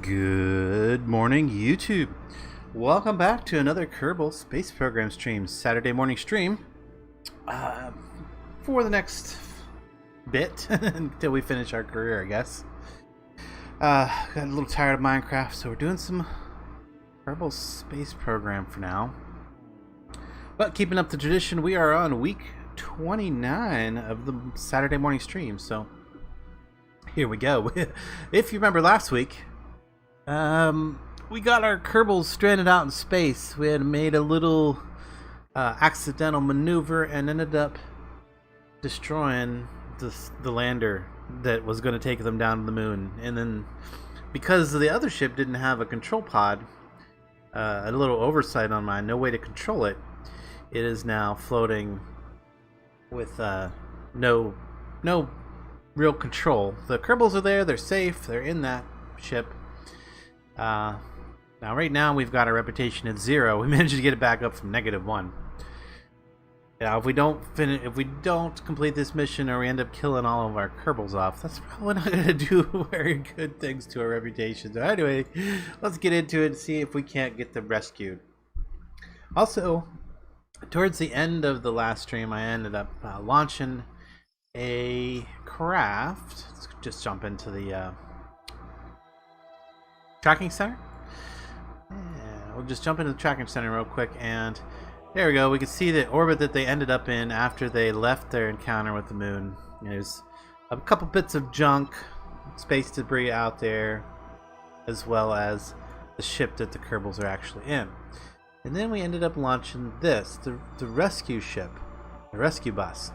Good morning, YouTube. Welcome back to another Kerbal Space Program stream, Saturday morning stream. For the next bit until we finish our career, I guess. Got a little tired of Minecraft, so we're doing some Kerbal Space Program for now. But keeping up the tradition, we are on week 29 of the Saturday morning stream, so here we go. If you remember last week, we got our Kerbals stranded out in space. We had made a little accidental maneuver and ended up destroying the lander that was going to take them down to the moon. And then, because the other ship didn't have a control pod, a little oversight on mine, no way to control it, it is now floating with no real control. The Kerbals are there, they're safe, they're in that ship. Now right now we've got our reputation at 0. We managed to get it back up from -1. Now if we don't complete this mission, or we end up killing all of our Kerbals off, that's probably not going to do very good things to our reputation. So anyway, let's get into it and see if we can't get them rescued. Also, towards the end of the last stream, I ended up launching a craft. Let's just jump into the tracking center. Yeah, we'll just jump into the tracking center real quick, and there we go. We can see the orbit that they ended up in after they left their encounter with the moon. There's a couple bits of junk, space debris out there, as well as the ship that the Kerbals are actually in. And then we ended up launching this, the rescue ship, the rescue bus.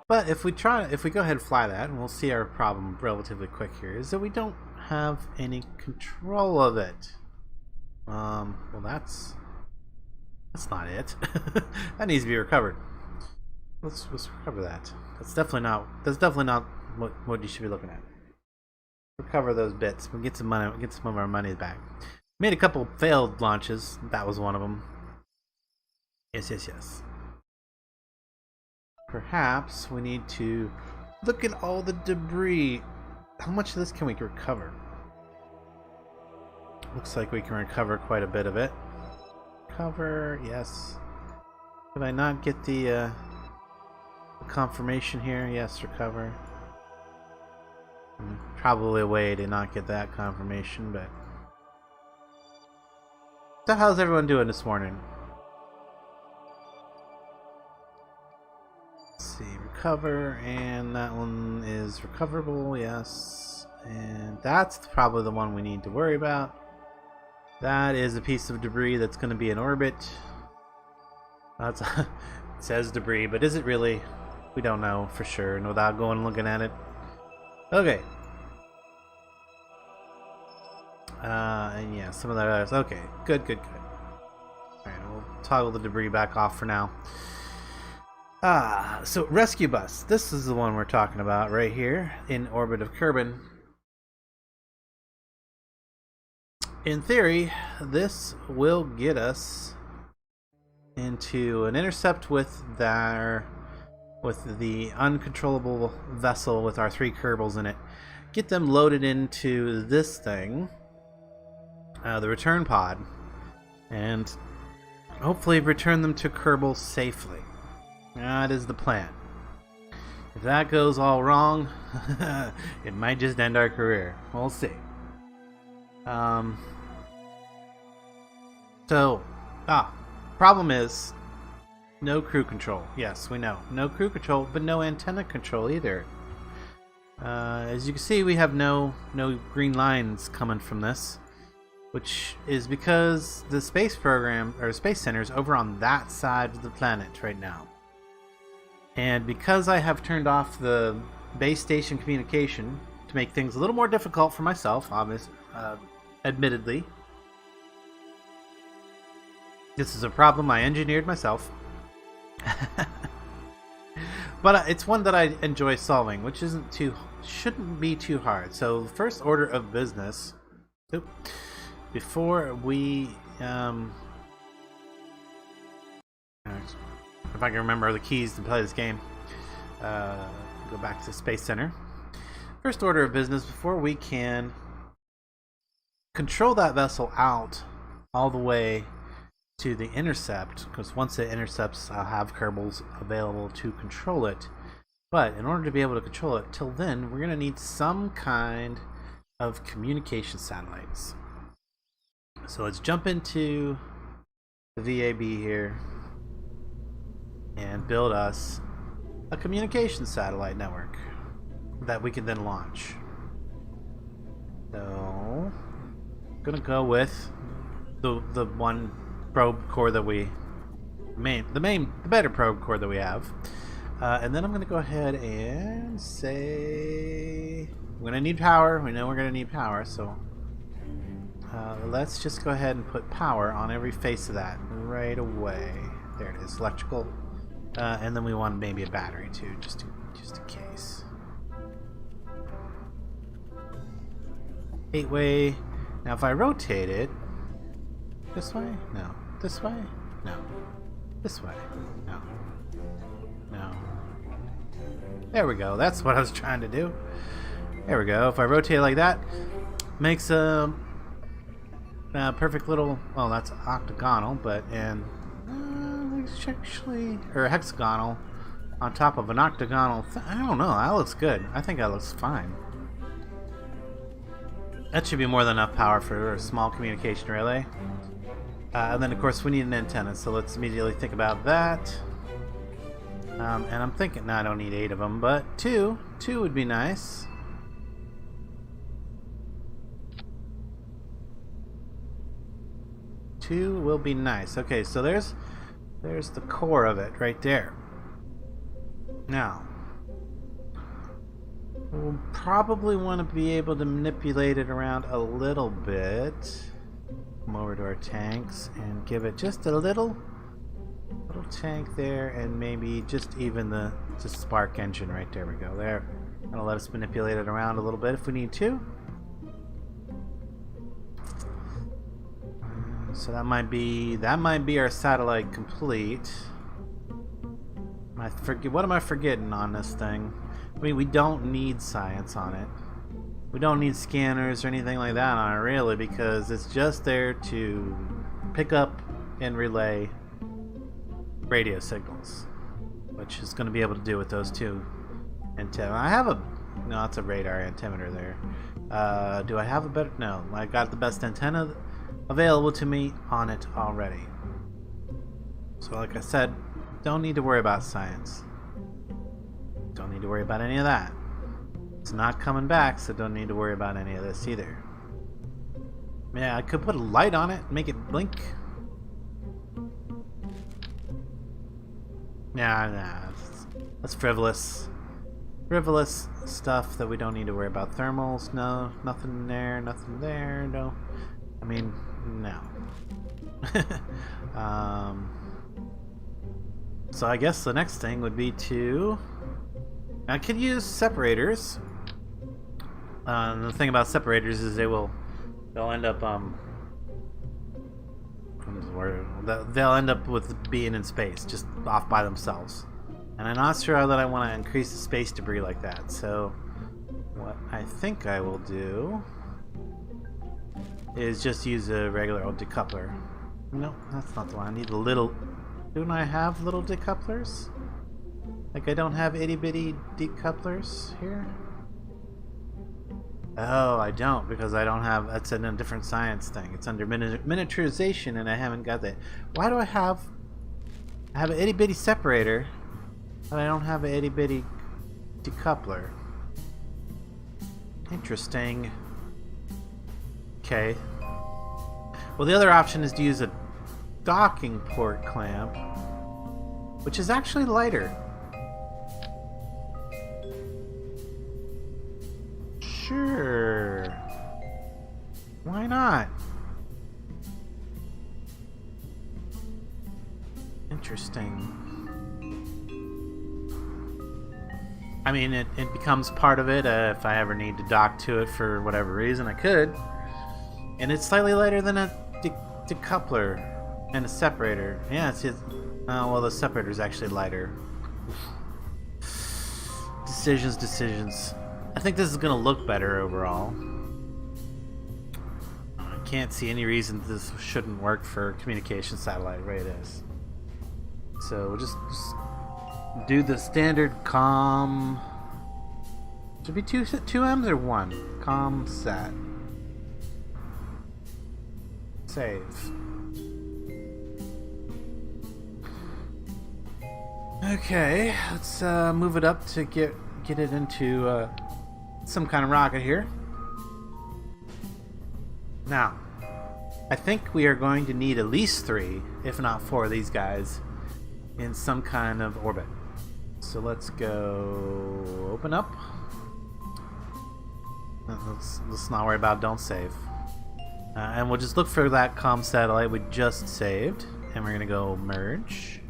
But if we go ahead and fly that, and we'll see our problem relatively quick here, is that we don't have any control of it. Well, that's not it. That needs to be recovered. Let's recover that. That's definitely not what you should be looking at. Recover those bits. We'll get some money. Get some of our money back. Made a couple failed launches. That was one of them. Yes. Perhaps we need to look at all the debris. How much of this can we recover? Looks like we can recover quite a bit of it. Recover, yes. Did I not get the confirmation here? Yes, recover. Probably a way to not get that confirmation, but... So how's everyone doing this morning? Let's see, recover, and that one is recoverable, yes. And that's probably the one we need to worry about. That is a piece of debris that's going to be in orbit. It says debris, but is it really? We don't know for sure, and without going and looking at it. Okay. And yeah, some of that others. Okay, good. Alright, we'll toggle the debris back off for now. So rescue bus. This is the one we're talking about right here in orbit of Kerbin. In theory, this will get us into an intercept with the uncontrollable vessel with our 3 Kerbals in it. Get them loaded into this thing, the return pod, and hopefully return them to Kerbal safely. That is the plan. If that goes all wrong, it might just end our career. We'll see. Problem is no crew control. Yes, we know. No crew control, but no antenna control either. As you can see, we have no green lines coming from this, which is because the space program, or space center, is over on that side of the planet right now. And because I have turned off the base station communication to make things a little more difficult for myself, admittedly, this is a problem I engineered myself. But it's one that I enjoy solving, which shouldn't be too hard. So the first order of business, before we if I can remember the keys to play this game, go back to the Space Center. First order of business, before we can control that vessel out all the way to the intercept, because once it intercepts, I'll have Kerbals available to control it. But in order to be able to control it, till then, we're going to need some kind of communication satellites. So let's jump into the VAB here and build us a communication satellite network that we can then launch. So I'm gonna go with the one probe core that we the better probe core that we have, and then I'm gonna go ahead and say we're gonna need power. We know we're gonna need power, so let's just go ahead and put power on every face of that right away. There it is, electrical, and then we want maybe a battery too, just in case. 8-way. Now if I rotate it this way, no. This way, no. This way, no. No. There we go. That's what I was trying to do. There we go. If I rotate like that, makes a perfect little. Well, that's octagonal, but actually, or hexagonal on top of an octagonal. I don't know. That looks good. I think that looks fine. That should be more than enough power for a small communication relay. And then, of course, we need an antenna, so let's immediately think about that. And I'm thinking, no, I don't need 8 of them, but 2 would be nice. Two will be nice. Okay, so there's the core of it right there. Now, we'll probably want to be able to manipulate it around a little bit. Come over to our tanks and give it just a little tank there, and maybe just even the spark engine right there. We go there. Gonna let us manipulate it around a little bit if we need to. So that might be our satellite complete. What am I forgetting on this thing? I mean, we don't need science on it. We don't need scanners or anything like that on it, really, because it's just there to pick up and relay radio signals, which is going to be able to do with those 2 antenna. I have no, it's a radar antimeter there. Do I have a better? No, I got the best antenna available to me on it already. So like I said, don't need to worry about science. Don't need to worry about any of that. It's not coming back, so don't need to worry about any of this either. Yeah, I could put a light on it, make it blink. Nah, that's frivolous. Frivolous stuff that we don't need to worry about. Thermals, no, nothing there, nothing there, no. I mean, no. So I guess the next thing would be to... I could use separators. The thing about separators is they'll end up they'll end up with being in space, just off by themselves. And I'm not sure that I want to increase the space debris like that. So what I think I will do is just use a regular old decoupler. No, that's not the one. I need a little... Don't I have little decouplers? Like I don't have itty bitty decouplers here? Oh, I don't, because I don't have... That's a different science thing. It's under miniaturization, and I haven't got that. Why do I have... I have an itty bitty separator, but I don't have an itty bitty decoupler. Interesting. Okay. Well, the other option is to use a docking port clamp, which is actually lighter. Sure. Why not? Interesting. I mean, it becomes part of it. If I ever need to dock to it for whatever reason, I could. And it's slightly lighter than a decoupler and a separator. Yeah, it's his. Oh, well, the separator is actually lighter. Decisions. I think this is going to look better overall. can't see any reason this shouldn't work for communication satellite. Right, it is. So we'll just do the standard com. Should be two M's or one? Com sat. Save. Okay, let's move it up to get it into some kind of rocket here. Now, I think we are going to need at least 3, if not 4 of these guys in some kind of orbit. So let's go open up. Let's not worry about don't save. And we'll just look for that comm satellite we just saved. And we're going to go merge.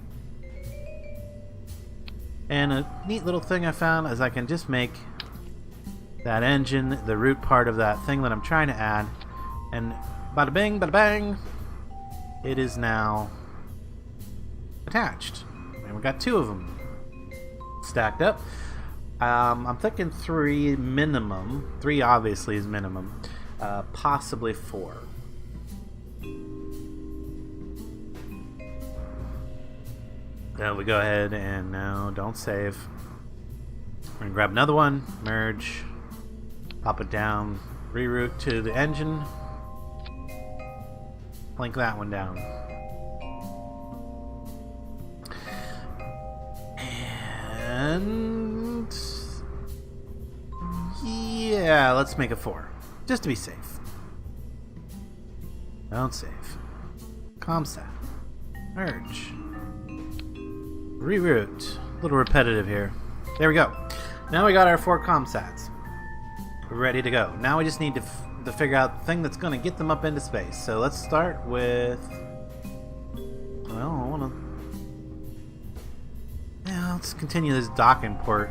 And a neat little thing I found is I can just make that engine the root part of that thing that I'm trying to add. And bada bing, bada bang, it is now attached. And we got 2 of them stacked up. I'm thinking 3 minimum. 3 obviously is minimum. Possibly 4. Then we go ahead and now don't save. We're gonna grab another one, merge, pop it down, reroute to the engine, link that one down. And yeah, let's make it 4. Just to be safe. Don't save. Comsat. Merge. Reroute. A little repetitive here. There we go. Now we got our 4 comsats. We're ready to go. Now we just need to figure out the thing that's going to get them up into space. So let's start with... Well, I want to... Yeah, let's continue this docking port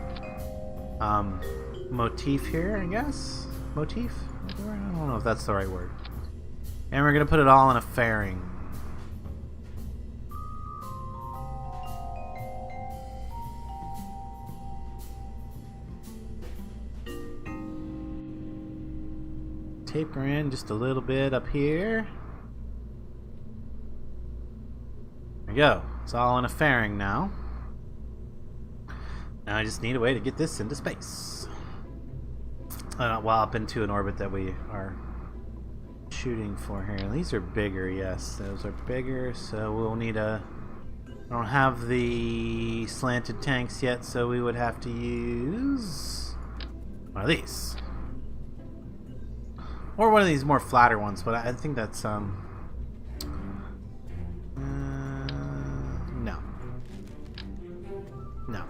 motif here, I guess? Motif? I don't know if that's the right word. And we're going to put it all in a fairing. Taper in just a little bit up here. There we go. It's all in a fairing now. Now I just need a way to get this into space. Well, up into an orbit that we are shooting for here. These are bigger, yes. Those are bigger, so we'll need a... I don't have the slanted tanks yet, so we would have to use one of these. Or one of these more flatter ones, but I think that's, no. No.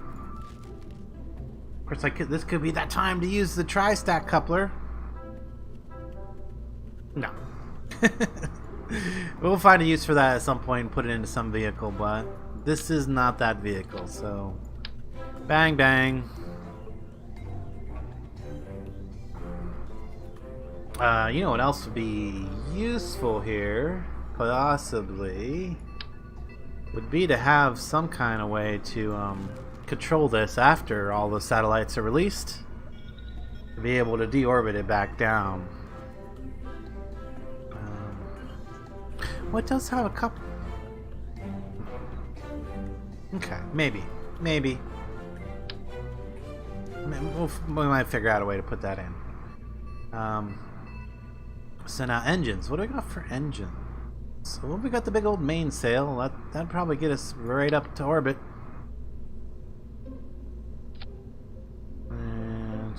Of course, this could be that time to use the tri-stack coupler. No. We'll find a use for that at some point and put it into some vehicle, but this is not that vehicle, so... Bang, bang. You know what else would be useful here, possibly, would be to have some kind of way to control this after all the satellites are released, to be able to deorbit it back down. Well, it does have a couple. Okay, maybe. We might figure out a way to put that in. So now engines. What do we got for engines? Well, we got the big old mainsail. That'd probably get us right up to orbit. And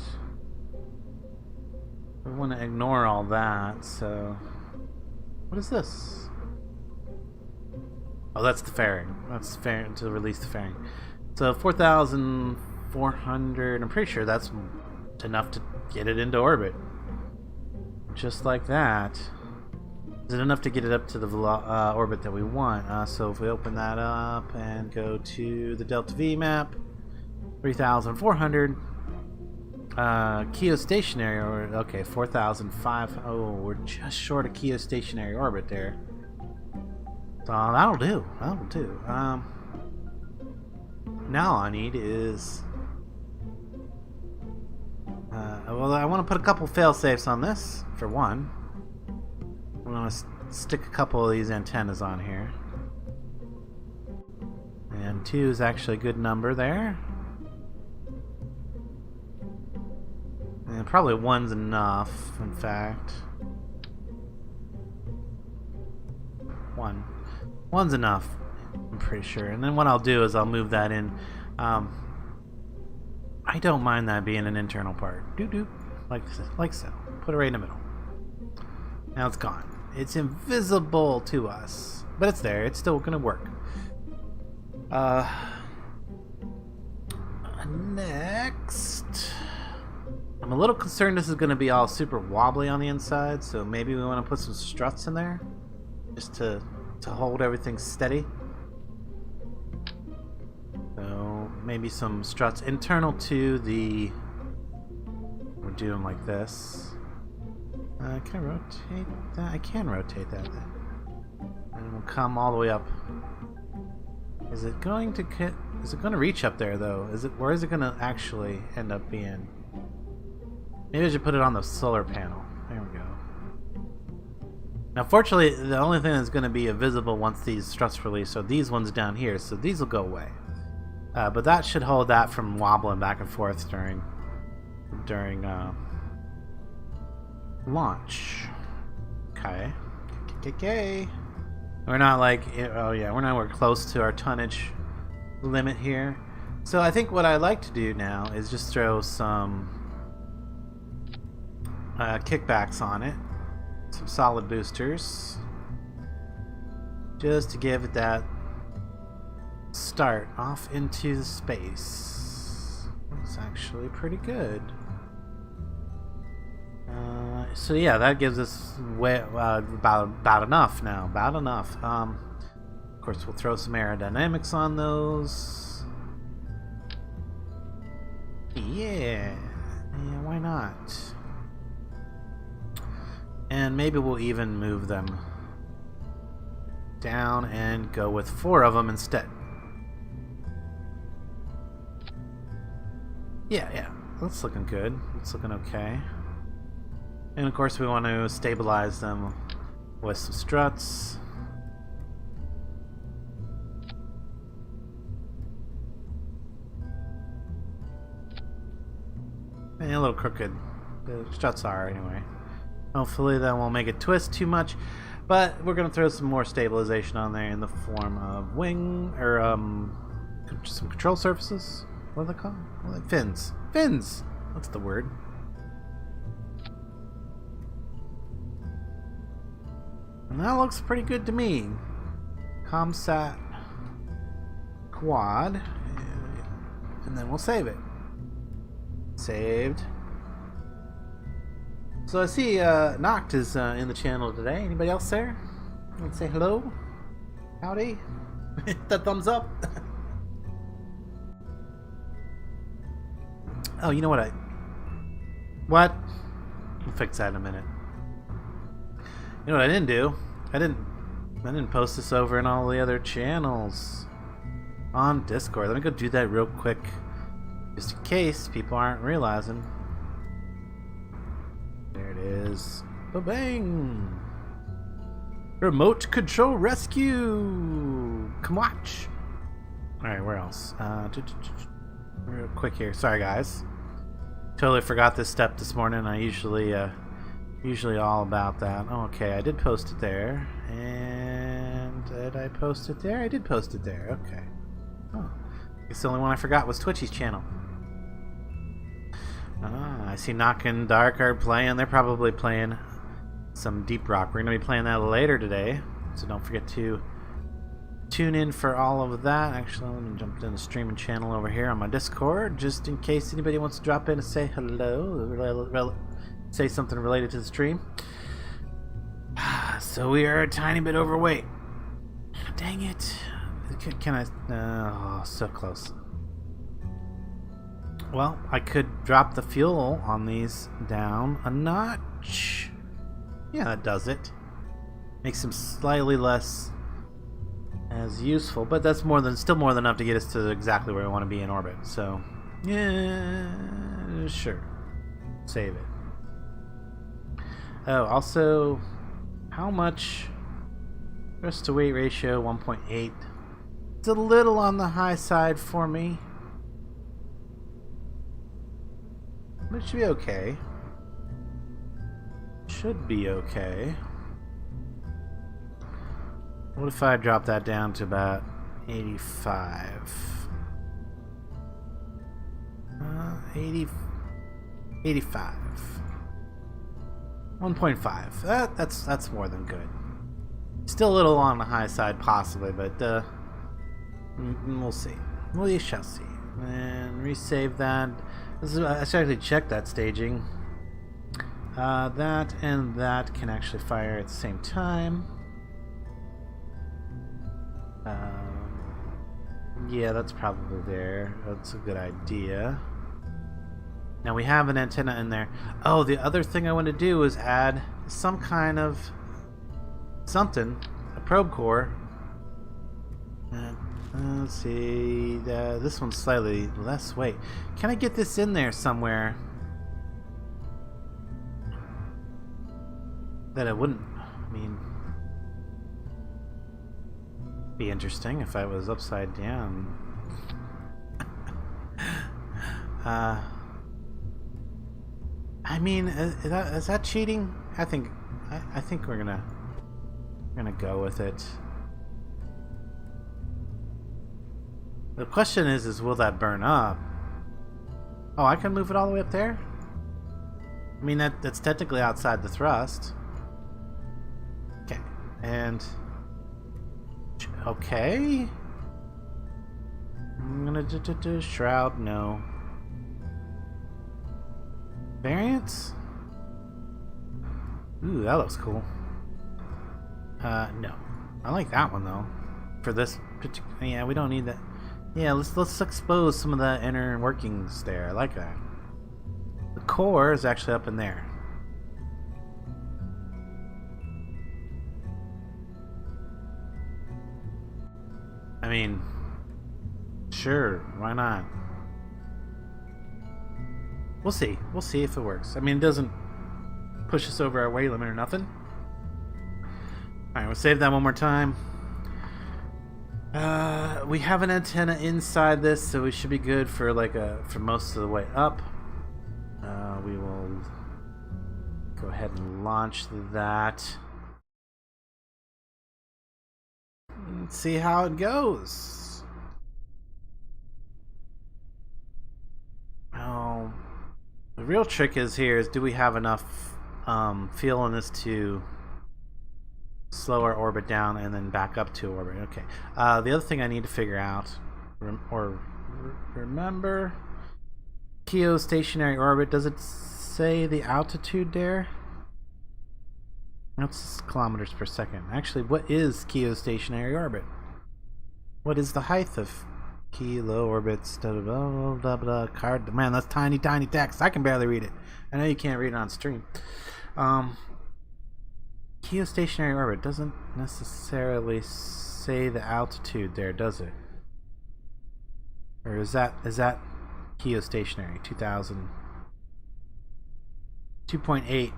we want to ignore all that. So what is this? Oh, that's the fairing. That's fairing to release the fairing. So 4,400. I'm pretty sure that's enough to get it into orbit. Just like that. Is it enough to get it up to the orbit that we want? So if we open that up and go to the Delta V map, 3,400. Geostationary, okay, 4,500. Oh, we're just short of geostationary orbit there. So that'll do. That'll do. Now all I need is... well, I want to put a couple fail-safes on this, for one. want to stick a couple of these antennas on here. And 2 is actually a good number there. And probably 1's enough, in fact. 1's enough, I'm pretty sure. And then what I'll do is I'll move that in. I don't mind that being an internal part. Doop, like so. Put it right in the middle. Now it's gone. It's invisible to us, but it's there. It's still gonna work. Next, I'm a little concerned this is gonna be all super wobbly on the inside, so maybe we want to put some struts in there, just to hold everything steady. So maybe some struts internal to the. We'll do them like this. Can I rotate that? I can rotate that then. And we'll come all the way up. Is it going to reach up there though? Where is it going to actually end up being? Maybe I should put it on the solar panel. There we go. Now fortunately, the only thing that's going to be visible once these struts release are these ones down here, so these will go away. But that should hold that from wobbling back and forth during launch. Okay. We're not like, oh yeah, we're close to our tonnage limit here. So I think what I like to do now is just throw some kickbacks on it, some solid boosters, just to give it that start off into the space. It's actually pretty good. So yeah, that gives us about enough now. About enough. Of course, we'll throw some aerodynamics on those. Yeah, why not? And maybe we'll even move them down and go with 4 of them instead. Yeah, that's looking good. It's looking okay. And of course we want to stabilize them with some struts. And a little crooked. The struts are anyway. Hopefully that won't make it twist too much. But we're going to throw some more stabilization on there in the form of wing, or some control surfaces. What are they called? Fins. Fins! That's the word. And that looks pretty good to me. ComSat quad. And then we'll save it. Saved. So I see Noct is in the channel today. Anybody else there? Want to say hello? Howdy? Hit that thumbs up. Oh, you know what What? We'll fix that in a minute. You know what I didn't do? I didn't post this over in all the other channels on Discord. Let me go do that real quick, just in case people aren't realizing. There it is. Ba-bang! Remote control rescue! Come watch! Alright, where else? Real quick here. Sorry, guys. Totally forgot this step this morning. I usually all about that. Okay, I did post it there. And did I post it there? I did post it there. Okay. Oh. I guess the only one I forgot was Twitchy's channel. I see Noct and Dark are playing. They're probably playing some Deep Rock. We're going to be playing that later today. So don't forget to tune in for all of that. Actually, let me jump in the streaming channel over here on my Discord, just in case anybody wants to drop in and say hello, say something related to the stream. So we are a tiny bit overweight. Dang it. Can I? Oh, so close. Well, I could drop the fuel on these down a notch. Yeah, that does it. Makes them slightly less as useful, but that's still more than enough to get us to exactly where we want to be in orbit. So, yeah, sure. Save it. Oh, also, How much? Thrust to weight ratio 1.8. It's a little on the high side for me. But it should be okay. Should be okay. What if I drop that down to about 85? 85. 1.5. That's more than good. Still a little on the high side, possibly, but we'll see. We shall see. And resave that. I should actually check that staging. That and that can actually fire at the same time. Yeah, that's probably there. That's a good idea. Now we have an antenna in there. Oh, the other thing I want to do is add some kind of something, a probe core. Let's see, this one's slightly less weight. Can I get this in there somewhere that it wouldn't, I mean, be interesting if I was upside down. I mean, is that cheating? I think we're gonna go with it. The question is will that burn up? Oh, I can move it all the way up there? I mean, that's technically outside the thrust. Okay, and okay. I'm gonna do shroud. No. Variants? Ooh, that looks cool. No. I like that one though. For this particular, yeah, we don't need that. Yeah, let's expose some of the inner workings there. I like that. The core is actually up in there. I mean, sure, why not? We'll see. We'll see if it works. I mean, it doesn't push us over our weight limit or nothing. Alright, we'll save that one more time. We have an antenna inside this, so we should be good for for most of the way up. We will go ahead and launch that. Let's see how it goes. Oh, the real trick is do we have enough fuel in this to slow our orbit down and then back up to orbit? Okay. The other thing I need to figure out, remember, geostationary orbit. Does it say the altitude there? That's kilometers per second. Actually, what is geostationary orbit? What is the height of kilo orbits? Blah, blah, blah, blah, card. Man, that's tiny text. I can barely read it. I know you can't read it on stream. Geostationary orbit doesn't necessarily say the altitude there, does it? Or is that geostationary? 2.8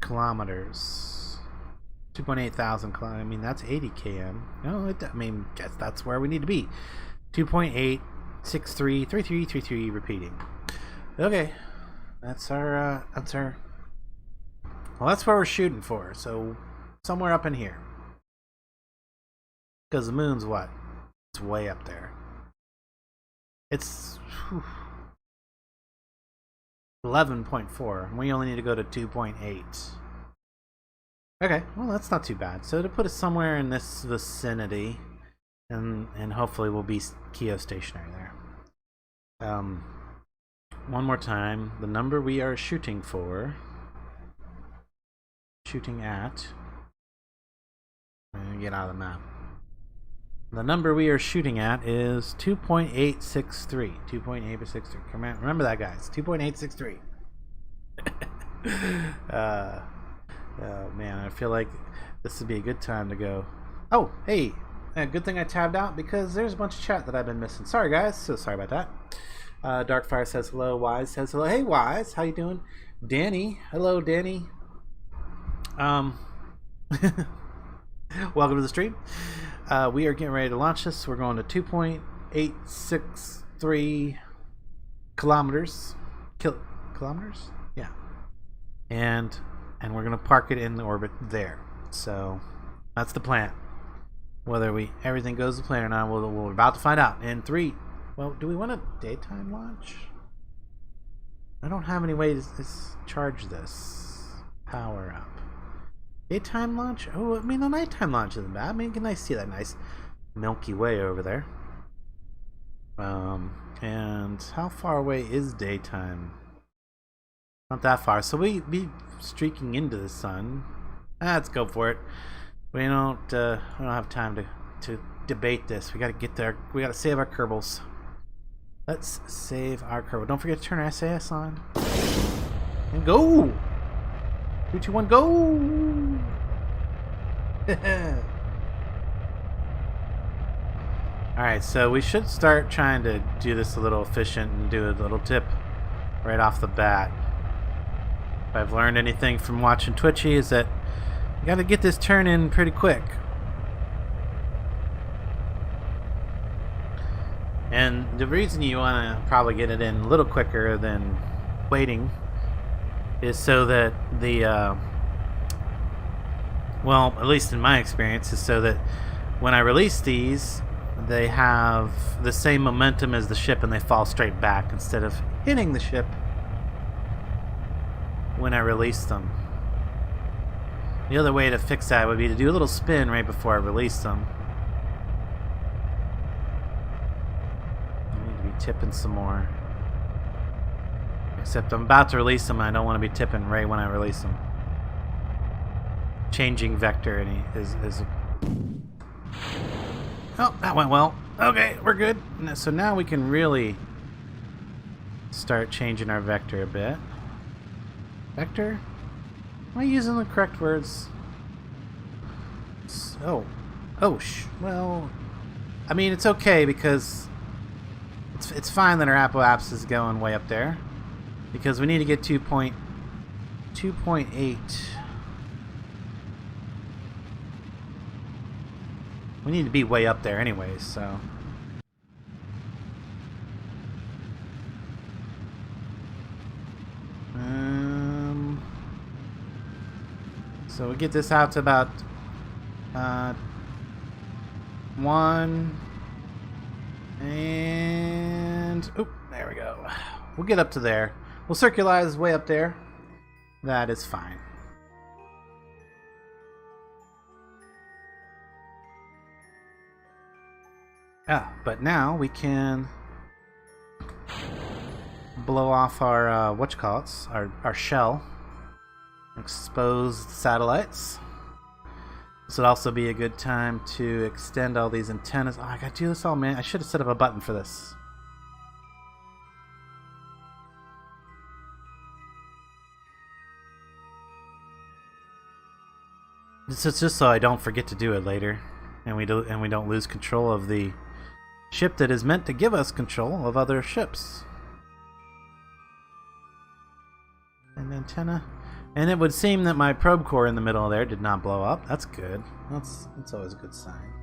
kilometers. 2.8 thousand kilometers. I mean, that's 80 km. No, I mean, guess that's where we need to be. 2.8633333 repeating. Okay, that's our well, that's where we're shooting for. So somewhere up in here, because the moon's what? It's way up there. It's 11.4. We only need to go to 2.8. Okay, well, that's not too bad. So to put us somewhere in this vicinity, and hopefully we'll be geostationary there. One more time, the number we are shooting at. Get out of the map. The number we are shooting at is 2.863. 2.863. Come on, remember that, guys. 2.863. Oh man, I feel like this would be a good time to go. Oh, hey, good thing I tabbed out because there's a bunch of chat that I've been missing. Sorry, guys. So sorry about that. Darkfire says hello. Wise says hello. Hey, Wise, how you doing? Danny, hello, Danny. Um, welcome to the stream. We are getting ready to launch this. We're going to 2.863 kilometers. Kilometers? Yeah. And we're going to park it in the orbit there. So that's the plan. Whether everything goes to plan or not, we're about to find out. In 3. Well, do we want a daytime launch? I don't have any way to charge this. Power up. Daytime launch? Oh, I mean, the nighttime launch isn't bad. I mean, can I see that nice Milky Way over there? And how far away is daytime? Not that far. So we be streaking into the sun. Let's go for it. We don't have time to debate this. We got to get there. We got to save our Kerbals. Let's save our Kerbal. Don't forget to turn our SAS on. And go! 3, 2, 1, go! Alright, so we should start trying to do this a little efficient and do a little tip right off the bat. If I've learned anything from watching Twitchy is that you gotta get this turn in pretty quick. And the reason you want to probably get it in a little quicker than waiting is so that well, at least in my experience, is so that when I release these, they have the same momentum as the ship and they fall straight back instead of hitting the ship when I release them. The other way to fix that would be to do a little spin right before I release them. I need to be tipping some more. Except I'm about to release them and I don't want to be tipping right when I release them. Changing vector is oh, that went well. Okay, we're good. So now we can really start changing our vector a bit. Vector? Am I using the correct words? Oh. Well, I mean, it's okay because it's fine that our Apple Apps is going way up there because we need to get 2.8. We need to be way up there anyways, so. So we get this out to about 1 and there we go. We'll get up to there. We'll circularize way up there. That is fine. But now we can blow off our our shell, exposed satellites. This would also be a good time to extend all these antennas. Oh, I gotta do this all, man. I should have set up a button for this. This is just so I don't forget to do it later, and we don't lose control of the ship that is meant to give us control of other ships. An antenna. And it would seem that my probe core in the middle there did not blow up. That's good. That's always a good sign.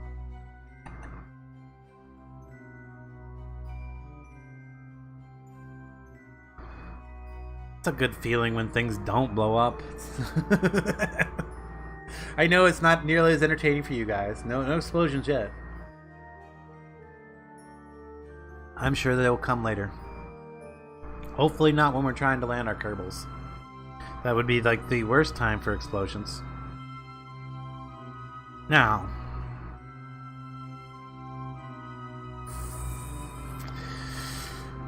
It's a good feeling when things don't blow up. I know it's not nearly as entertaining for you guys. No explosions yet. I'm sure they will come later. Hopefully not when we're trying to land our Kerbals. That would be like the worst time for explosions. Now,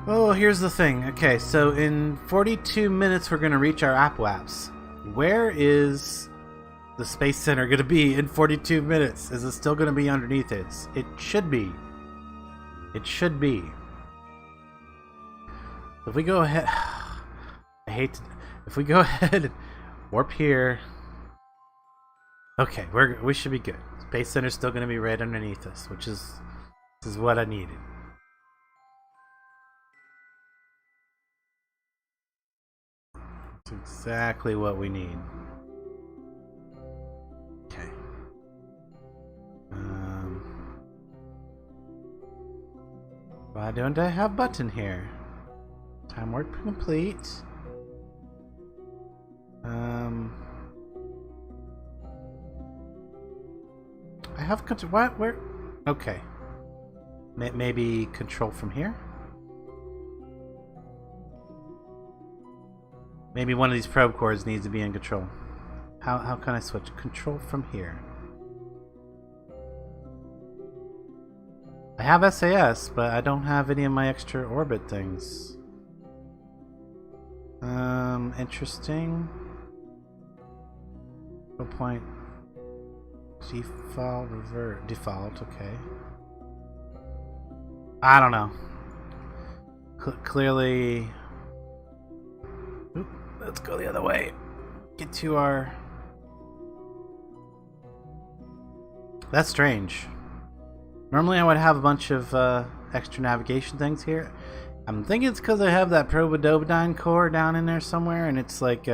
oh, here's the thing. Okay, so in 42 minutes we're going to reach our Apps. Where is the Space Center going to be in 42 minutes? Is it still going to be underneath it? It should be. It should be. If we go ahead... I hate to... If we go ahead and warp here... Okay, we should be good. Space Center's still going to be right underneath us, which is... This is what I needed. It's exactly what we need. Why don't I have button here? Time warp complete. I have control. What? Where? Okay. Maybe control from here? Maybe one of these probe cores needs to be in control. How can I switch? Control from here. I have SAS, but I don't have any of my extra orbit things. Interesting. No point. Default, revert. Default, okay. I don't know. Clearly... Oop, let's go the other way. Get to our... That's strange. Normally I would have a bunch of extra navigation things here. I'm thinking it's because I have that Probodobodyne core down in there somewhere, and it's like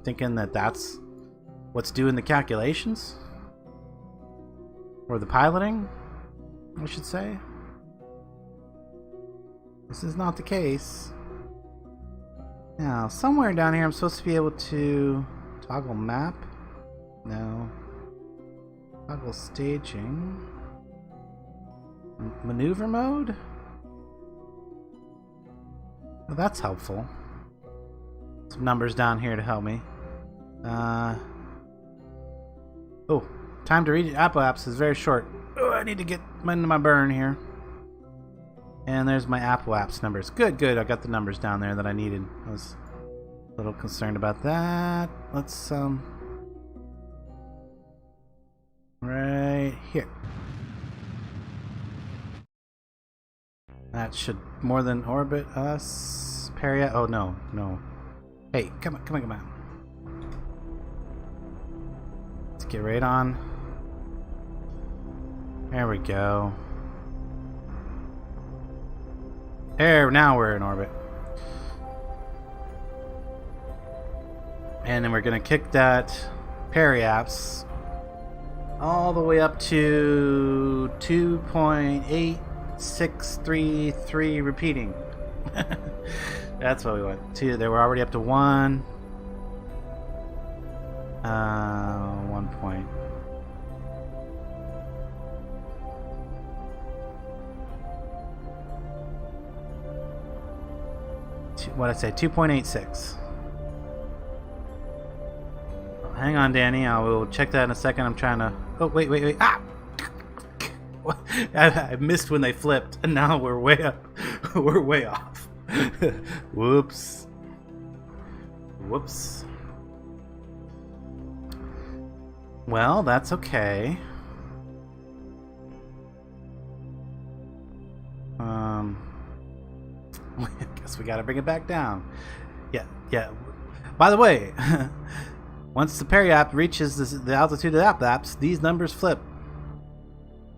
thinking that that's what's doing the calculations. Or the piloting, I should say. This is not the case. Now, somewhere down here I'm supposed to be able to toggle map. No. Toggle staging. Maneuver mode? Well, that's helpful. Some numbers down here to help me. Oh, time to read apps is very short. Oh, I need to get into my burn here. And there's my apps numbers. Good, good. I got the numbers down there that I needed. I was a little concerned about that. Let's right here. That should more than orbit us. Peria. Oh no, no. Hey, come on, come on, come on. Let's get right on. There we go. There, now we're in orbit. And then we're gonna kick that periaps all the way up to 2.8633 repeating. That's what we want. They were already up to 1. 1 point. What I say? 2.86. Hang on, Danny. I will check that in a second. I'm trying to. Oh, wait, wait, wait. Ah! I missed when they flipped, and now we're way up. We're way off. Whoops. Whoops. Well, that's okay. I guess we gotta bring it back down. Yeah, yeah. By the way, once the periap reaches the altitude of the apps, these numbers flip.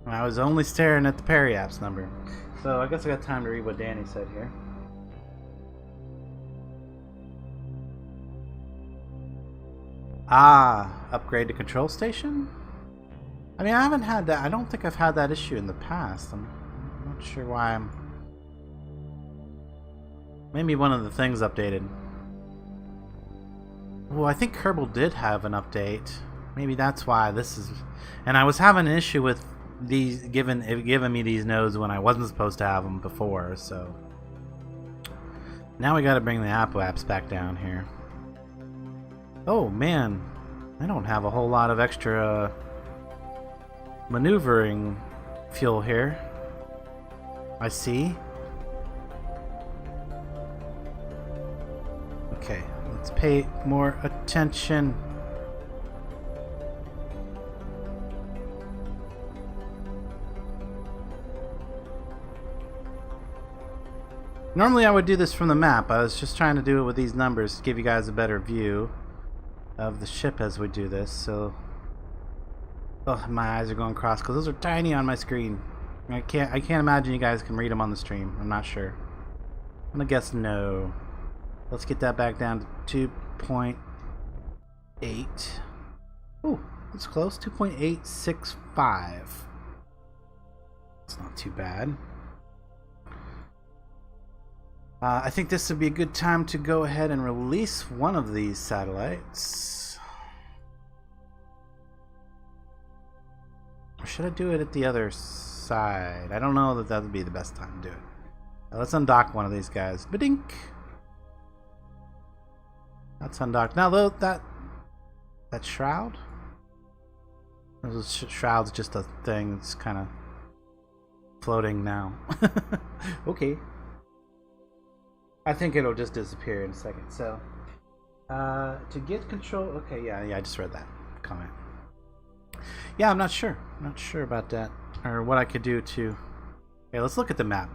I was only staring at the periaps number. So I guess I got time to read what Danny said here. Upgrade to control station? I mean, I haven't had that. I don't think I've had that issue in the past. I'm not sure why I'm... Maybe one of the things updated. Well, I think Kerbal did have an update. Maybe that's why this is... And I was having an issue with these giving me these nodes when I wasn't supposed to have them before, so... Now we gotta bring the apps back down here. Oh, man. I don't have a whole lot of extra maneuvering fuel here. I see. Okay, let's pay more attention. Normally I would do this from the map. I was just trying to do it with these numbers to give you guys a better view of the ship as we do this. So, oh, my eyes are going cross because those are tiny on my screen. I can't imagine you guys can read them on the stream. I'm not sure. I'm gonna guess no. Let's get that back down to 2.8. Ooh, that's close. 2.865. It's not too bad. I think this would be a good time to go ahead and release one of these satellites. Or should I do it at the other side? I don't know that that would be the best time to do it. Let's undock one of these guys. Badink! That's undocked. Now, though, that shroud? Those shroud's just a thing that's kind of floating now. Okay. I think it'll just disappear in a second. So, to get control... Okay, yeah, I just read that comment. Yeah, I'm not sure. I'm not sure about that. Or what I could do to... Okay, let's look at the map.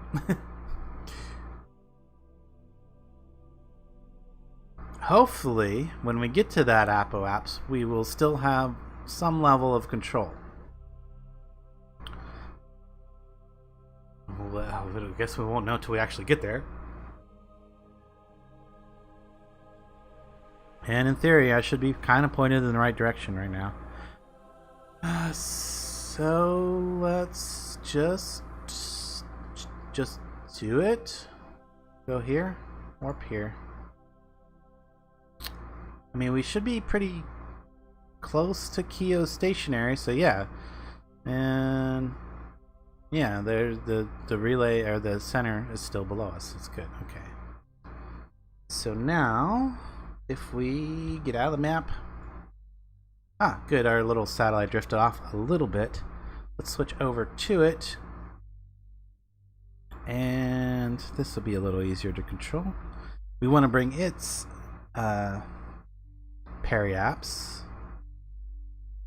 Hopefully, when we get to that apoapse, we will still have some level of control. Well, I guess we won't know till we actually get there. And in theory, I should be kind of pointed in the right direction right now. So let's just do it. Go here, warp here. I mean, we should be pretty close to geostationary, so yeah. And yeah, there's the relay, or the center is still below us. It's good. Okay. So now, if we get out of the map, good, our little satellite drifted off a little bit. Let's switch over to it, and this will be a little easier to control. We want to bring its periapse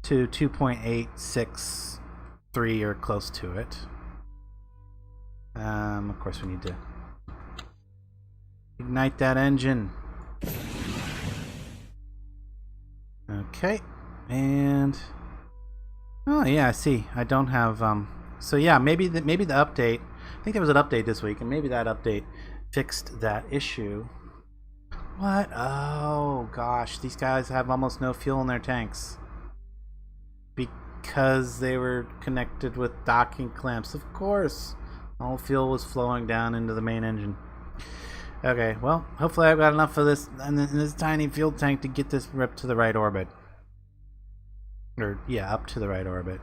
to 2.863 or close to it. Of course, we need to ignite that engine. Okay, and oh yeah, I see. I don't have so yeah, maybe the update. I think there was an update this week, and maybe that update fixed that issue. What? Oh gosh, these guys have almost no fuel in their tanks because they were connected with docking clamps. Of course, all fuel was flowing down into the main engine. Okay, well, hopefully I've got enough of this in this tiny fuel tank to get this up to the right orbit. Or yeah, up to the right orbit.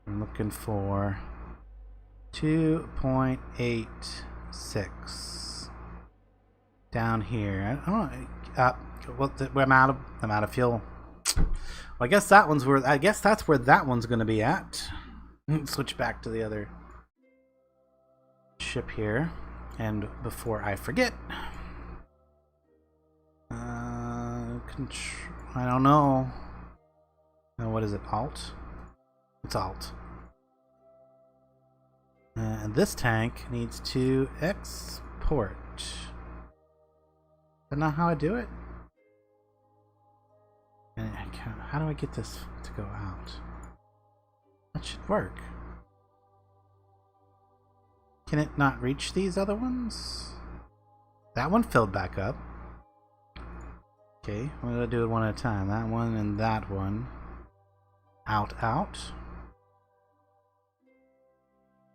I'm looking for 2.86 down here. I don't know. I'm out of fuel. Well, I guess that one's where. I guess that's where that one's going to be at. Switch back to the other ship here, and before I forget, I don't know. What is it? Alt. It's Alt. And this tank needs to export. Is that not how I do it? And how do I get this to go out? That should work. Can it not reach these other ones? That one filled back up. Okay, I'm gonna do it one at a time. That one and that one. Out, out.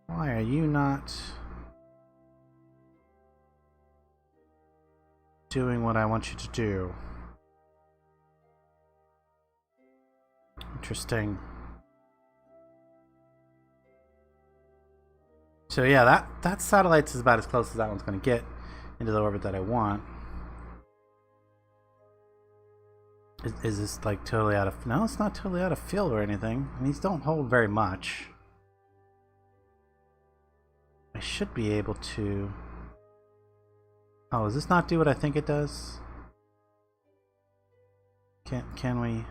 Why are you not doing what I want you to do? Interesting. So yeah, that satellite is about as close as that one's going to get into the orbit that I want. Is this like totally out of... No, it's not totally out of field or anything. I mean, these don't hold very much. I should be able to... Oh, does this not do what I think it does? Can we...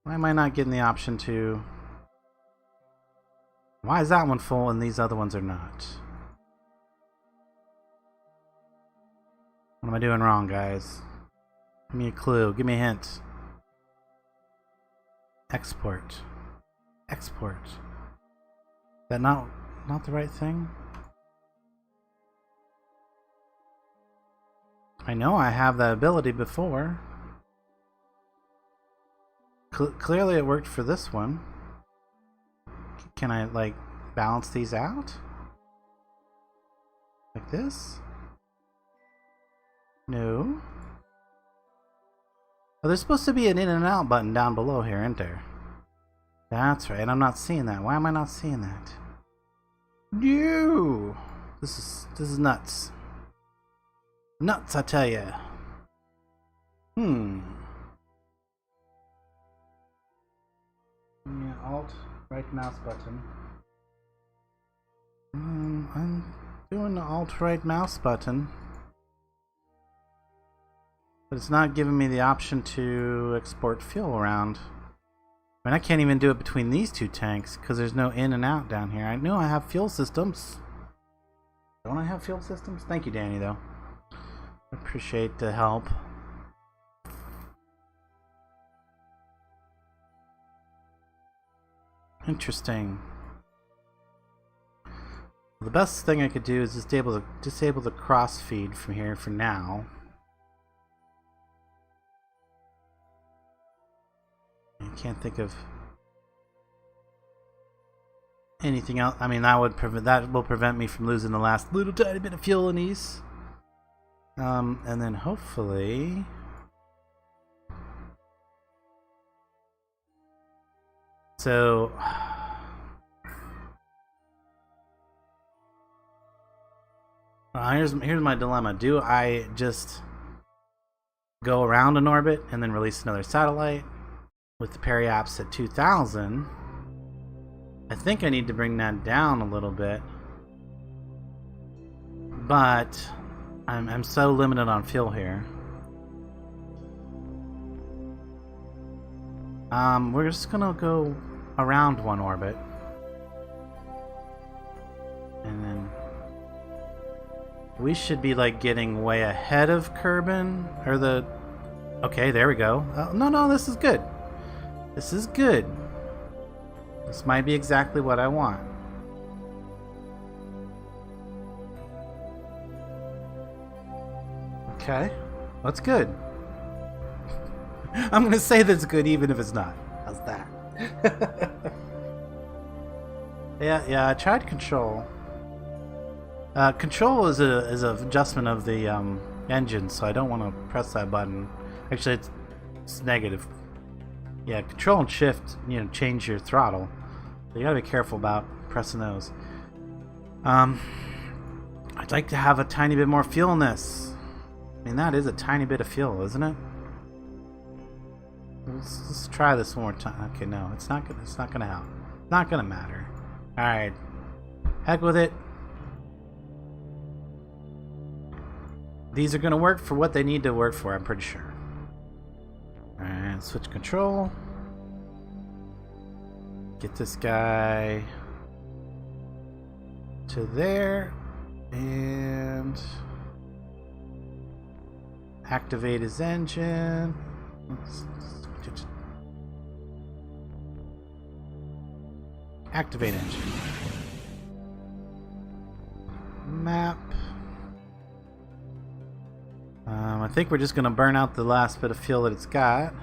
Why am I not getting the option to... Why is that one full and these other ones are not? What am I doing wrong, guys? Give me a clue. Give me a hint. Export. Export. Is that not the right thing? I know I have that ability before. Clearly it worked for this one. Can I, like, balance these out? Like this? No. Oh, there's supposed to be an in and out button down below here, isn't there? That's right, I'm not seeing that. Why am I not seeing that? No! This is nuts. Nuts, I tell ya. Yeah, Alt, right mouse button. I'm doing the Alt right mouse button. But it's not giving me the option to export fuel around. I mean, I can't even do it between these two tanks because there's no in and out down here. I know I have fuel systems. Don't I have fuel systems? Thank you, Danny, though. I appreciate the help. Interesting. The best thing I could do is disable the cross feed from here for now. I can't think of anything else. I mean, that will prevent me from losing the last little tiny bit of fuel in these. And then hopefully so here's my dilemma. Do I just go around an orbit and then release another satellite with the periaps at 2000? I think I need to bring that down a little bit, but I'm so limited on fuel here. We're just gonna go around one orbit, and then we should be like getting way ahead of Kerbin, or the... Okay, there we go. No, this is good. This is good. This might be exactly what I want. Okay, that's good. I'm gonna say that's good even if it's not. How's that? Yeah, I tried Control. Control is a adjustment of the engine, so I don't want to press that button. Actually, it's negative. Yeah, Control and Shift, change your throttle. So you gotta be careful about pressing those. I'd like to have a tiny bit more fuel in this. I mean, that is a tiny bit of fuel, isn't it? Let's try this one more time. Okay, no, it's not gonna help. It's not gonna matter. All right, heck with it. These are gonna work for what they need to work for, I'm pretty sure. All right, switch control. Get this guy to there and activate his engine. Activate engine. Map. I think we're just going to burn out the last bit of fuel that it's got.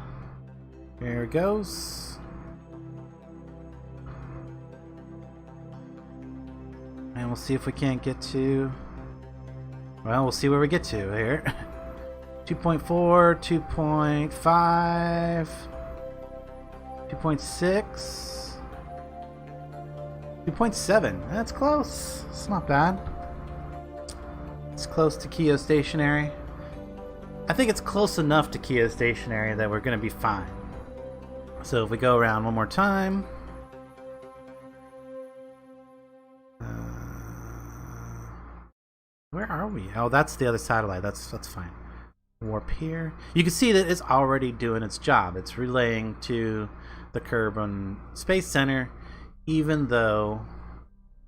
Here it goes. And we'll see if we can't get to... Well, we'll see where we get to here. 2.4, 2.5, 2.6, 2.7. That's close. It's not bad. It's close to geostationary. I think it's close enough to geostationary that we're going to be fine. So if we go around one more time. Where are we? Oh, that's the other satellite. That's fine. Warp here. You can see that it's already doing its job. It's relaying to the Kerbal Space Center, even though...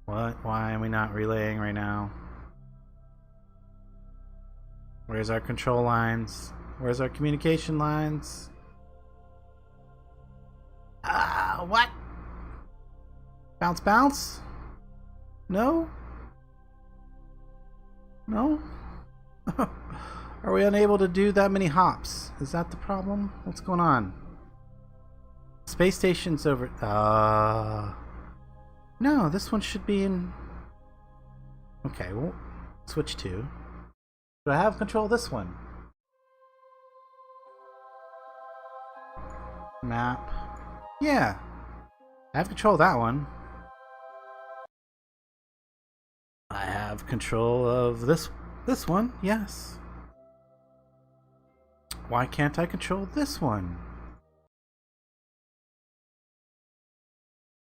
What? Why are we not relaying right now? Where's our control lines? Where's our communication lines? What? Bounce, bounce? No? No? Are we unable to do that many hops? Is that the problem? What's going on? Space station's over. No, this one should be in. Okay, well, switch to. Do I have control of this one? Map. Yeah. I have control of that one. I have control of this one, yes. Why can't I control this one?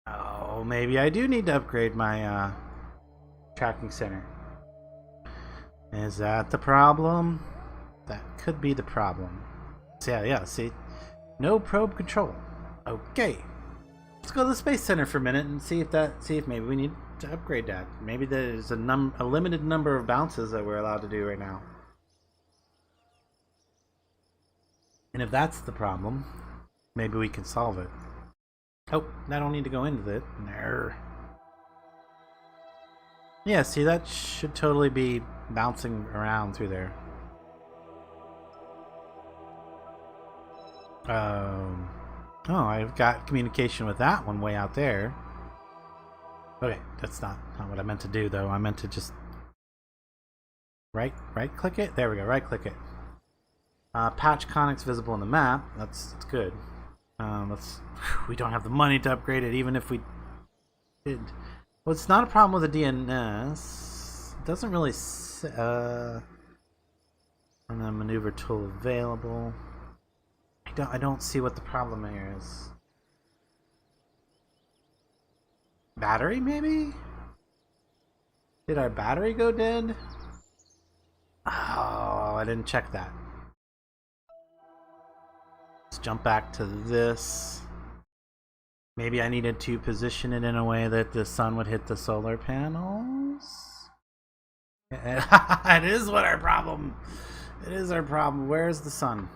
Oh, maybe I do need to upgrade my tracking center. Is that the problem? That could be the problem. So yeah, see? No probe control. Okay. Let's go to the Space Center for a minute and see if maybe we need to upgrade that. Maybe there's a limited number of bounces that we're allowed to do right now. And if that's the problem, maybe we can solve it. Oh, I don't need to go into it. No. Yeah, see, that should totally be bouncing around through there. Oh, I've got communication with that one way out there. Okay, that's not what I meant to do, though. I meant to just right click it. There we go. Right click it. Patch conics visible on the map. That's good. We don't have the money to upgrade it, even if we did. Well, it's not a problem with the DNS. It doesn't really. And then maneuver tool available. I don't see what the problem here is. Battery, maybe? Did our battery go dead? Oh, I didn't check that. Let's jump back to this. Maybe I needed to position it in a way that the sun would hit the solar panels. It is what our problem. It is our problem. Where's the sun?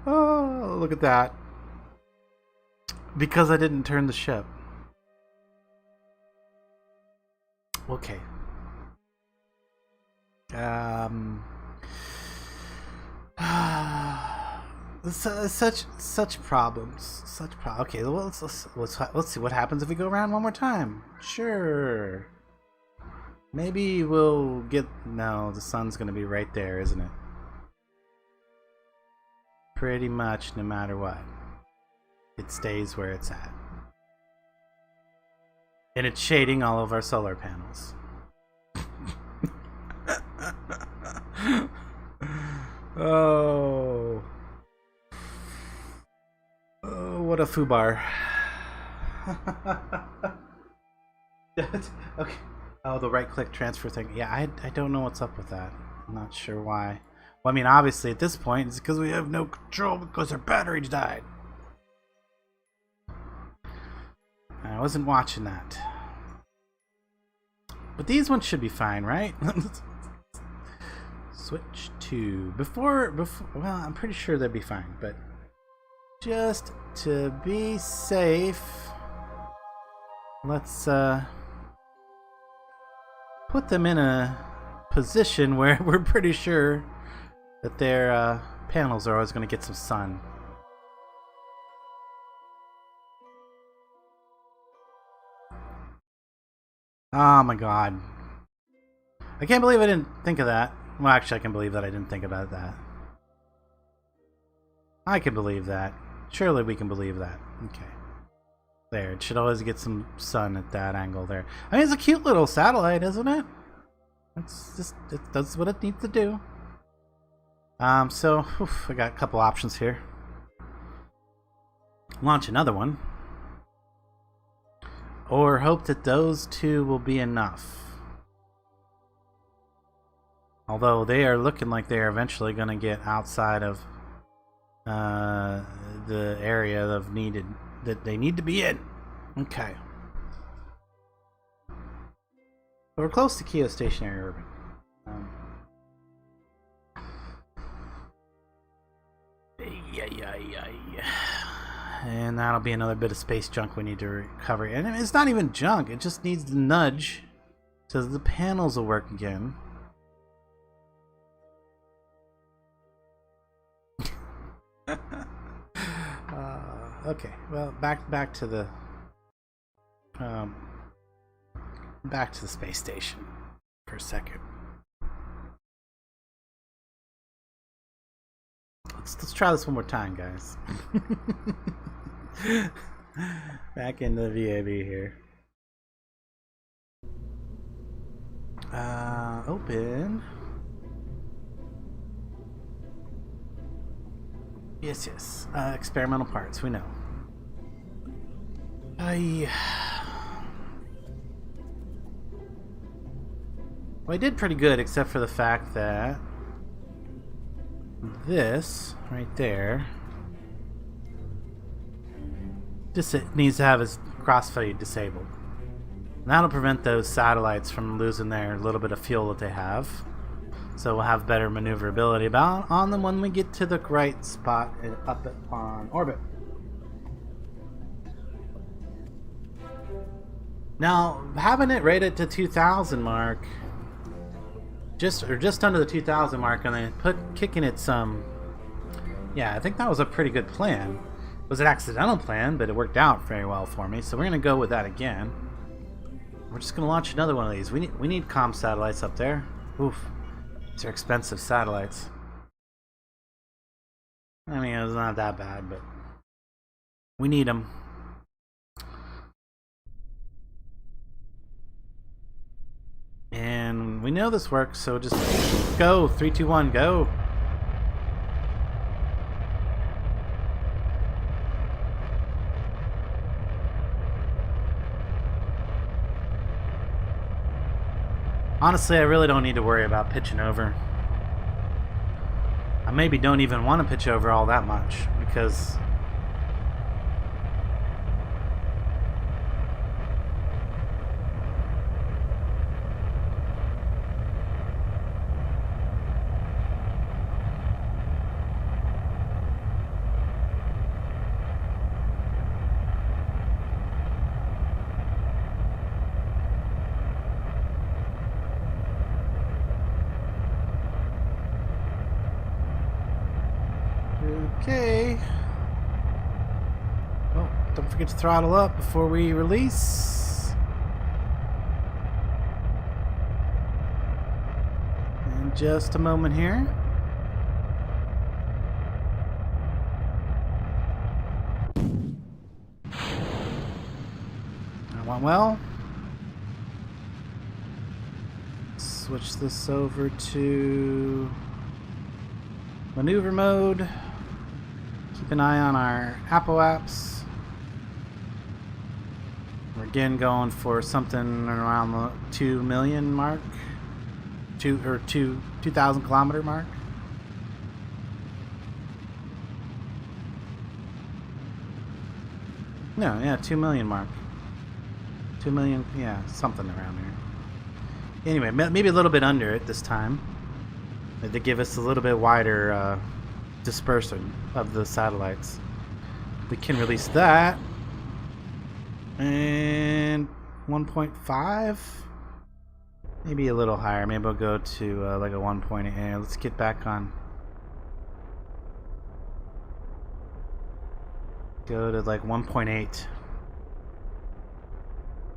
Oh, look at that. Because I didn't turn the ship. Okay. Such problems. Okay, well, let's see what happens if we go around one more time. Sure. Maybe we'll get. No, the sun's gonna be right there, isn't it? Pretty much, no matter what, it stays where it's at, and it's shading all of our solar panels. Oh, what a foobar. Okay. Oh, the right-click transfer thing. Yeah, I don't know what's up with that. I'm not sure why. Well, I mean, obviously, at this point, it's because we have no control because our batteries died. I wasn't watching that. But these ones should be fine, right? Switch to... Before... Well, I'm pretty sure they'd be fine, but... Just to be safe... Let's, put them in a position where we're pretty sure that their panels are always going to get some sun. Oh my god. I can't believe I didn't think of that. Well, actually, I can believe that I didn't think about that. I can believe that. Surely we can believe that. Okay. There, it should always get some sun at that angle there. I mean, it's a cute little satellite, isn't it? It's just, it does what it needs to do. So, I got a couple options here. Launch another one. Or hope that those two will be enough. Although they are looking like they are eventually going to get outside of the area of needed that they need to be in. Okay. We're close to geostationary orbit. And that'll be another bit of space junk we need to recover. And it's not even junk, it just needs the nudge so the panels will work again. Okay. Well, back to the um, back to the space station for a second. Let's try this one more time, guys. Back into the VAB here. Open. Yes. Experimental parts, we know. Well, I did pretty good, except for the fact that this right there just needs to have its crossfade disabled. And that'll prevent those satellites from losing their little bit of fuel that they have. So we'll have better maneuverability on them when we get to the right spot up on orbit. Now, having it rated to 2,000 mark, just under the 2,000 mark, and then kicking it some. Yeah, I think that was a pretty good plan. It was an accidental plan, but it worked out very well for me. So we're gonna go with that again. We're just gonna launch another one of these. We need comm satellites up there. Oof, these are expensive satellites. I mean, it's not that bad, but we need them. And we know this works, so just go. 3, 2, 1, go. Honestly, I really don't need to worry about pitching over. I maybe don't even want to pitch over all that much, because okay. Oh, don't forget to throttle up before we release. In just a moment here. That went well. Switch this over to maneuver mode. Keep an eye on our Apple apps. We're again going for something around the 2 million mark, 2,000 kilometer mark. No, yeah, 2 million mark. 2 million, yeah, something around there. Anyway, maybe a little bit under it this time. To give us a little bit wider dispersion of the satellites. We can release that. And 1.5? Maybe a little higher. Maybe we'll go to like a 1.8. Let's get back on. Go to like 1.8.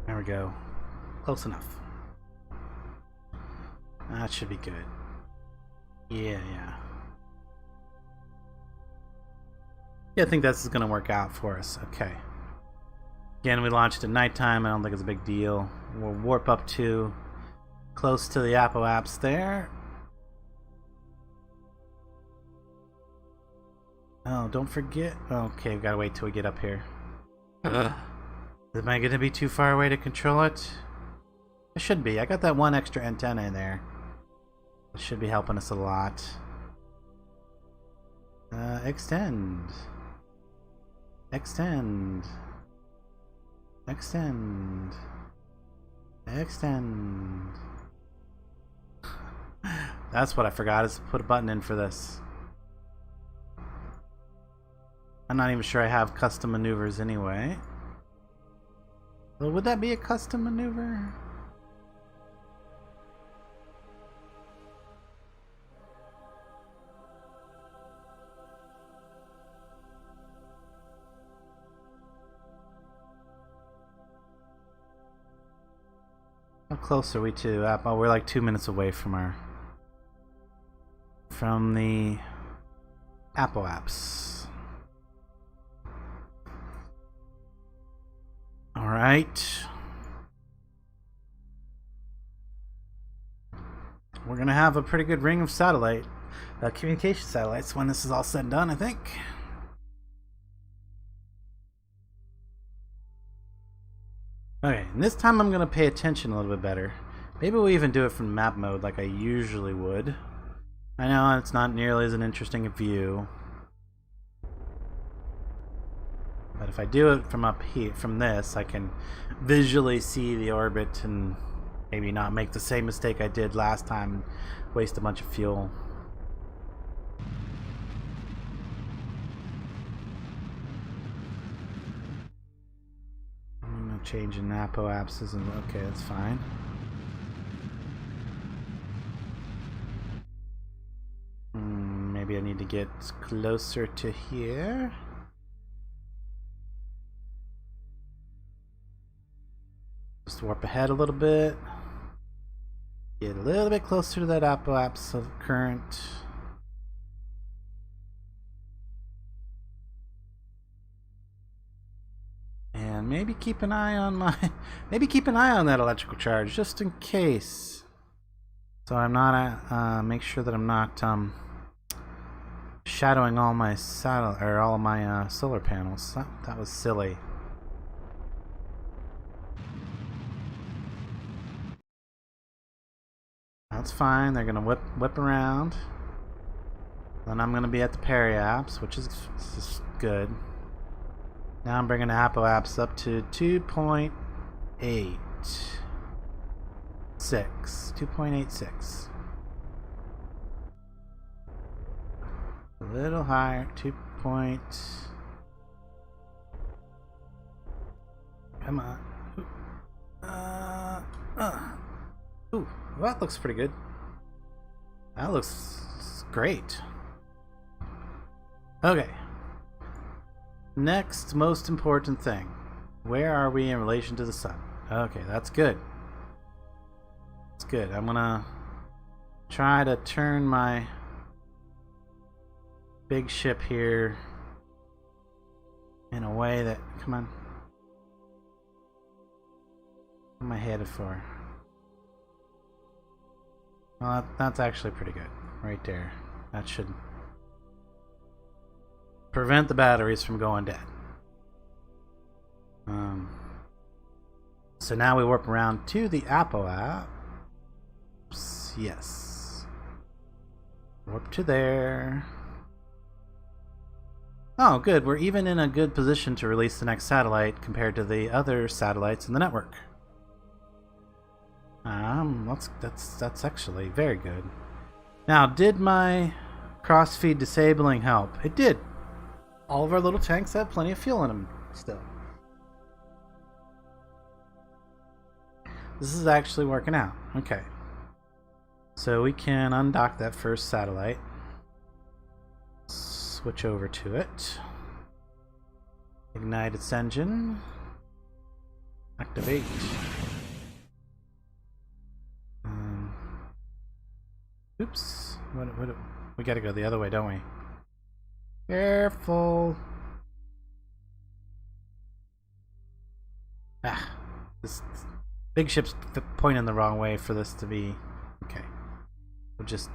There we go. Close enough. That should be good. Yeah. Yeah, I think this is going to work out for us. Okay. Again, we launched at nighttime. I don't think it's a big deal. We'll warp up to close to the Apple apps there. Oh, don't forget. Okay, we've got to wait till we get up here. Am I going to be too far away to control it? It should be. I got that one extra antenna in there. It should be helping us a lot. Extend. Extend. Extend. Extend. That's what I forgot, is to put a button in for this. I'm not even sure I have custom maneuvers anyway. Well, would that be a custom maneuver? How close are we to Apple? We're like 2 minutes away from the Apple apps. All right. We're gonna have a pretty good ring of satellite communication satellites when this is all said and done, I think. Okay, and this time I'm gonna pay attention a little bit better. Maybe we'll even do it from map mode like I usually would. I know it's not nearly as an interesting a view, but if I do it from up here, from this, I can visually see the orbit and maybe not make the same mistake I did last time and waste a bunch of fuel. I'm gonna change in Apo apps isn't okay, that's fine. Maybe I need to get closer to here. Just warp ahead a little bit. Get a little bit closer to that apps of current. And maybe keep an eye on that electrical charge just in case. So I'm not make sure that I'm not shadowing all my all my solar panels. That was silly. That's fine. They're gonna whip around. Then I'm gonna be at the periapse, which is good. Now I'm bringing the apoapse up to 2.86. 2.86. A little higher. 2. Come on. Ooh, well, that looks pretty good. That looks great. Okay. Next most important thing. Where are we in relation to the sun? Okay, that's good. That's good. I'm gonna try to turn my big ship here in a way that, come on. What am I headed for? Well, that's actually pretty good. Right there. That should prevent the batteries from going dead. So now we warp around to the apoapse. Yes. Warp to there. Oh, good. We're even in a good position to release the next satellite compared to the other satellites in the network. That's actually very good. Now, did my cross-feed disabling help? It did. All of our little tanks have plenty of fuel in them still. This is actually working out. Okay. So we can undock that first satellite. Switch over to it. Ignite its engine. Activate. Oops. What, we gotta go the other way, don't we? Careful. This big ship's pointing the wrong way for this to be. Okay. We'll just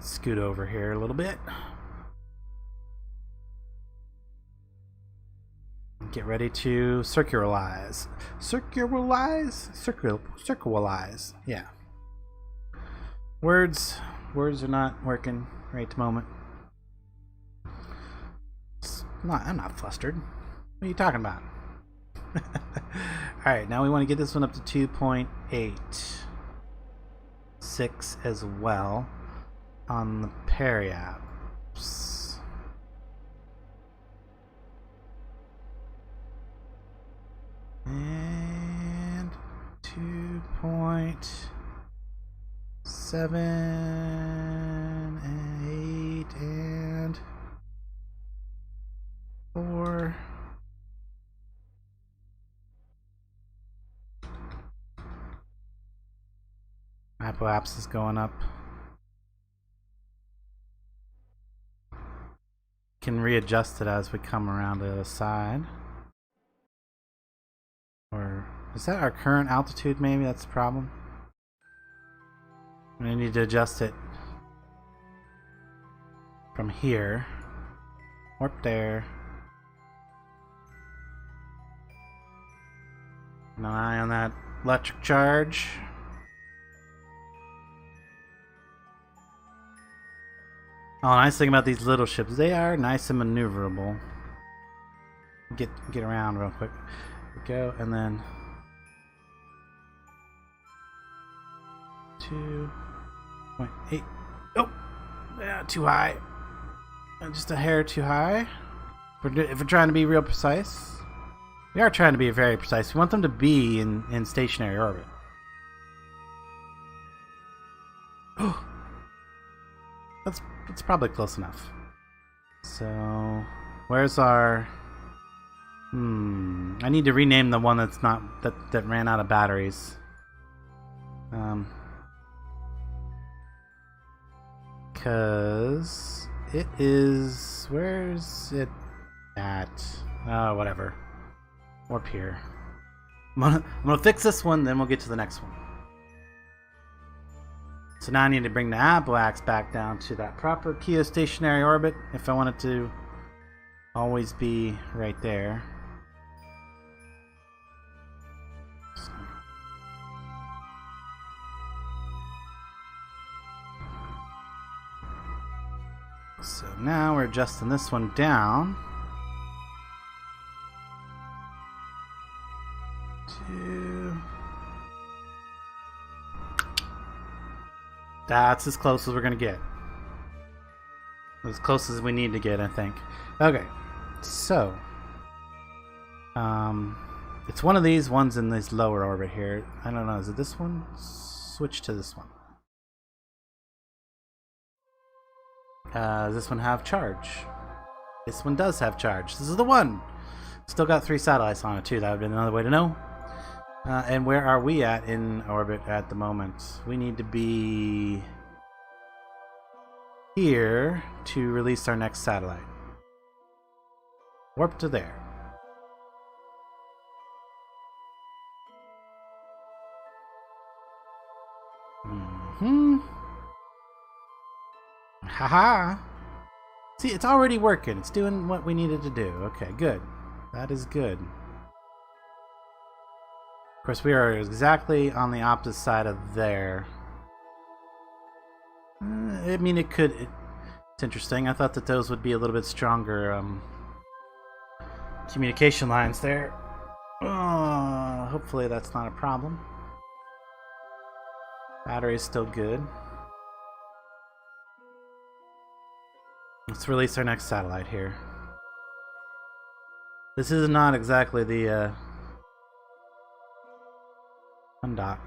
scoot over here a little bit. Get ready to circularize. Circularize. Yeah. Words are not working right at the moment. I'm not flustered. What are you talking about? Alright, now we want to get this one up to 2.86 as well on the periapse. And 2.7 and 8 and 4 Apoapsis is going up. Can readjust it as we come around to the other side. Or is that our current altitude? Maybe that's the problem. I need to adjust it from here. Warp there. An eye on that electric charge. Oh, nice thing about these little ships, they are nice and maneuverable. Get around real quick. There we go, and then 2.8. Oh, yeah, too high. Just a hair too high. If we're trying to be real precise, we are trying to be very precise. We want them to be in stationary orbit. Oh, that's probably close enough. So, where's our? I need to rename the one that's not that ran out of batteries. Cause it is. Where's it at? Oh, whatever. Warp here. I'm gonna fix this one, then we'll get to the next one. So now I need to bring the Apoax back down to that proper geostationary orbit if I want it to always be right there. So now we're adjusting this one down to... That's as close as we're gonna get. As close as we need to get, I think. Okay, so it's one of these ones in this lower orbit here. I don't know, is it this one? Switch to this one. Does this one have charge? This one does have charge. This is the one! Still got 3 satellites on it too. That would have been another way to know. And where are we at in orbit at the moment? We need to be here to release our next satellite. Warp to there. Haha! See, it's already working. It's doing what we needed to do. Okay, good. That is good. Of course, we are exactly on the opposite side of there. I mean, it could... It's interesting. I thought that those would be a little bit stronger communication lines there. Hopefully that's not a problem. Battery is still good. Let's release our next satellite here. This is not exactly the undock.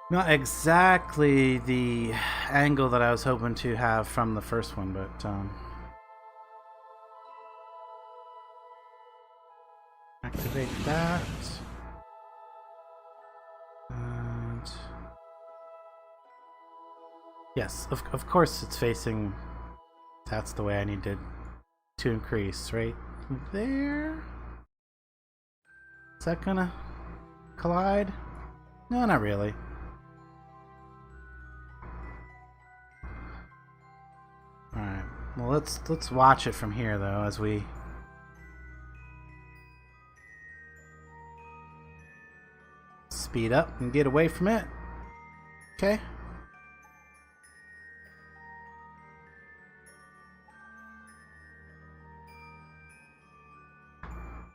Not exactly the angle that I was hoping to have from the first one, but activate that. And yes, of course it's facing. That's the way I need to increase right there. Is that gonna collide? No, not really. Alright, well let's watch it from here though as we speed up and get away from it. Okay.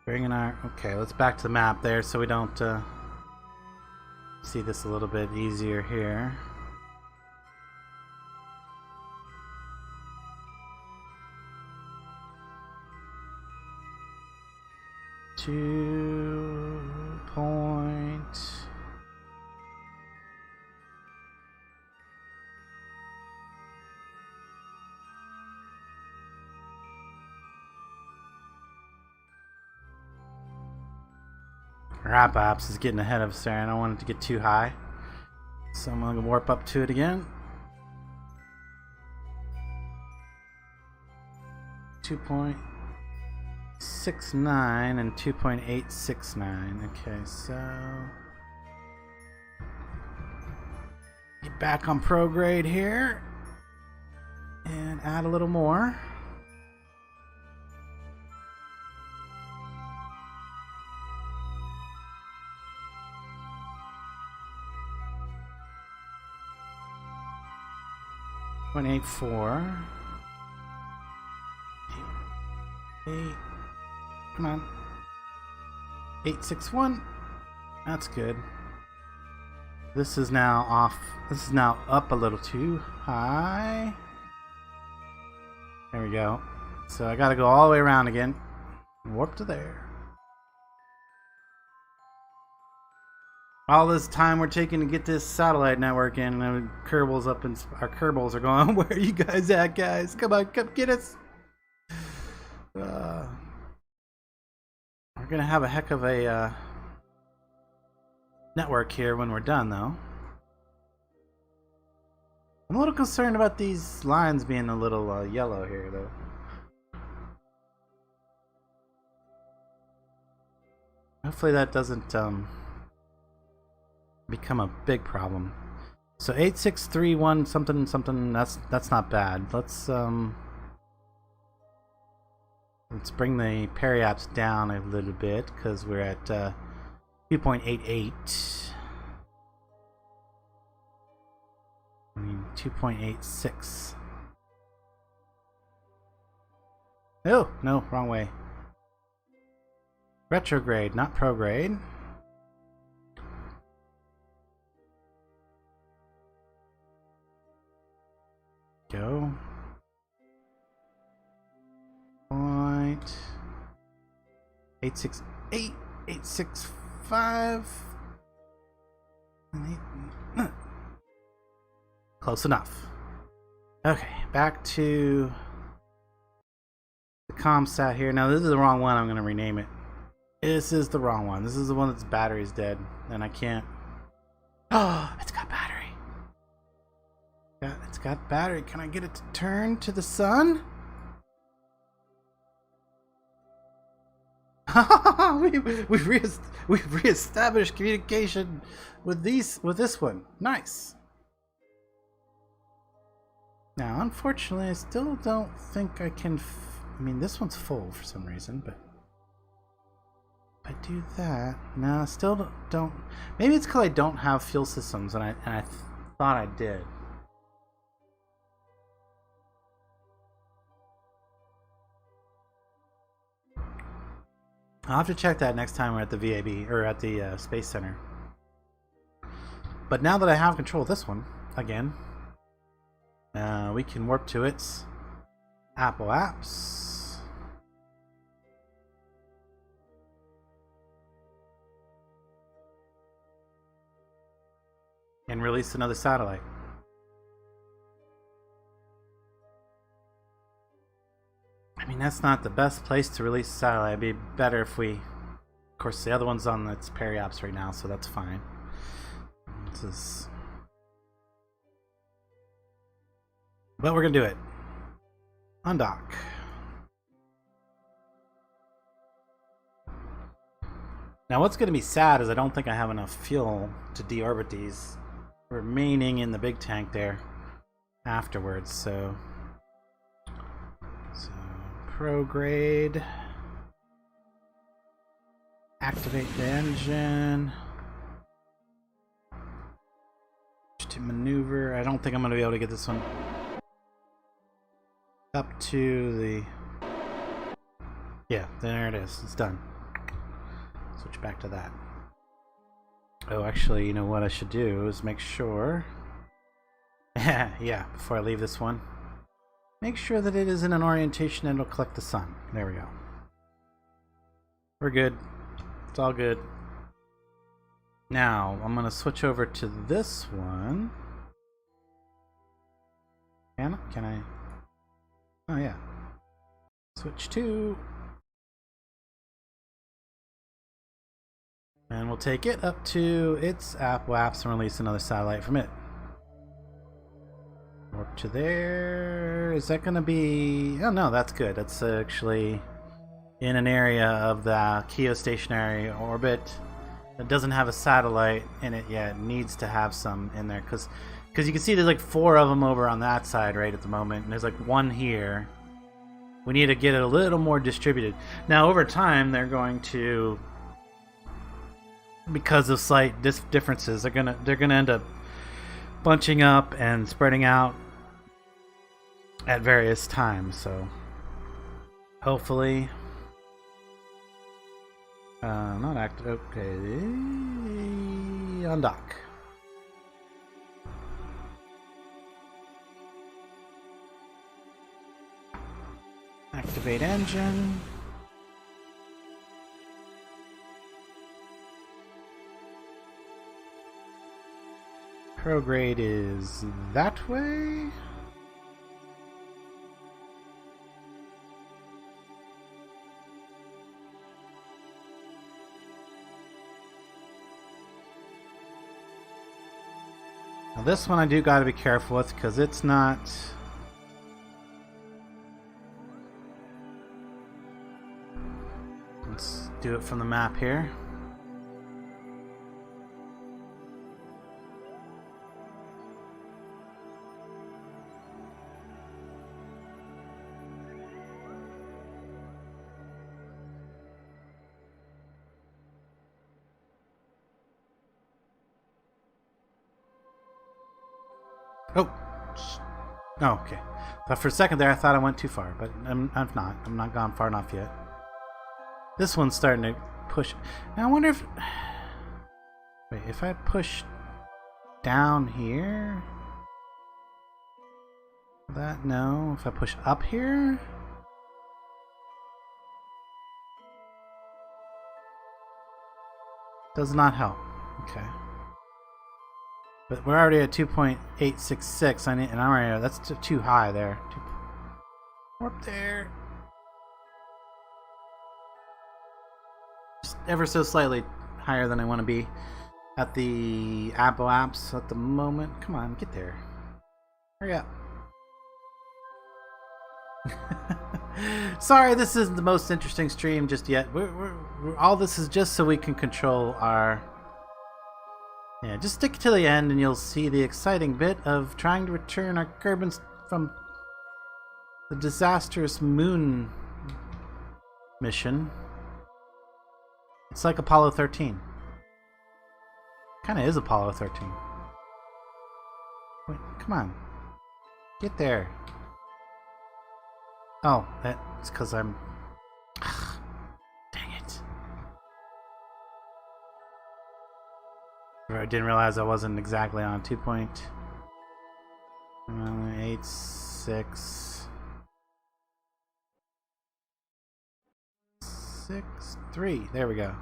Bringing our... Okay, let's back to the map there so we don't see this a little bit easier here. Rapaps is getting ahead of us there. I don't want it to get too high. So I'm going to warp up to it again. 2.69 and 2.869. Okay, so get back on prograde here and add a little more. .84. 8. Come on. 861. That's good. This is now off. This is now up a little too high. There we go. So I gotta go all the way around again. Warp to there. All this time we're taking to get this satellite network in, and Kerbal's up, and our Kerbals are going, where are you guys at, guys? Come on, come get us. We're gonna have a heck of a network here when we're done, though. I'm a little concerned about these lines being a little yellow here, though. Hopefully that doesn't become a big problem. So 8631 something something, that's not bad. Let's bring the periaps down a little bit because we're at 2.88. I mean 2.86. Oh, no, wrong way. Retrograde, not prograde. Go. 868, 865, and 8. Close enough. Okay, back to the ComSat here. Now this is the wrong one. I'm going to rename it. This is the wrong one. This is the one that's battery's dead, and I can't. Oh, it's got battery. Yeah, it's got battery. Can I get it to turn to the sun? we've reestablished communication with this one. Nice. Now, unfortunately, I still don't think I can. I mean, this one's full for some reason, but if I do that, no, I still don't. Maybe it's because I don't have fuel systems, and I thought I did. I'll have to check that next time we're at the VAB, or at the Space Center. But now that I have control of this one, again, we can warp to its Apple apps. And release another satellite. I mean, that's not the best place to release a satellite. It'd be better if we... Of course, the other one's on its periaps right now, so that's fine. This is... But we're going to do it. Undock. Now, what's going to be sad is I don't think I have enough fuel to deorbit these remaining in the big tank there afterwards, so... Prograde. Activate the engine. To maneuver. I don't think I'm going to be able to get this one up to the... Yeah, there it is. It's done. Switch back to that. Oh, actually, you know what I should do is make sure... yeah, before I leave this one. Make sure that it is in an orientation and it'll collect the sun. There we go. We're good. It's all good. Now, I'm going to switch over to this one. Can I? Oh, yeah. Switch to... And we'll take it up to its apps and release another satellite from it. Warp to there. Is that going to be... Oh no, that's good. That's actually in an area of the geostationary orbit that doesn't have a satellite in it yet. It needs to have some in there because you can see there's like 4 of them over on that side right at the moment, and there's like 1 here. We need to get it a little more distributed. Now over time they're going to, because of slight differences, they're gonna end up bunching up and spreading out at various times. So hopefully, not active. Okay, undock. Activate engine. Prograde is that way. Now this one I do got to be careful with because it's not... Let's do it from the map here. Oh, okay. But for a second there, I thought I went too far, but I'm not. I'm not gone far enough yet. This one's starting to push. Now I wonder if... Wait, if I push down here... That, no. If I push up here... Does not help. Okay. But we're already at 2.866. And I'm already... That's too high there. Warp there. Just ever so slightly higher than I want to be at the apps at the moment. Come on, get there. Hurry up. Sorry, this isn't the most interesting stream just yet. All this is just so we can control our... Yeah, just stick to the end and you'll see the exciting bit of trying to return our Kerbans from the disastrous moon mission. It's like Apollo 13. Kinda is Apollo 13. Wait, come on. Get there. Oh, that's because I'm... Dang it. I didn't realize I wasn't exactly on 2.8663. There we go.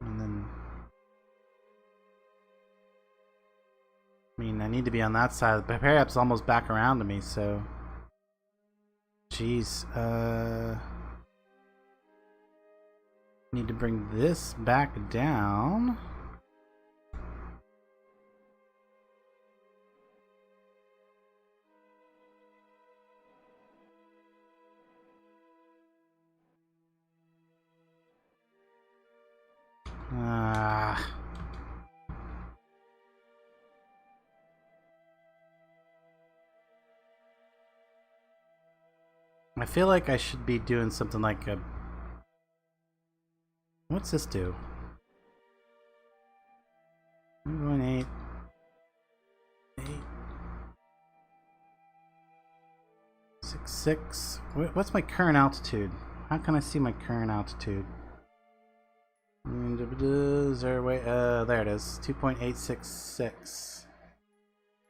And then... I mean, I need to be on that side. The parap's almost back around to me, so... Jeez, need to bring this back down. I feel like I should be doing something like a... What's this do? 1.8. 8.66. What's my current altitude? How can I see my current altitude? Is there a way? There it is. 2.866.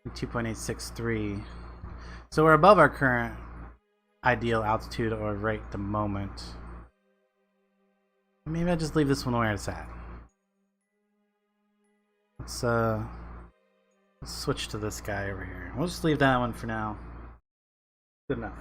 2.863. So we're above our current ideal altitude or rate at the moment. Maybe I'll just leave this one where it's at. Let's switch to this guy over here. We'll just leave that one for now. Good enough.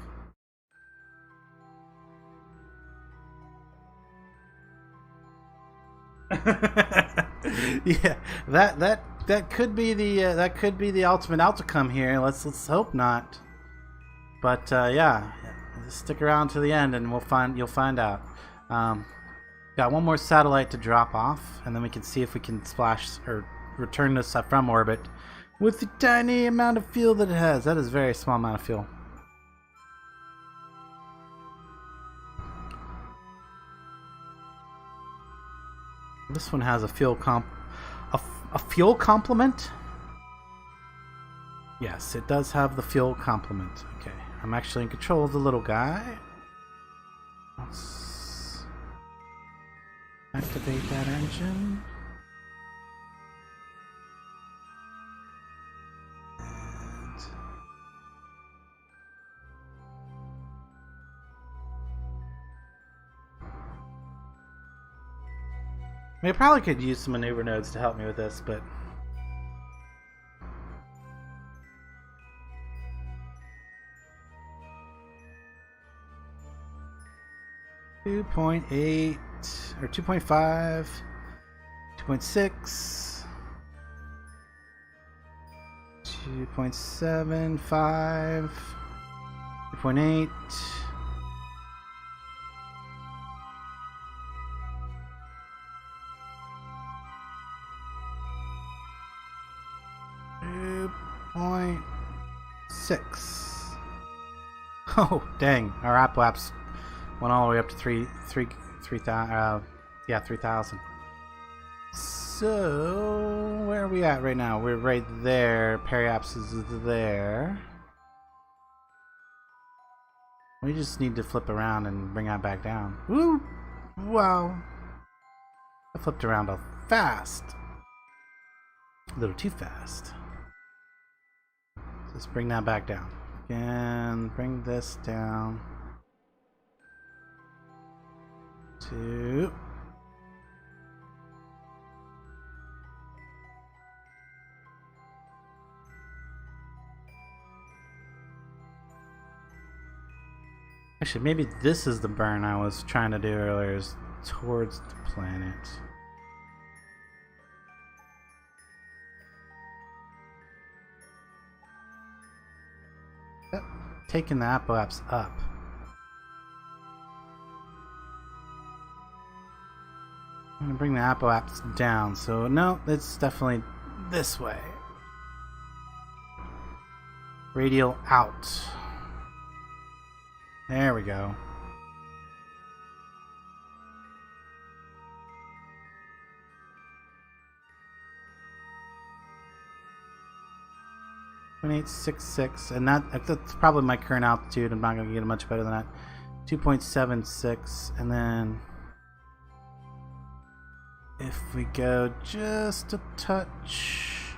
Yeah, that could be the ultimate outcome here. Let's hope not. But yeah, stick around to the end, and you'll find out. Got one more satellite to drop off, and then we can see if we can splash or return this from orbit with the tiny amount of fuel that it has. That is a very small amount of fuel. This one has a fuel complement. Yes, it does have the fuel complement. Okay, I'm actually in control of the little guy. Let's activate that engine. I probably could use some maneuver nodes to help me with this, but 2.8 or 2.5, 2.6, 2.75, 2.8. 2.6. Oh, dang. Our app went all the way up to 3,000. So, where are we at right now? We're right there. Periapps is there. We just need to flip around and bring that back down. Woo! Wow. I flipped around fast. A little too fast. Let's bring that back down. And bring this down to actually, maybe this is the burn I was trying to do earlier, is towards the planet. Taking the apoapse up. I'm gonna bring the apoapse down, so no, it's definitely this way. Radial out. There we go. .866, and that's probably my current altitude. I'm not going to get much better than that. 2.76, and then if we go just a touch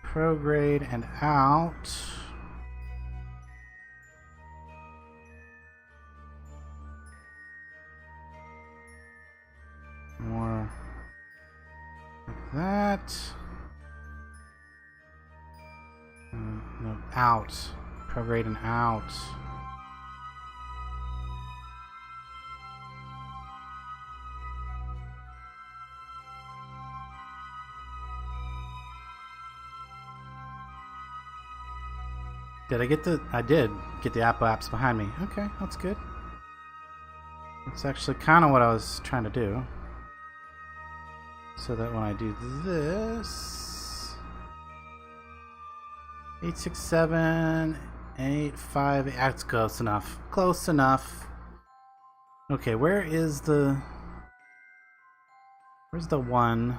prograde and out, more like that. No, out. Prograde and out. Did I get I did get the apoapse behind me. Okay, that's good. That's actually kind of what I was trying to do. So that when I do this... 867, 85. That's close enough. Close enough. Okay, where's the one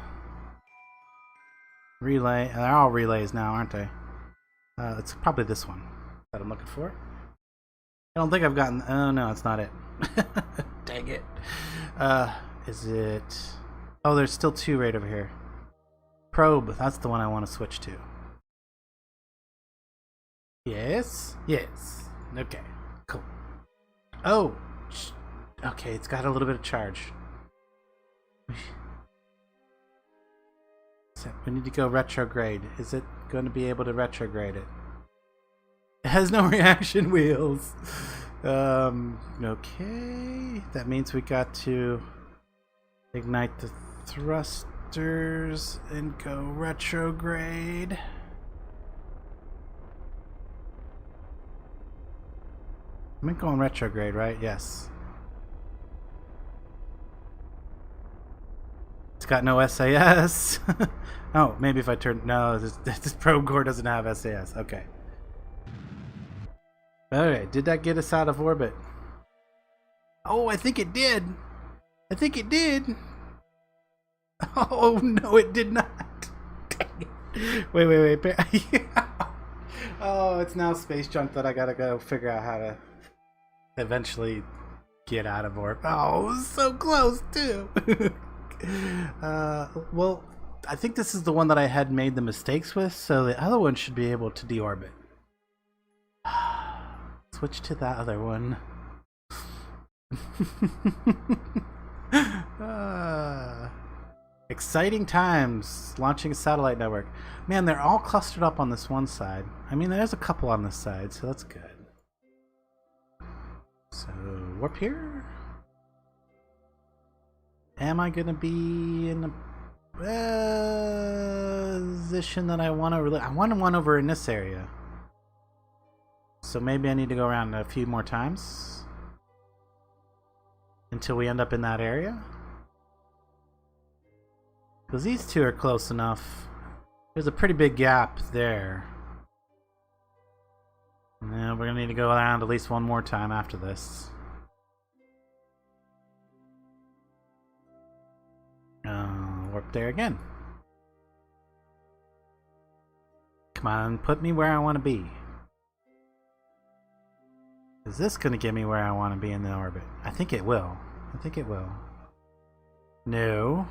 relay? They're all relays now, aren't they? It's probably this one that I'm looking for. I don't think I've gotten. Oh no, it's not it. Dang it. Is it? Oh, there's still two right over here. Probe. That's the one I want to switch to. Yes. Yes. Okay. Cool. Oh. Okay, it's got a little bit of charge. We need to go retrograde. Is it going to be able to retrograde it? It has no reaction wheels. Okay. That means we got to Ignite the thrusters and go retrograde. I'm going retrograde, right? Yes. It's got no SAS. Oh, maybe if I turn... No, this probe core doesn't have SAS. Okay. Okay, did that get us out of orbit? Oh, I think it did. I think it did. Oh, no, it did not. Wait. Oh, it's now space junk that I gotta go figure out how to eventually get out of orbit. Oh, it was so close, too. Well, I think this is the one that I had made the mistakes with, so the other one should be able to deorbit. Switch to that other one. Exciting times launching a satellite network. Man, they're all clustered up on this one side. I mean, there's a couple on this side, so that's good. So, warp here. Am I going to be in a position that I want to really... I want one over in this area. So maybe I need to go around a few more times until we end up in that area. Because these two are close enough. There's a pretty big gap there. And we're going to need to go around at least one more time after this. Warp there again. Come on, put me where I want to be. Is this going to get me where I want to be in the orbit? I think it will. I think it will. No.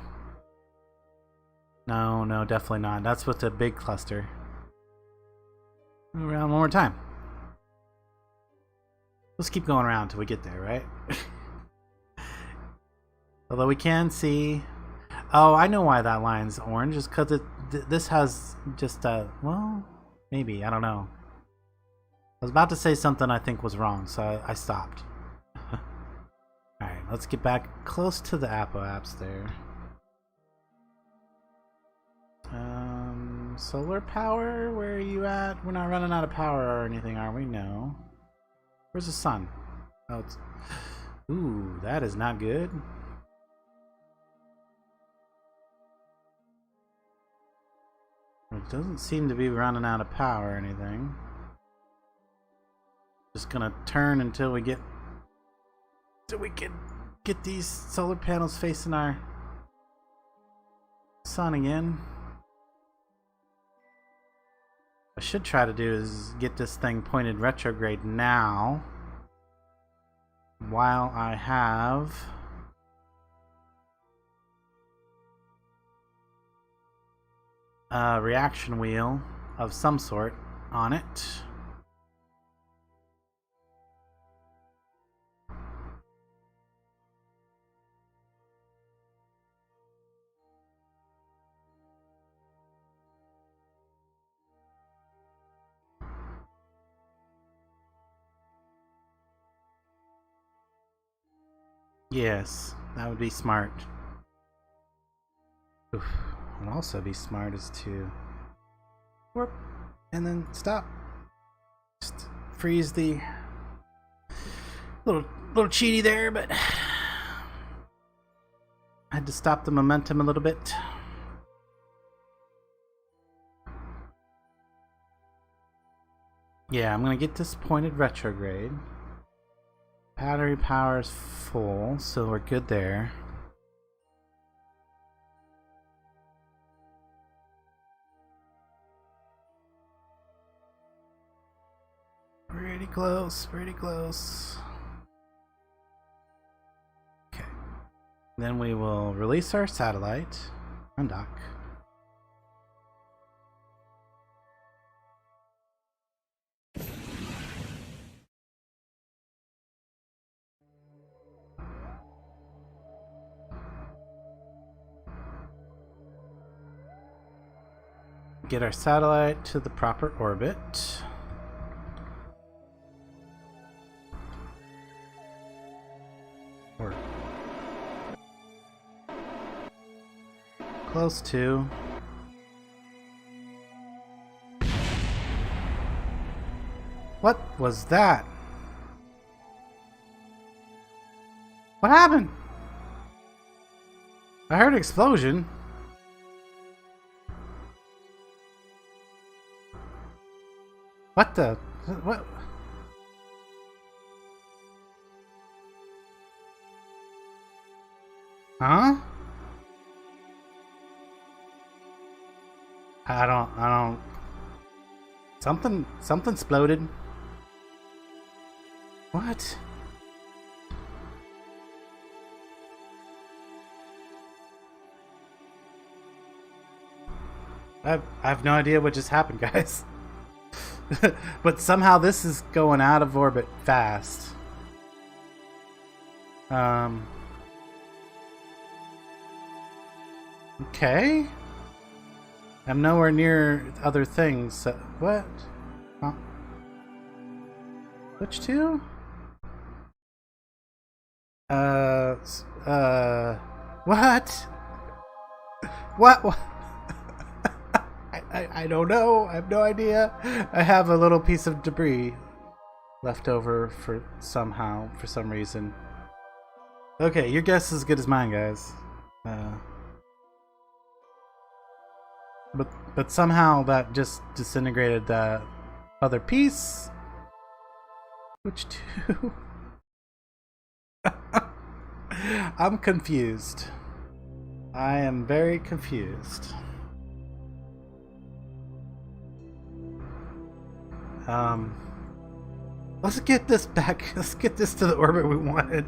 No, definitely not. That's with the big cluster. Around one more time. Let's keep going around until we get there, right? Although we can see... Oh, I know why that line's orange. It's because this has just well, maybe. I don't know. I was about to say something I think was wrong, so I stopped. Alright, let's get back close to the apoapse there. Solar power, where are you at? We're not running out of power or anything, are we? No. Where's the sun? Oh, it's... Ooh, that is not good. It doesn't seem to be running out of power or anything. Just gonna turn until we get... So we can get these solar panels facing our sun again. What I should try to do is get this thing pointed retrograde now, while I have a reaction wheel of some sort on it. Yes, that would be smart. Oof. Would also be smart is to warp and then stop. Just freeze the little cheaty there, but I had to stop the momentum a little bit. Yeah, I'm gonna get this pointed retrograde. Battery power is full, so we're good there. Pretty close, pretty close. Okay. Then we will release our satellite, undock. Get our satellite to the proper orbit. close to. What was that? What happened? I heard an explosion. What the? What? Huh? I don't. Something exploded. What? I have no idea what just happened, guys. But somehow this is going out of orbit fast. Okay. I'm nowhere near other things. So, what? Huh? Which two? What? What? I don't know. I have no idea. I have a little piece of debris left over for some reason. Okay, your guess is as good as mine, guys. But somehow that just disintegrated that other piece. Which two? I'm confused. I am very confused. Let's get this back. Let's get this to the orbit we wanted.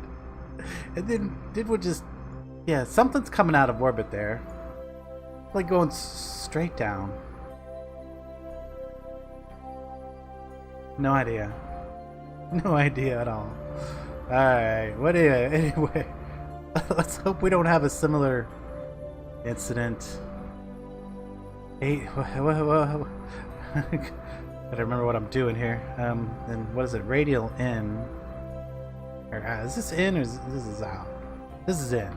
And then we'll just... Yeah, something's coming out of orbit there. Like going straight down. No idea. No idea at all. Alright, what anyway. Let's hope we don't have a similar incident. Whoa. Gotta remember what I'm doing here. And what is it? Radial in. Or, is this in or is this is out? This is in.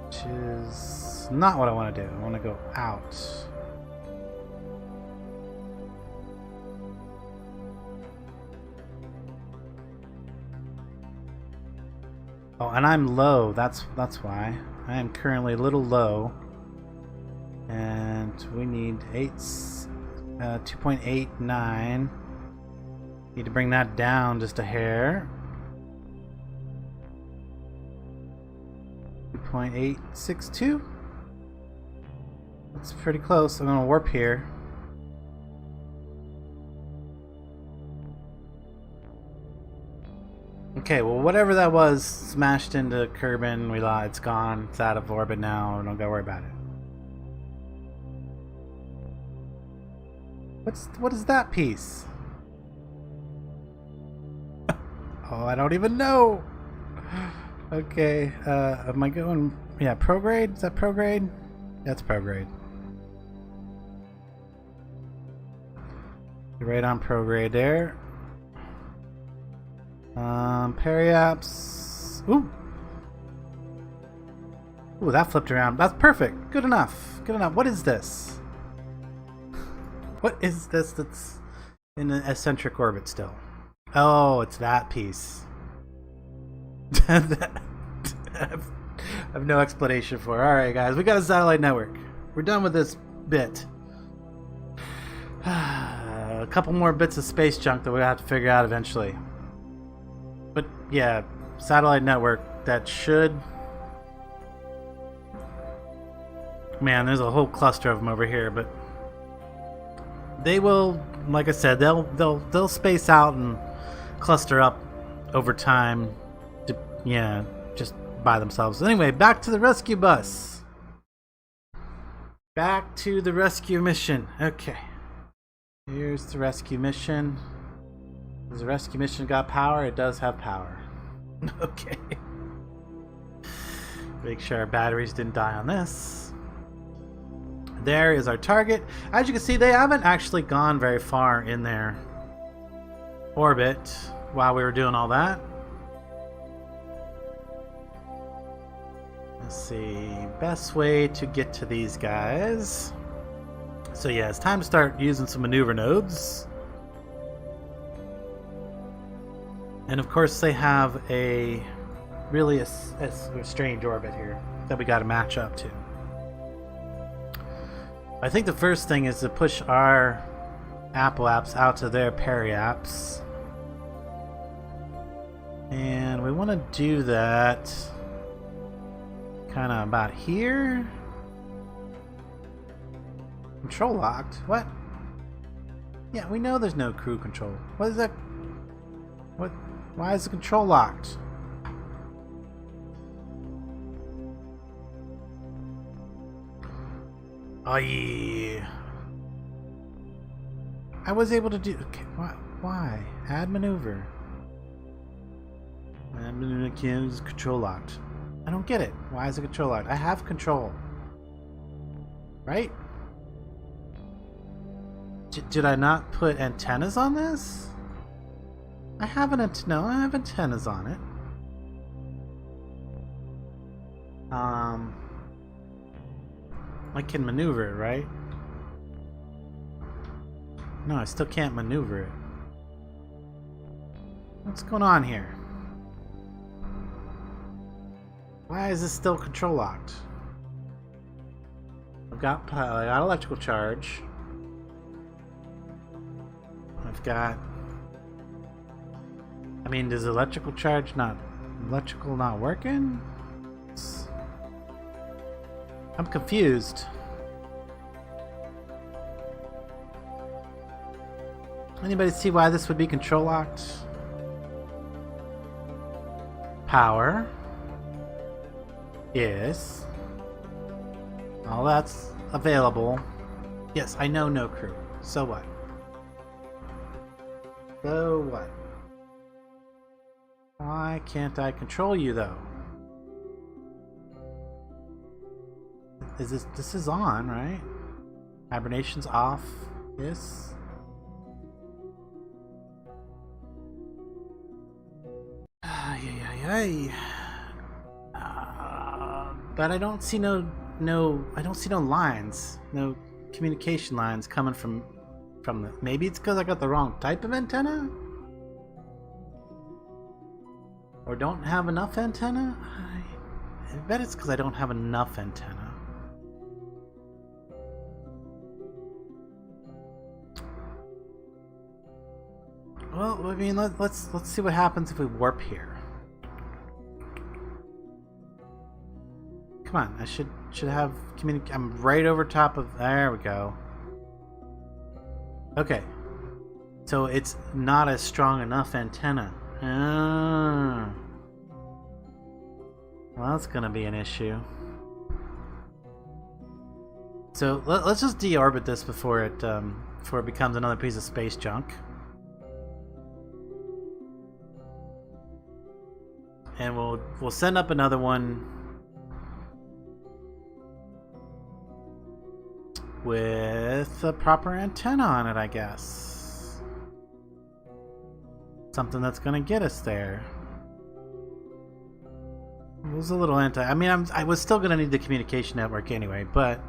Which is not what I want to do. I want to go out. Oh, and I'm low. That's why. I am currently a little low. And we need 2.89. Need to bring that down just a hair. 2.862. That's pretty close. I'm gonna warp here. Okay, well, whatever that was smashed into Kerbin. It's gone. It's out of orbit now. Don't gotta worry about it. What is that piece? Oh, I don't even know. Okay, am I going? Yeah, prograde. Is that prograde? That's prograde. Right on prograde there. Periaps. Ooh, that flipped around. That's perfect. Good enough. Good enough. What is this? What is this that's in an eccentric orbit still? Oh, it's that piece. I have no explanation for it. Alright, guys, we got a satellite network. We're done with this bit. A couple more bits of space junk that we have to figure out eventually. But yeah, satellite network that should... Man, there's a whole cluster of them over here, but they will, like I said, they'll space out and cluster up over time. Yeah, just by themselves. Anyway, back to the rescue bus. Back to the rescue mission. Okay. Here's the rescue mission. Does the rescue mission got power? It does have power. Okay. Make sure our batteries didn't die on this. There is our target. As you can see, they haven't actually gone very far in their orbit while we were doing all that. Let's see, best way to get to these guys. So yeah, it's time to start using some maneuver nodes. And of course they have a really a strange orbit here that we got to match up to. I think the first thing is to push our apps out to their apps. And we want to do that kind of about here. Control locked? What? Yeah, we know there's no crew control. What is that? What? Why is the control locked? Oh yeah. I was able to do. Okay, why? Add maneuver. Add maneuver is control locked. I don't get it. Why is it control locked? I have control. Right? Did I not put antennas on this? I have an antenna. No, I have antennas on it. I can maneuver it, right? No, I still can't maneuver it. What's going on here? Why is this still control locked? I got electrical charge. I've got. I mean, does electrical not working? I'm confused. Anybody see why this would be control locked? Power. Yes. All that's available. Yes, I know no crew. So what? So what? Why can't I control you though? Is this is on, right? Hibernation's off. Yes. But I don't see no lines, no communication lines coming from the. Maybe it's because I got the wrong type of antenna, or don't have enough antenna. I bet it's because I don't have enough antenna. Well, I mean, let's see what happens if we warp here. Come on, I should have I'm right over top of. There we go. Okay, so it's not a strong enough antenna. Ah. Well, that's gonna be an issue. So let's just deorbit this before it becomes another piece of space junk. And we'll send up another one with a proper antenna on it, I guess. Something that's gonna get us there. It was a little I mean, I was still gonna need the communication network anyway, but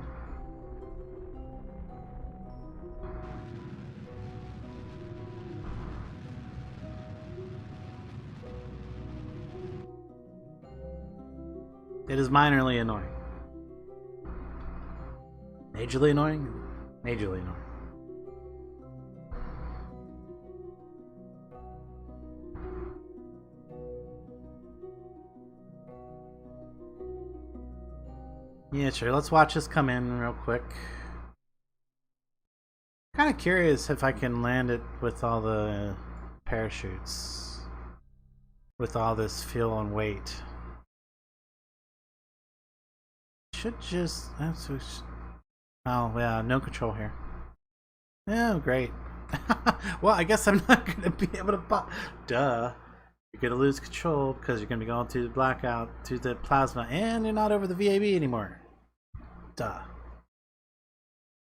it is minorly annoying. Majorly annoying? Majorly annoying. Yeah, sure. Let's watch this come in real quick. Kind of curious if I can land it with all the parachutes. With all this fuel and weight. Should just... Oh, yeah, no control here. Oh, great. Well, I guess I'm not going to be able to... Duh. You're going to lose control because you're going to be going to the blackout, to the plasma, and you're not over the VAB anymore. Duh.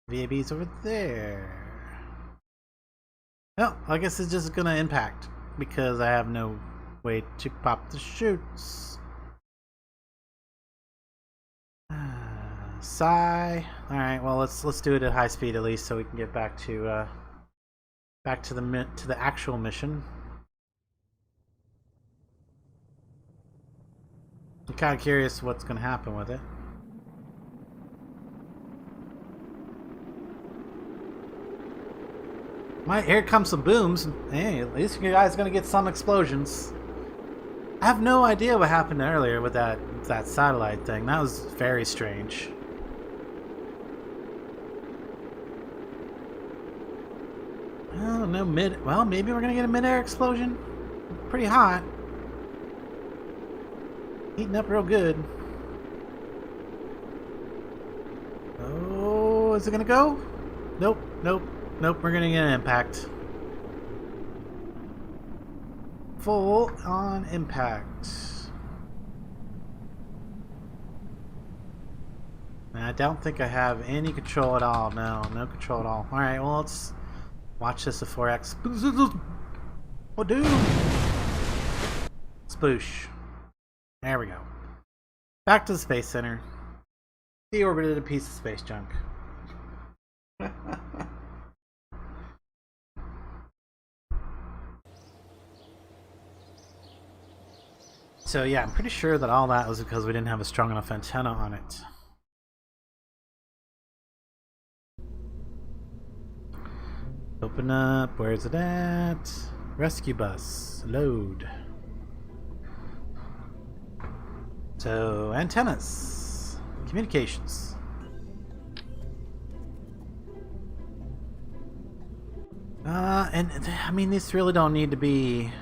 VAB's over there. Well, I guess it's just going to impact because I have no way to pop the chutes. sigh. All right, well let's do it at high speed at least, so we can get back to the actual mission. I'm kind of curious what's going to happen with it. Here comes some booms. Hey, at least you guys are going to get some explosions. I have no idea what happened earlier with that satellite thing. That was very strange. Oh, no well, maybe we're going to get a mid-air explosion. Pretty hot. Heating up real good. Oh, is it gonna go? Nope, nope, nope, we're gonna get an impact. Full on impact. I don't think I have any control at all. No control at all. Alright, well, let's watch this at 4x. Oh, dude! Sploosh. There we go. Back to the Space Center. Deorbited a piece of space junk. So yeah, I'm pretty sure that all that was because we didn't have a strong enough antenna on it. Open up. Where's it at? Rescue bus. Load. So, antennas. Communications. And I mean, these really don't need to be...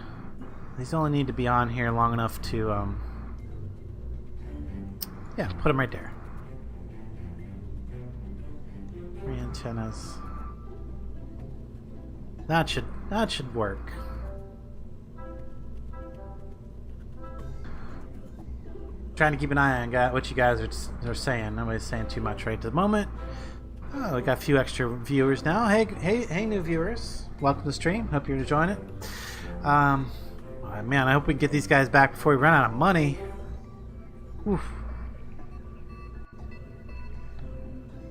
These only need to be on here long enough to, yeah, put them right there. 3 antennas. That should work. Trying to keep an eye on what you guys are saying. Nobody's saying too much right at the moment. Oh, we got a few extra viewers now. Hey, new viewers. Welcome to the stream. Hope you're enjoying it. Man, I hope we can get these guys back before we run out of money. Oof.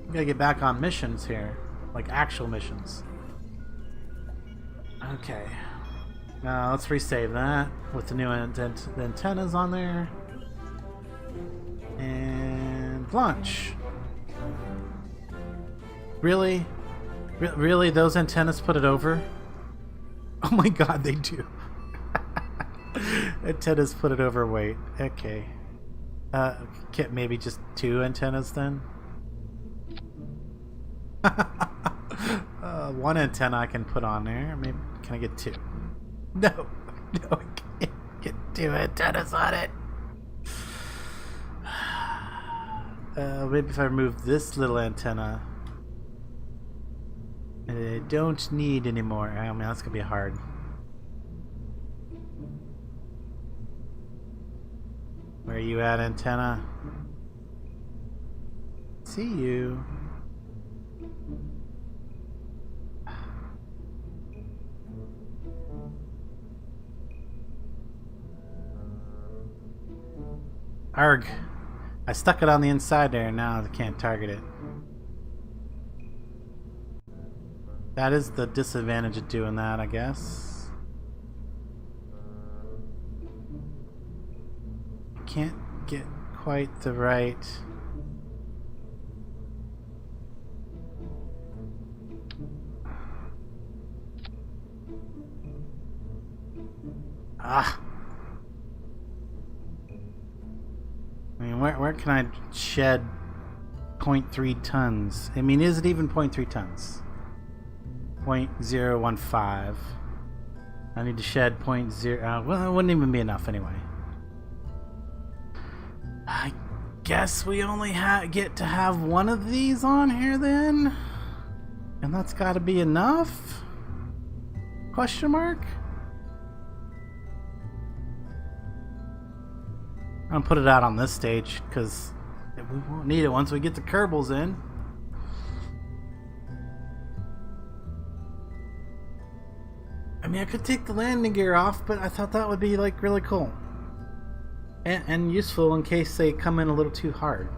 We gotta get back on missions here, like actual missions. Okay. Now let's resave that with the new antennas on there. And launch. Really? Really? Those antennas put it over? Oh my god, they do. Antennas put it over weight. Okay. Maybe just 2 antennas then? 1 antenna I can put on there. Maybe can I get 2? No, I can't get 2 antennas on it. Maybe if I remove this little antenna. I don't need anymore. I mean, that's gonna be hard. Where are you at, antenna? See you. Arg. I stuck it on the inside there and now I can't target it. That is the disadvantage of doing that, I guess. Can't get quite the right... Ah! I mean, where can I shed 0.3 tons? I mean, is it even 0.3 tons? 0.015. I need to shed 0.0... well, it wouldn't even be enough anyway. I guess we only get to have 1 of these on here then? And that's got to be enough? Question mark? I'm gonna put it out on this stage because we won't need it once we get the Kerbals in. I mean, I could take the landing gear off, but I thought that would be like really cool and useful in case they come in a little too hard.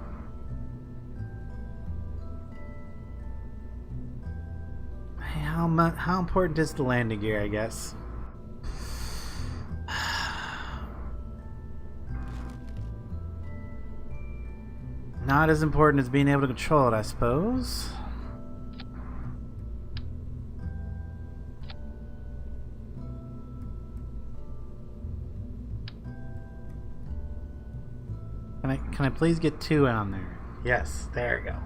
how important is the landing gear, I guess? Not as important as being able to control it, I suppose. Can I please get 2 on there? Yes, there we go.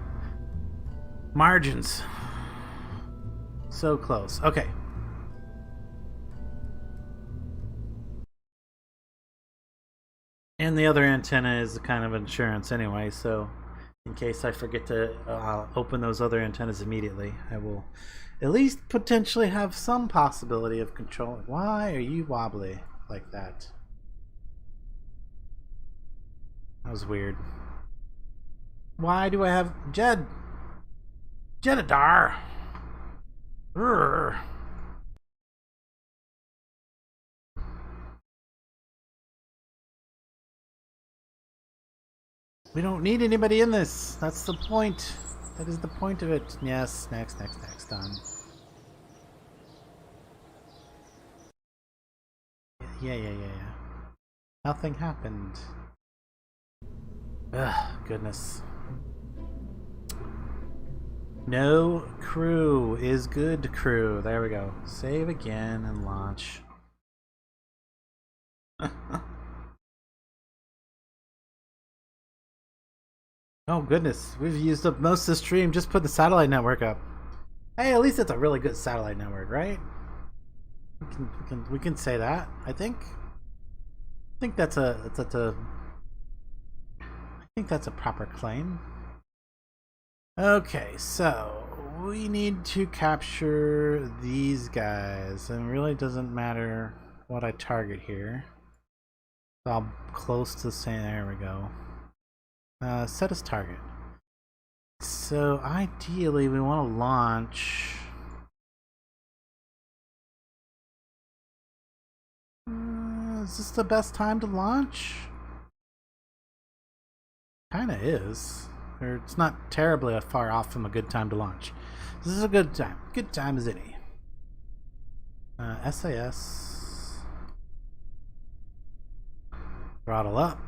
Margins. So close. Okay. And the other antenna is kind of insurance anyway, so in case I forget to open those other antennas immediately, I will at least potentially have some possibility of controlling. Why are you wobbly like that? That was weird. Why do I have Jedidar? Urgh. We don't need anybody in this. That's the point. That is the point of it. Yes, next, done. Yeah. Nothing happened. Ugh, goodness. No crew is good crew. There we go. Save again and launch. Oh goodness, we've used up most of the stream just put the satellite network up. Hey, at least it's a really good satellite network, right? We can say that. I think that's a proper claim. Okay, so we need to capture these guys, and it really doesn't matter what I target here. So I'm close to saying, there we go. Set as target. So ideally we want to launch. Is this the best time to launch? Kinda is. Or it's not terribly far off from a good time to launch. This is a good time. Good time as any. SAS. Throttle up.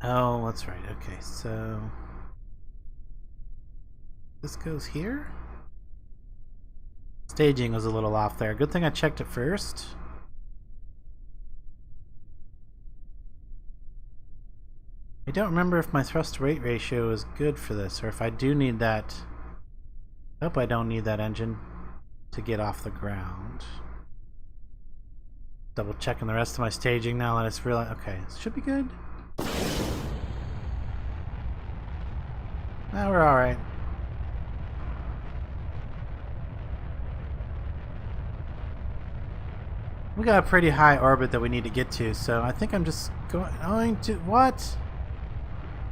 Oh, that's right. Okay, so this goes here. Staging was a little off there. Good thing I checked it first. I don't remember if my thrust to weight ratio is good for this, or if I do need that. I hope I don't need that engine to get off the ground. Double checking the rest of my staging now that it's realized. Okay, this should be good. Now we're alright. We got a pretty high orbit that we need to get to, so I think I'm just going to... What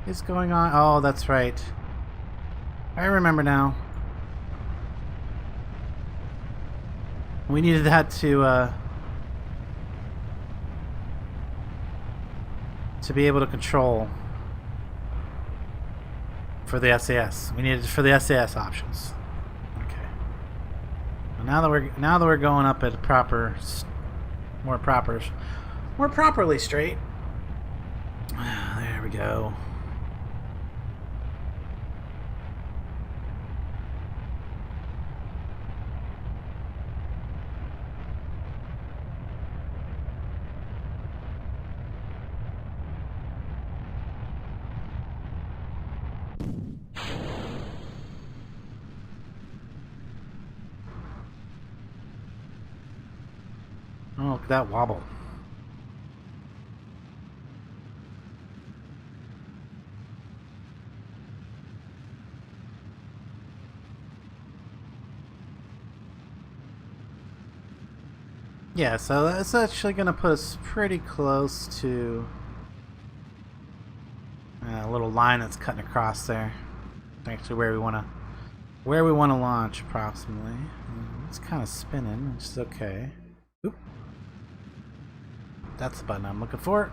is going on? Oh, that's right. I remember now. We needed that to be able to control for the SAS. We needed it for the SAS options. Okay. Well, now that we're going up at a proper, more properly straight. There we go. Oh, look at that wobble. Yeah, so that's actually going to put us pretty close to a little line that's cutting across there. Actually, where we want to launch approximately. It's kind of spinning, which is okay. Oop. That's the button I'm looking for.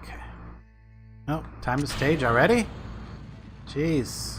Okay. Oh, time to stage already? Jeez.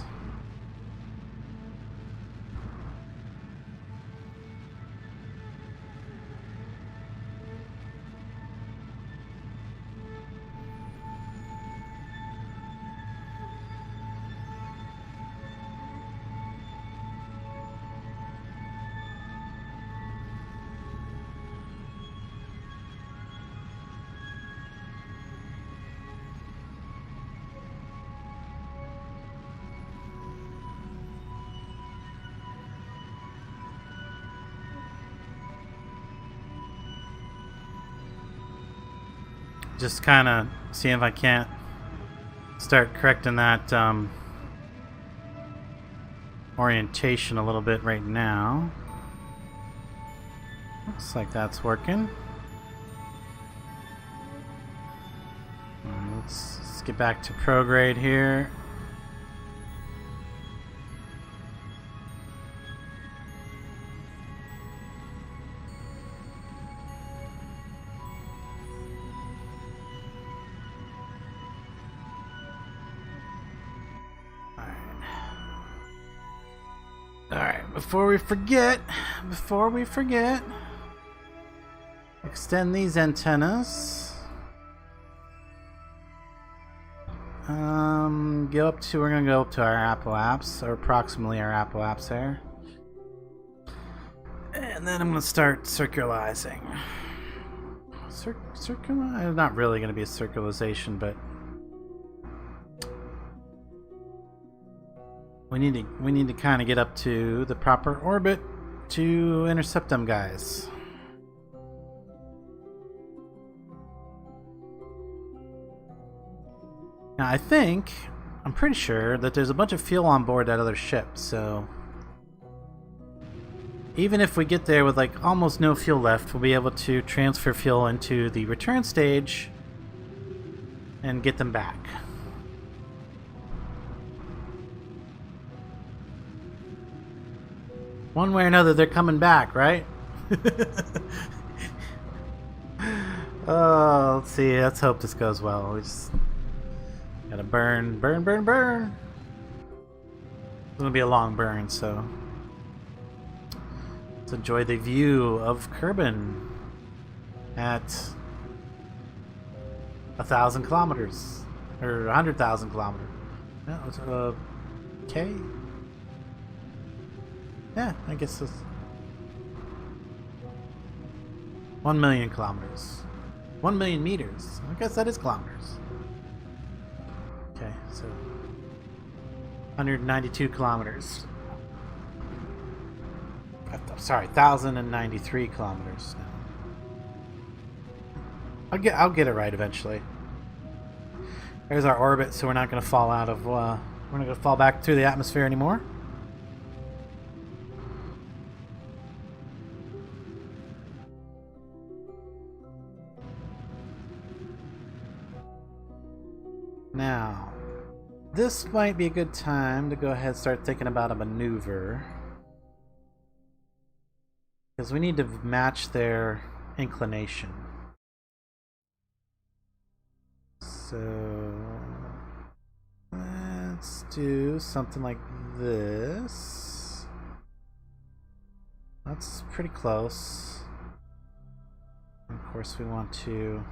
Just kind of seeing if I can't start correcting that orientation a little bit right now. Looks like that's working. Let's get back to prograde here. Alright, before we forget, extend these antennas. We're gonna go up to our Apple apps, or approximately our Apple apps there. And then I'm gonna start circularizing. It's not really gonna be a circularization, but we need to kind of get up to the proper orbit to intercept them guys. Now I'm pretty sure that there's a bunch of fuel on board that other ship, so even if we get there with like almost no fuel left, we'll be able to transfer fuel into the return stage and get them back. One way or another, they're coming back, right? Oh, let's see. Let's hope this goes well. We just gotta burn. It's gonna be a long burn, so let's enjoy the view of Kerbin at 1,000 kilometers or 100,000 kilometers. No, K. Yeah, I guess it's 1 million kilometers. 1 million meters. I guess that is kilometers. Okay, so 192 kilometers. Sorry, 1,093 kilometers now. I'll get it right eventually. There's our orbit, so we're not going to fall out of. We're not going to fall back through the atmosphere anymore. Now, this might be a good time to go ahead and start thinking about a maneuver. Because we need to match their inclination. So, let's do something like this. That's pretty close. And of course, we want to...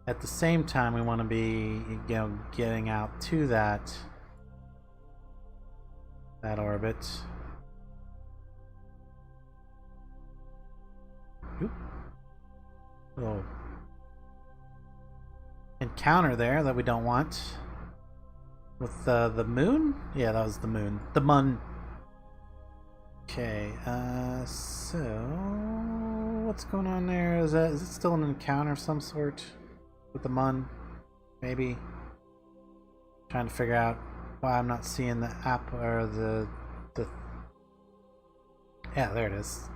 At the same time, we want to be, getting out to that orbit. Oop. Little encounter there that we don't want with the moon. Yeah, that was the moon. The mun. Okay. So what's going on there? Is it still an encounter of some sort? With the mun, maybe. Trying to figure out why I'm not seeing the app or the. Yeah, there it is.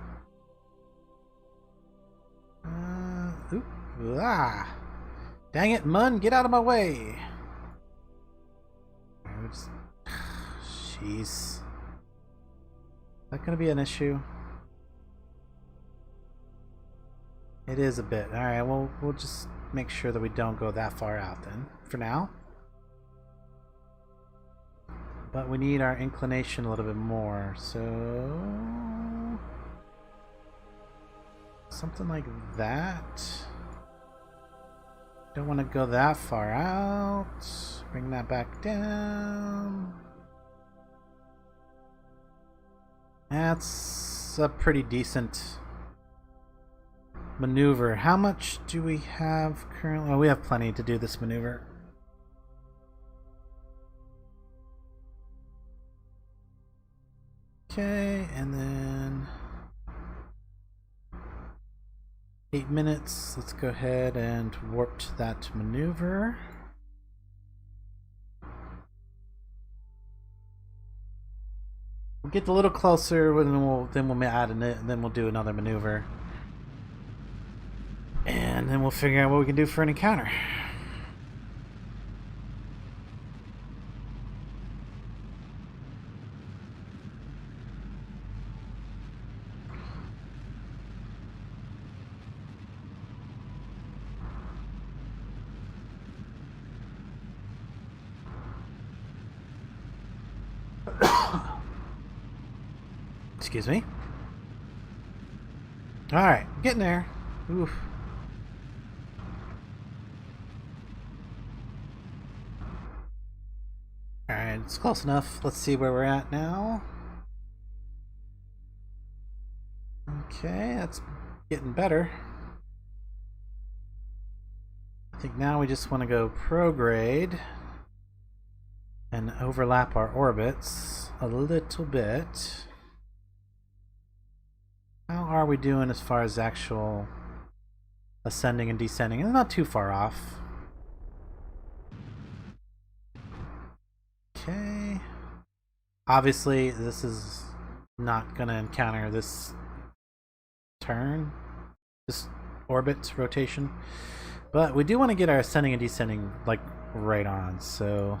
Oop, dang it, mun! Get out of my way! Jeez, is that gonna be an issue? It is a bit. Alright, well, we'll just make sure that we don't go that far out then, for now. But we need our inclination a little bit more, so... something like that. Don't want to go that far out. Bring that back down. That's a pretty decent maneuver. How much do we have currently? Oh, we have plenty to do this maneuver. Okay, and then 8 minutes. Let's go ahead and warp to that maneuver. We'll get a little closer, and then we'll add in it, and then we'll do another maneuver, and then we'll figure out what we can do for an encounter. Excuse me. Alright, getting there. Oof. Alright, it's close enough. Let's see where we're at now. Okay, that's getting better. I think now we just want to go prograde and overlap our orbits a little bit. How are we doing as far as actual ascending and descending? It's not too far off. Okay. Obviously, this is not going to encounter this turn, this orbit rotation. But we do want to get our ascending and descending like right on, so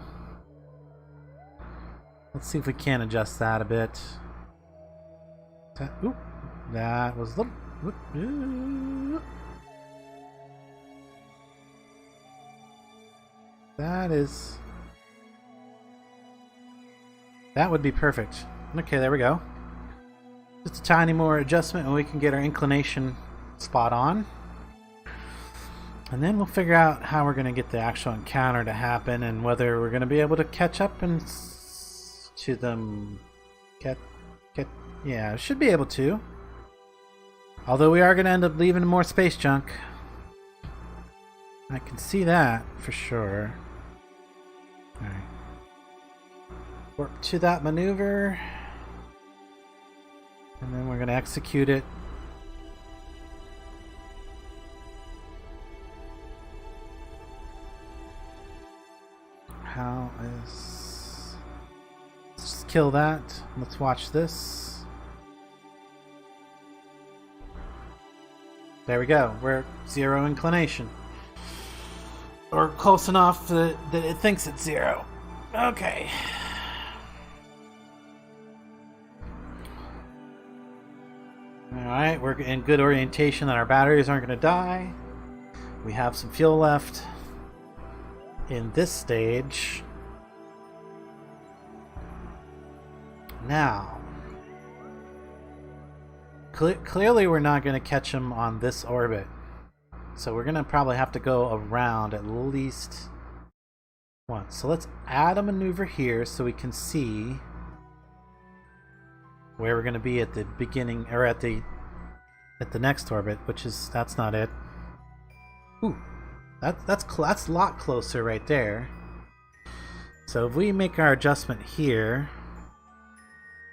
let's see if we can adjust that a bit. Oop. That was the... That is... That would be perfect. Okay, there we go. Just a tiny more adjustment and we can get our inclination spot on. And then we'll figure out how we're going to get the actual encounter to happen and whether we're going to be able to catch up and to them. Yeah, should be able to. Although we are going to end up leaving more space junk. I can see that for sure. Alright. Warp to that maneuver. And then we're going to execute it. How is... Let's just kill that. Let's watch this. There we go. We're at 0 inclination. Or close enough that it thinks it's 0. Okay. Alright, we're in good orientation that our batteries aren't going to die. We have some fuel left in this stage. Now, clearly we're not going to catch them on this orbit. So we're going to probably have to go around at least once. So let's add a maneuver here so we can see where we're going to be at the beginning, or at the next orbit, which is, that's not it. Ooh, that's a lot closer right there. So if we make our adjustment here,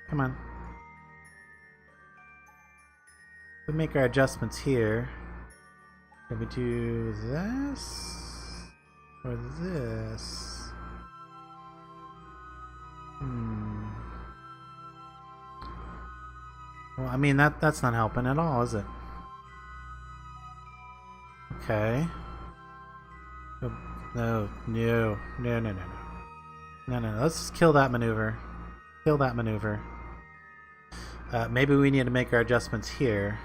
come on. If we make our adjustments here, can we do this or this? Well, I mean that's not helping at all, is it? Okay. No. Let's just kill that maneuver. Kill that maneuver. Maybe we need to make our adjustments here.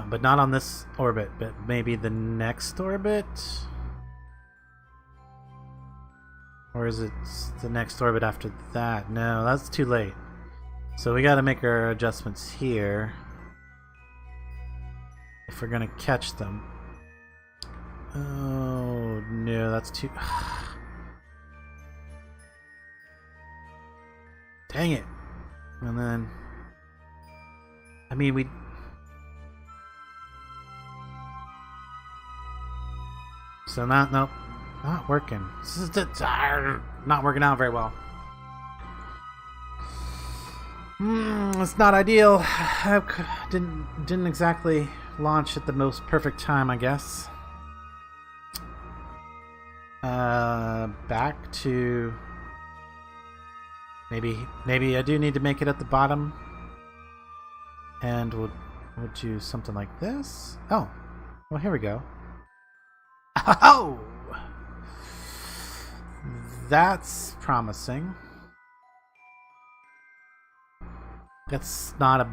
But not on this orbit, but maybe the next orbit? Or is it the next orbit after that? No, that's too late. So we gotta make our adjustments here if we're gonna catch them. Oh no, that's too... Dang it. And then... I mean, we... So nope. Not working. This is not working out very well. It's not ideal. I didn't exactly launch at the most perfect time, I guess. Back to maybe I do need to make it at the bottom, and we'll do something like this. Oh, well, here we go. Oh, that's promising. That's not a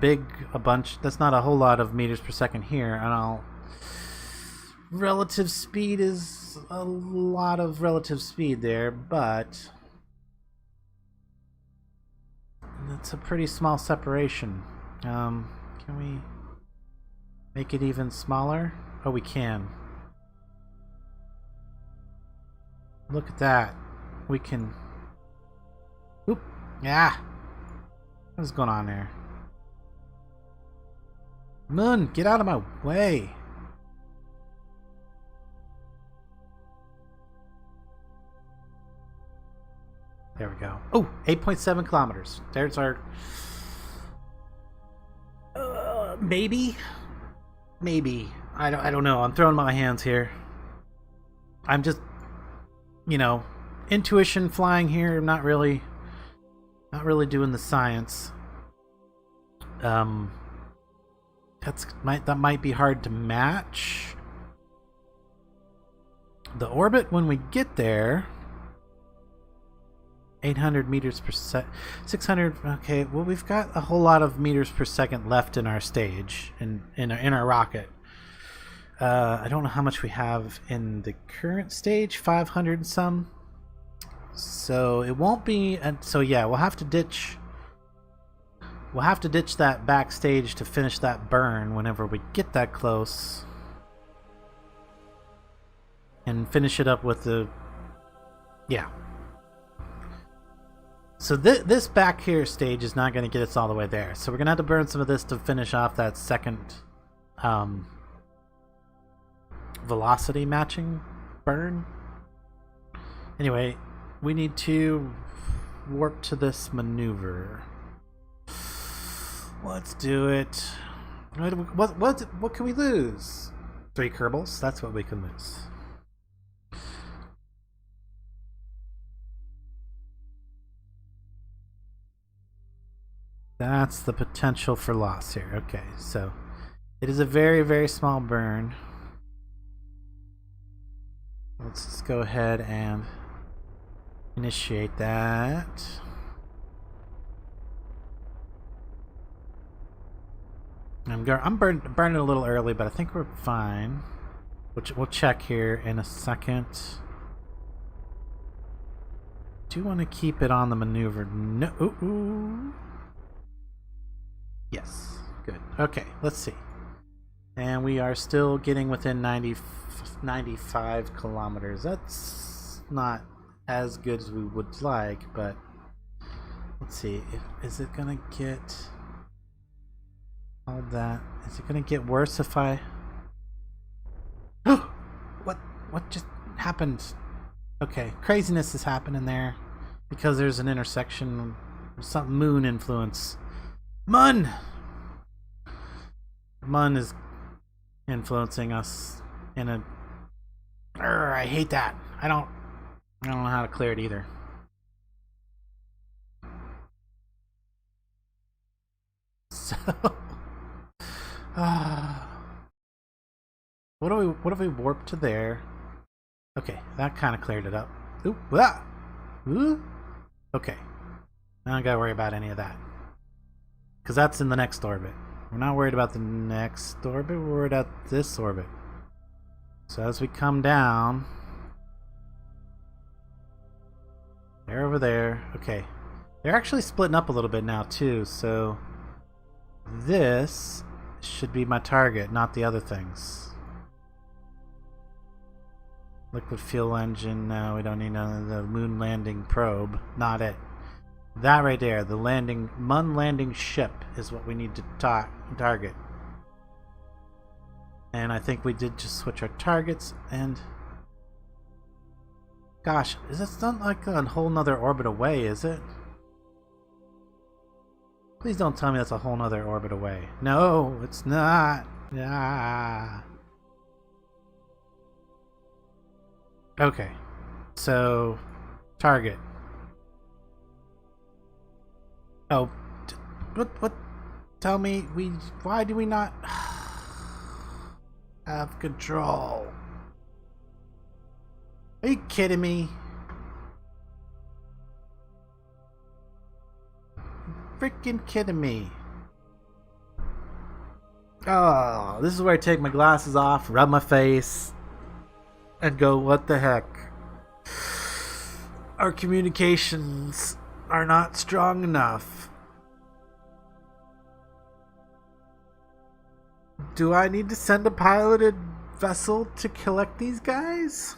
bunch. That's not a whole lot of meters per second here, and relative speed is a lot of relative speed there, but it's a pretty small separation. Can we make it even smaller? Oh, we can. Look at that. We can... Oop. Yeah. What's going on there? Moon, get out of my way. There we go. Oh, 8.7 kilometers. There's our... maybe? Maybe. I don't know. I'm throwing my hands here. I'm just... You know, intuition flying here. Not really doing the science. That might be hard to match. The orbit when we get there, 800 meters per second, 600. Okay, well, we've got a whole lot of meters per second left in our stage, in our rocket. I don't know how much we have in the current stage, 500 and some. So it won't be, and so yeah, we'll have to ditch that backstage to finish that burn whenever we get that close, and finish it up with the, yeah. So this back here stage is not going to get us all the way there, so we're going to have to burn some of this to finish off that second velocity matching burn. Anyway, we need to warp to this maneuver. Let's do it. What can we lose? 3 Kerbals? That's what we can lose. That's the potential for loss here. Okay, so it is a very, very small burn. Let's just go ahead and initiate that. I'm burning a little early, but I think we're fine. We'll check here in a second. Do you want to keep it on the maneuver? No. Ooh. Yes. Good. Okay, let's see. And we are still getting within 95 kilometers. That's not as good as we would like, but let's see. Is it gonna get all that? Is it gonna get worse if I... What just happened? Okay, craziness is happening there because there's an intersection, some moon influence. Mun is influencing us in a... I hate that. I don't know how to clear it either. So what if we warp to there? Okay, that kind of cleared it up. Oop, ah! Ooh. Okay, I don't gotta worry about any of that because that's in the next orbit. We're not worried about the next orbit, we're worried about this orbit. So as we come down, they're over there. Okay. They're actually splitting up a little bit now too, so this should be my target, not the other things. Liquid fuel engine, no, we don't need none of the moon landing probe. Not it. That right there, the moon landing ship is what we need to target. And I think we did just switch our targets, and gosh, it's not like a whole nother orbit away, is it? Please don't tell me that's a whole nother orbit away. No, it's not. Ah. Okay, so target. Oh, what? Tell me, why do we not have control? Are you kidding me? Freaking kidding me. Oh, this is where I take my glasses off, rub my face, and go, what the heck? Our communications are not strong enough. Do I need to send a piloted vessel to collect these guys?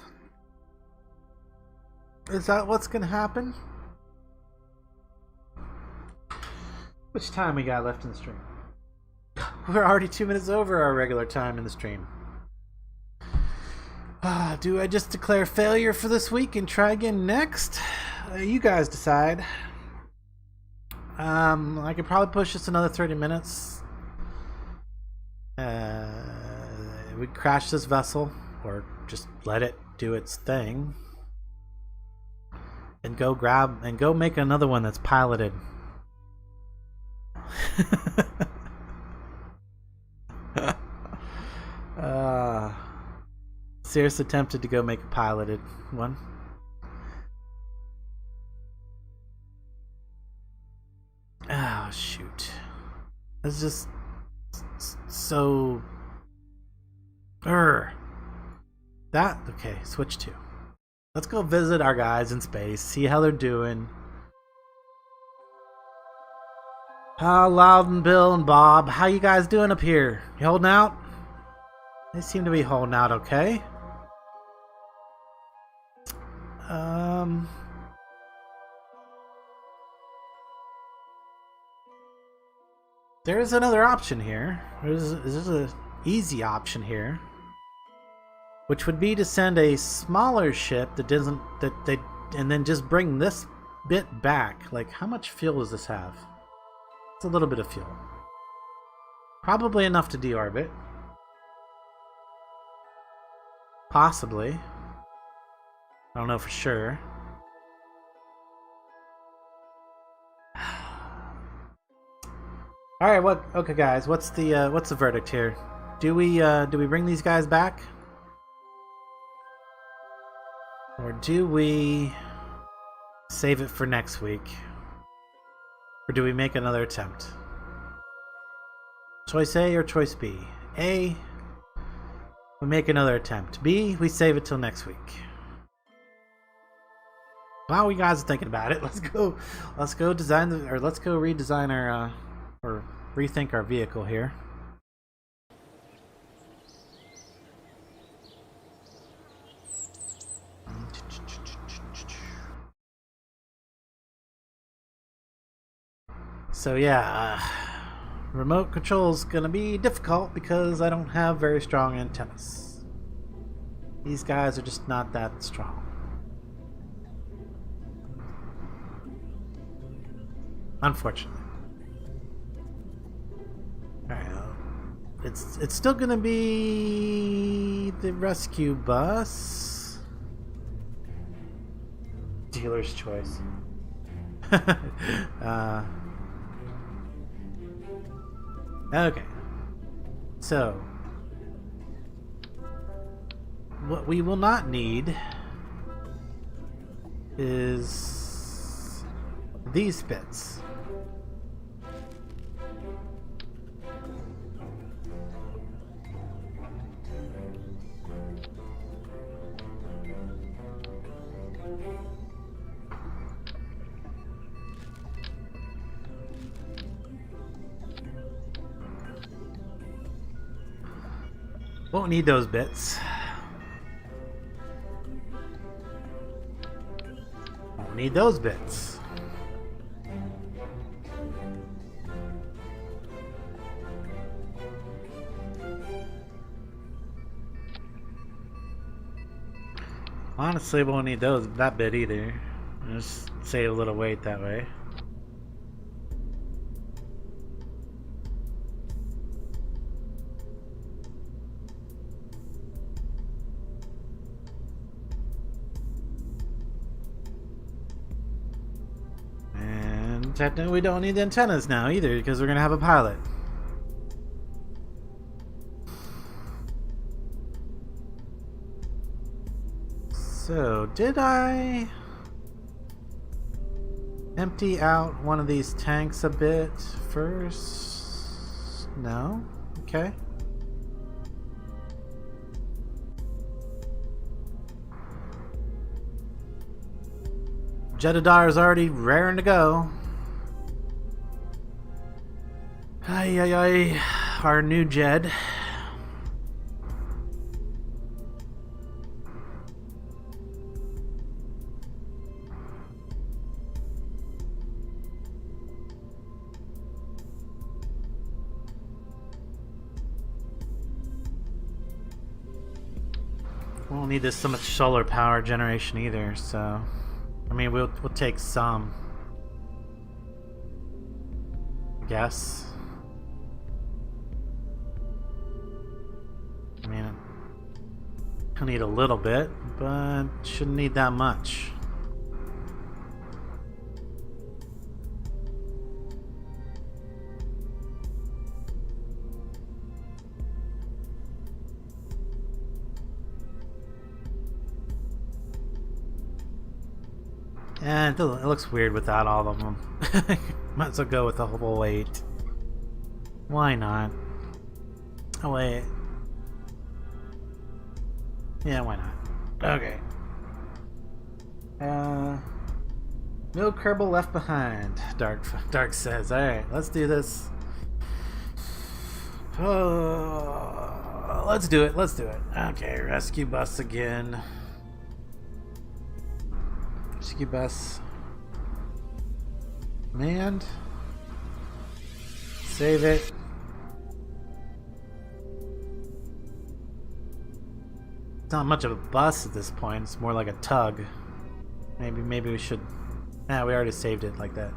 Is that what's gonna happen? Which time we got left in the stream? We're already 2 minutes over our regular time in the stream. Do I just declare failure for this week and try again next? You guys decide. I could probably push this another 30 minutes. We crash this vessel, or just let it do its thing, and go make another one that's piloted. Seriously tempted to go make a piloted one. Oh shoot, it's just so that okay, switch to. Let's go visit our guys in space, see how they're doing. Loudon, Bill, and Bob, how you guys doing up here? You holding out? They seem to be holding out okay. There is another option here. There's an easy option here, which would be to send a smaller ship that doesn't and then just bring this bit back. Like, how much fuel does this have? It's a little bit of fuel. Probably enough to deorbit. Possibly. I don't know for sure. All right, okay, guys. What's the verdict here? Do we bring these guys back, or do we save it for next week, or do we make another attempt? Choice A or choice B? A, we make another attempt. B, we save it till next week. While you guys are thinking about it, let's go redesign our or rethink our vehicle here. So yeah, remote control's gonna be difficult because I don't have very strong antennas. These guys are just not that strong. Unfortunately. Alright, it's still gonna be the rescue bus. Dealer's choice. Okay. So, what we will not need is these bits. Won't need those bits. Won't need those bits. Honestly, won't need that bit either. Just save a little weight that way. And technically we don't need the antennas now either because we're gonna have a pilot. So, did I empty out one of these tanks a bit first? No? Okay. Jedediah is already raring to go. Ay, ay, ay. Our new Jed. We won't need this so much solar power generation either, so I mean we'll take some, I guess. I mean I'll need a little bit, but shouldn't need that much. And it looks weird without all of them. Might as well go with the whole 8. Why not? Oh wait. Yeah, why not? Okay. No Kerbal left behind. Dark says. All right, let's do this. Oh, let's do it. Let's do it. Okay, rescue bus again. Rescue bus. Manned. Save it. It's not much of a bus at this point. It's more like a tug. Maybe we should. Yeah, we already saved it like that.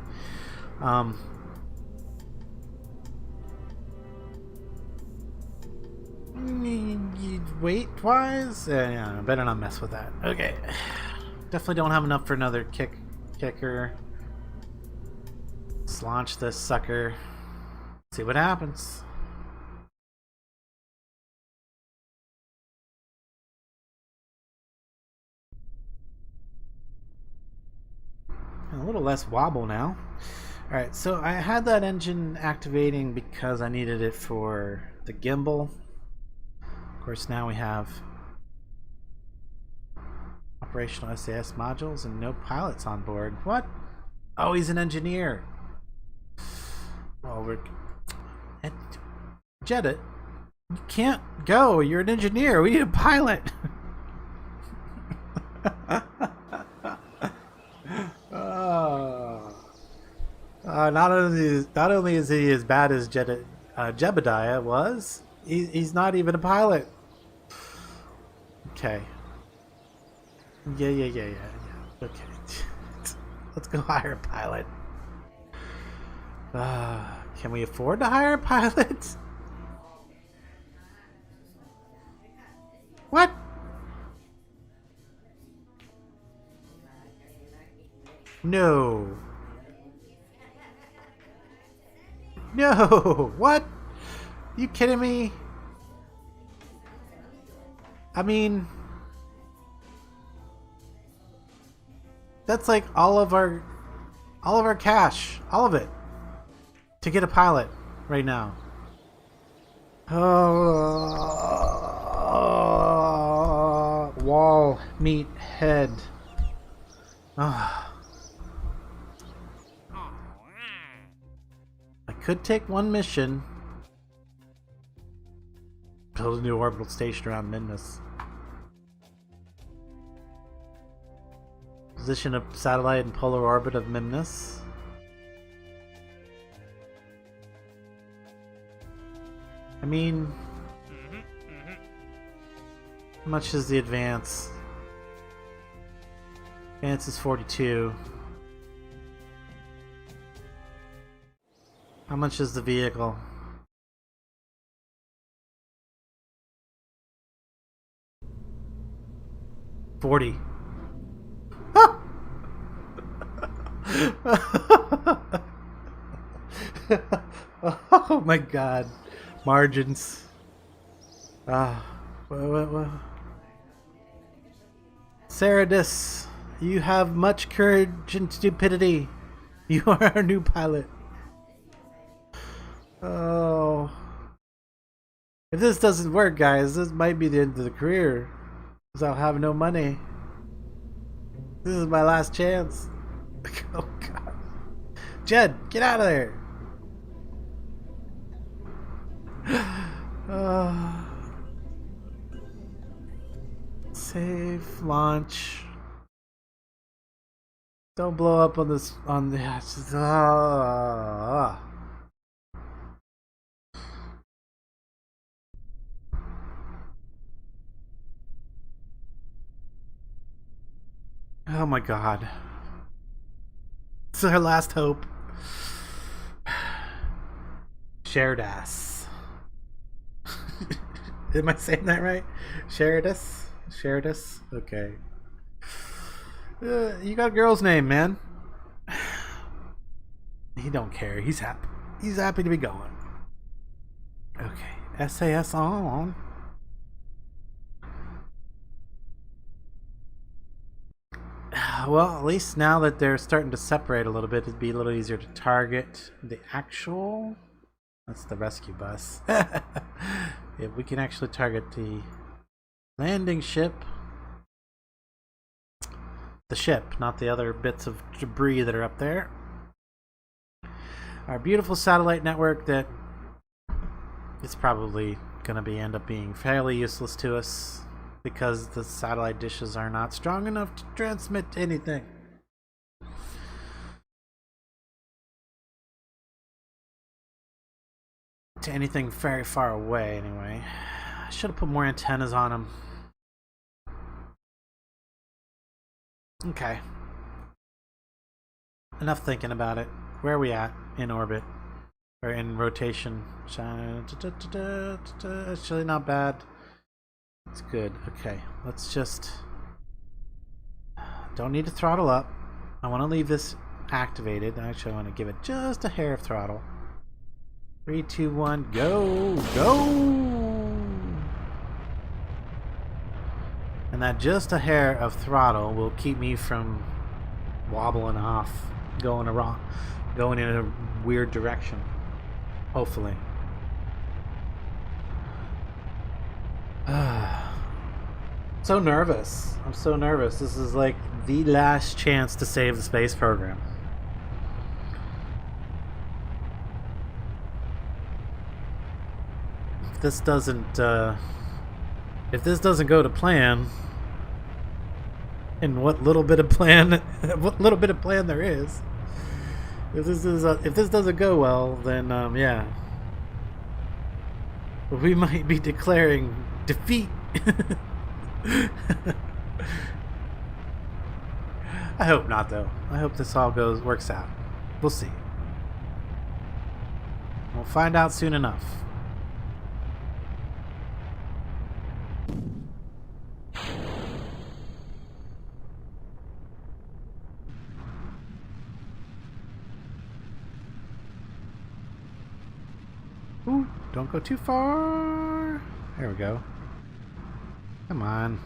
Weight-wise, yeah, better not mess with that. Okay. Definitely don't have enough for another kicker. Let's launch this sucker. See what happens. A little less wobble now. Alright, so I had that engine activating because I needed it for the gimbal. Of course, now we have operational SAS modules and no pilots on board. What? Oh, he's an engineer. Well, we're... Jedit, you can't go. You're an engineer. We need a pilot. Not only is he as bad as Jebediah was, he's not even a pilot. Okay. Yeah. Okay. Let's go hire a pilot. Can we afford to hire a pilot? What? No. No. What? You kidding me? I mean, that's like all of our cash, all of it, to get a pilot right now. Wall meet head. I could take one mission, Build a new orbital station around Midness. Position a satellite in polar orbit of Midness. I mean, how much is the advance? Advance is 42. How much is the vehicle? $40. Oh my god. Margins. What? Ceridus, you have much courage and stupidity. You are our new pilot. Oh. If this doesn't work, guys, this might be the end of the career. Because I'll have no money. This is my last chance. Oh god. Jed, get out of there. Save, launch. Don't blow up on this. On the. Oh my god. This is our last hope. Shared ass. Am I saying that right? Sheridus? Sheridus? Okay. You got a girl's name, man. He don't care. He's happy. He's happy to be going. Okay. SAS on. Well, at least now that they're starting to separate a little bit, it'd be a little easier to target the actual... That's the rescue bus. If we can actually target the landing ship. The ship, not the other bits of debris that are up there. Our beautiful satellite network that is probably going to end up being fairly useless to us because the satellite dishes are not strong enough to transmit anything. To anything very far away, anyway. I should have put more antennas on them. Okay. Enough thinking about it. Where are we at in orbit? Or in rotation? Actually, not bad. It's good. Okay, let's just... Don't need to throttle up. I want to leave this activated. Actually, I want to give it just a hair of throttle. 3, 2, 1, go! Go! And that just a hair of throttle will keep me from wobbling off, going in a weird direction. Hopefully. So nervous. I'm so nervous. This is like the last chance to save the space program. If this doesn't go to plan, and what little bit of plan there is, if this doesn't go well, then yeah, we might be declaring defeat. I hope not, though. I hope this all works out. We'll see. We'll find out soon enough. Ooh, don't go too far. There we go. Come on.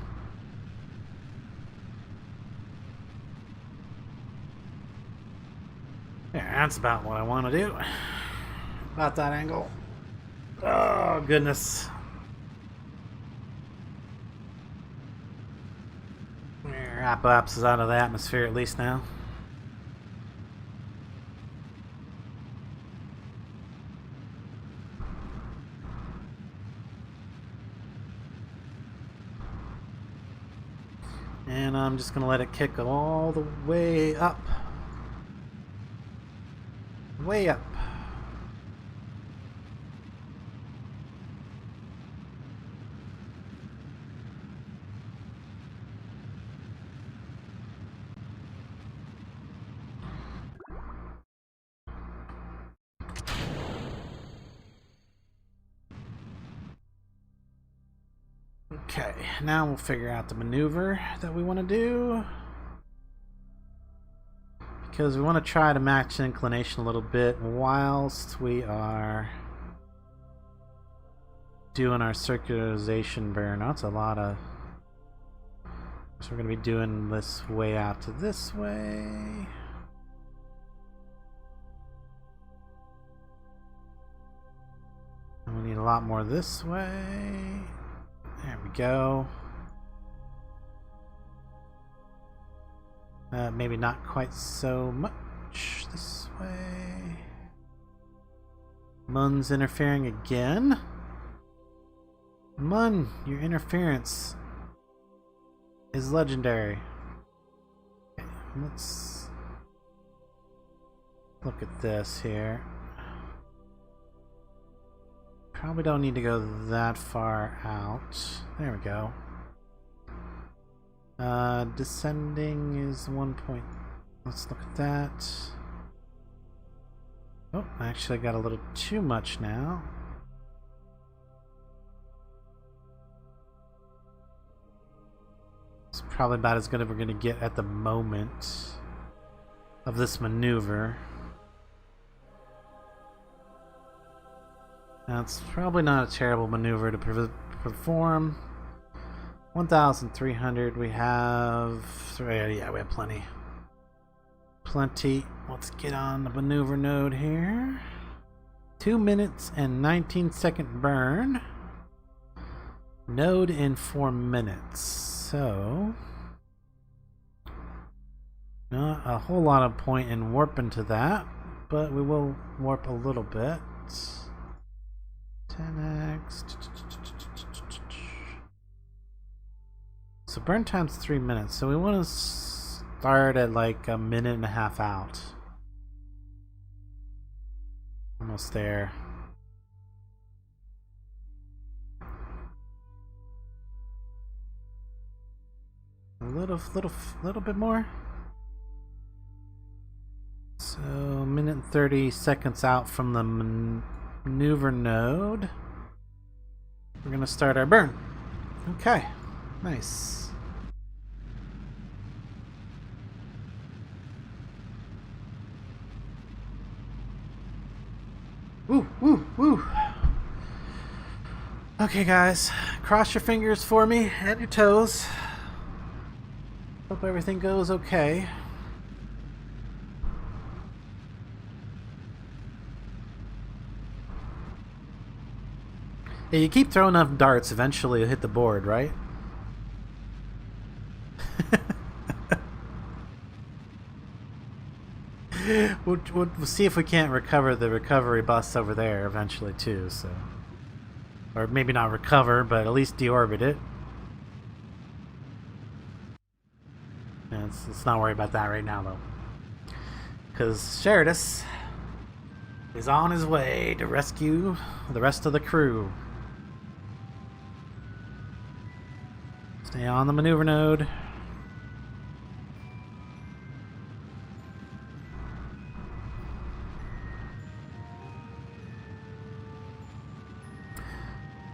Yeah, that's about what I want to do. About that angle. Oh, goodness. Apoapsis is out of the atmosphere at least now. And I'm just gonna let it kick all the way up. Way up. Okay, now we'll figure out the maneuver that we want to do. Because we want to try to match inclination a little bit whilst we are doing our circularization burn. That's a lot of... So we're going to be doing this way out to this way. And we need a lot more this way. There we go. Maybe not quite so much this way. Mun's interfering again. Mun, your interference is legendary. Okay, let's look at this here. Probably don't need to go that far out. There we go. Descending is 1 point. Let's look at that. Oh, I actually got a little too much now. It's probably about as good as we're going to get at the moment of this maneuver. That's probably not a terrible maneuver to perform. 1,300. We have... yeah, we have plenty. Plenty. Let's get on the maneuver node here. 2 minutes and 19-second burn. Node in 4 minutes. So... not a whole lot of point in warping to that, but we will warp a little bit. 10x. So burn time's 3 minutes, so we want to start at like a minute and a half out. Almost there. A little bit more. So a minute and 30 seconds out from the maneuver node. We're gonna start our burn. Okay, nice. Woo, woo, woo. Okay, guys, cross your fingers for me and your toes. Hope everything goes okay. Yeah, you keep throwing enough darts, eventually you'll hit the board, right? We'll see if we can't recover the recovery bus over there eventually too, so... or maybe not recover, but at least deorbit it. Yeah, let's not worry about that right now, though. Because Sheridus is on his way to rescue the rest of the crew. Stay on the maneuver node.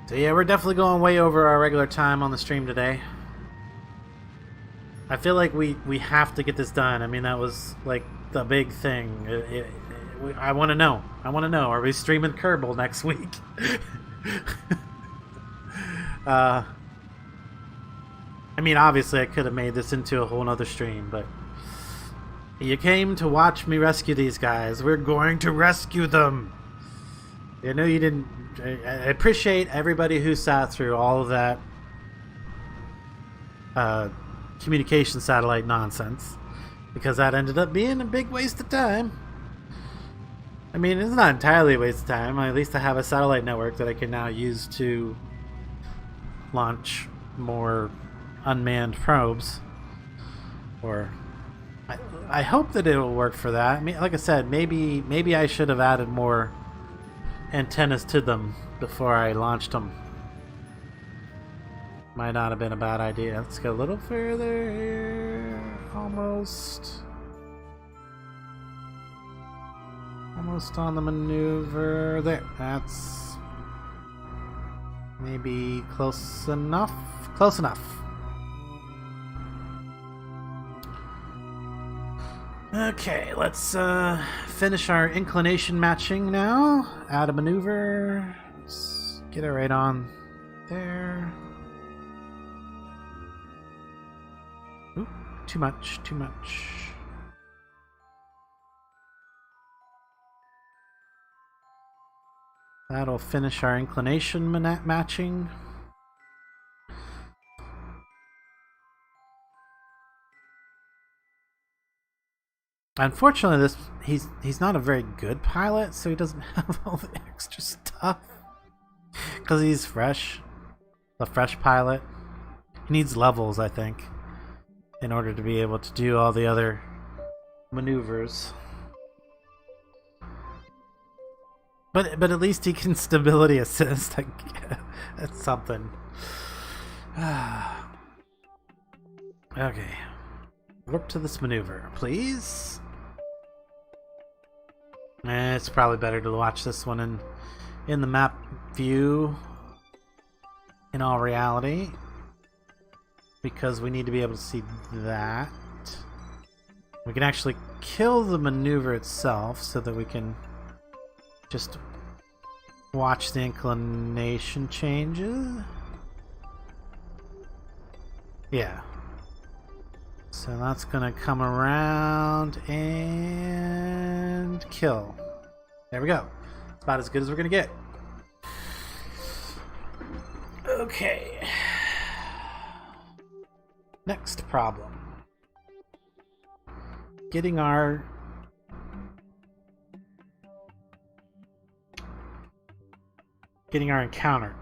So yeah, we're definitely going way over our regular time on the stream today. I feel like we have to get this done. I mean, that was like the big thing. I want to know. Are we streaming Kerbal next week? I mean, obviously I could have made this into a whole nother stream, but you came to watch me rescue these guys. We're going to rescue them. I know you didn't... I appreciate everybody who sat through all of that communication satellite nonsense, because that ended up being a big waste of time. I mean, it's not entirely a waste of time. At least I have a satellite network that I can now use to launch more unmanned probes. Or I hope that it will work for that. I mean, like I said, maybe I should have added more antennas to them before I launched them. Might not have been a bad idea. Let's go a little further here. Almost on the maneuver. There. That's maybe close enough. Close enough. Okay, let's finish our inclination matching now. Add a maneuver. Let's get it right on there. Oop, too much, too much. That'll finish our inclination matching. Unfortunately, he's not a very good pilot, so he doesn't have all the extra stuff. Because he's fresh. A fresh pilot. He needs levels, I think, in order to be able to do all the other maneuvers. But at least he can stability assist. That's something. Okay. Warp to this maneuver, please. It's probably better to watch this one in the map view, in all reality, because we need to be able to see that. We can actually kill the maneuver itself so that we can just watch the inclination changes. Yeah. So that's gonna come around and kill. There we go. It's about as good as we're gonna get. Okay. Next problem. Getting our encounter.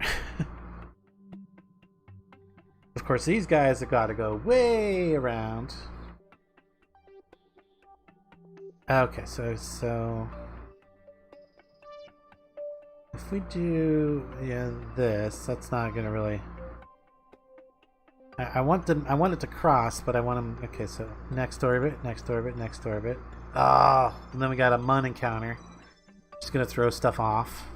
Of course, these guys have got to go way around. Okay, so if we do this, that's not gonna really. I want it to cross, but I want them. Okay, so next orbit, next orbit, next orbit. Ah, oh, and then we got a Mun encounter. Just gonna throw stuff off.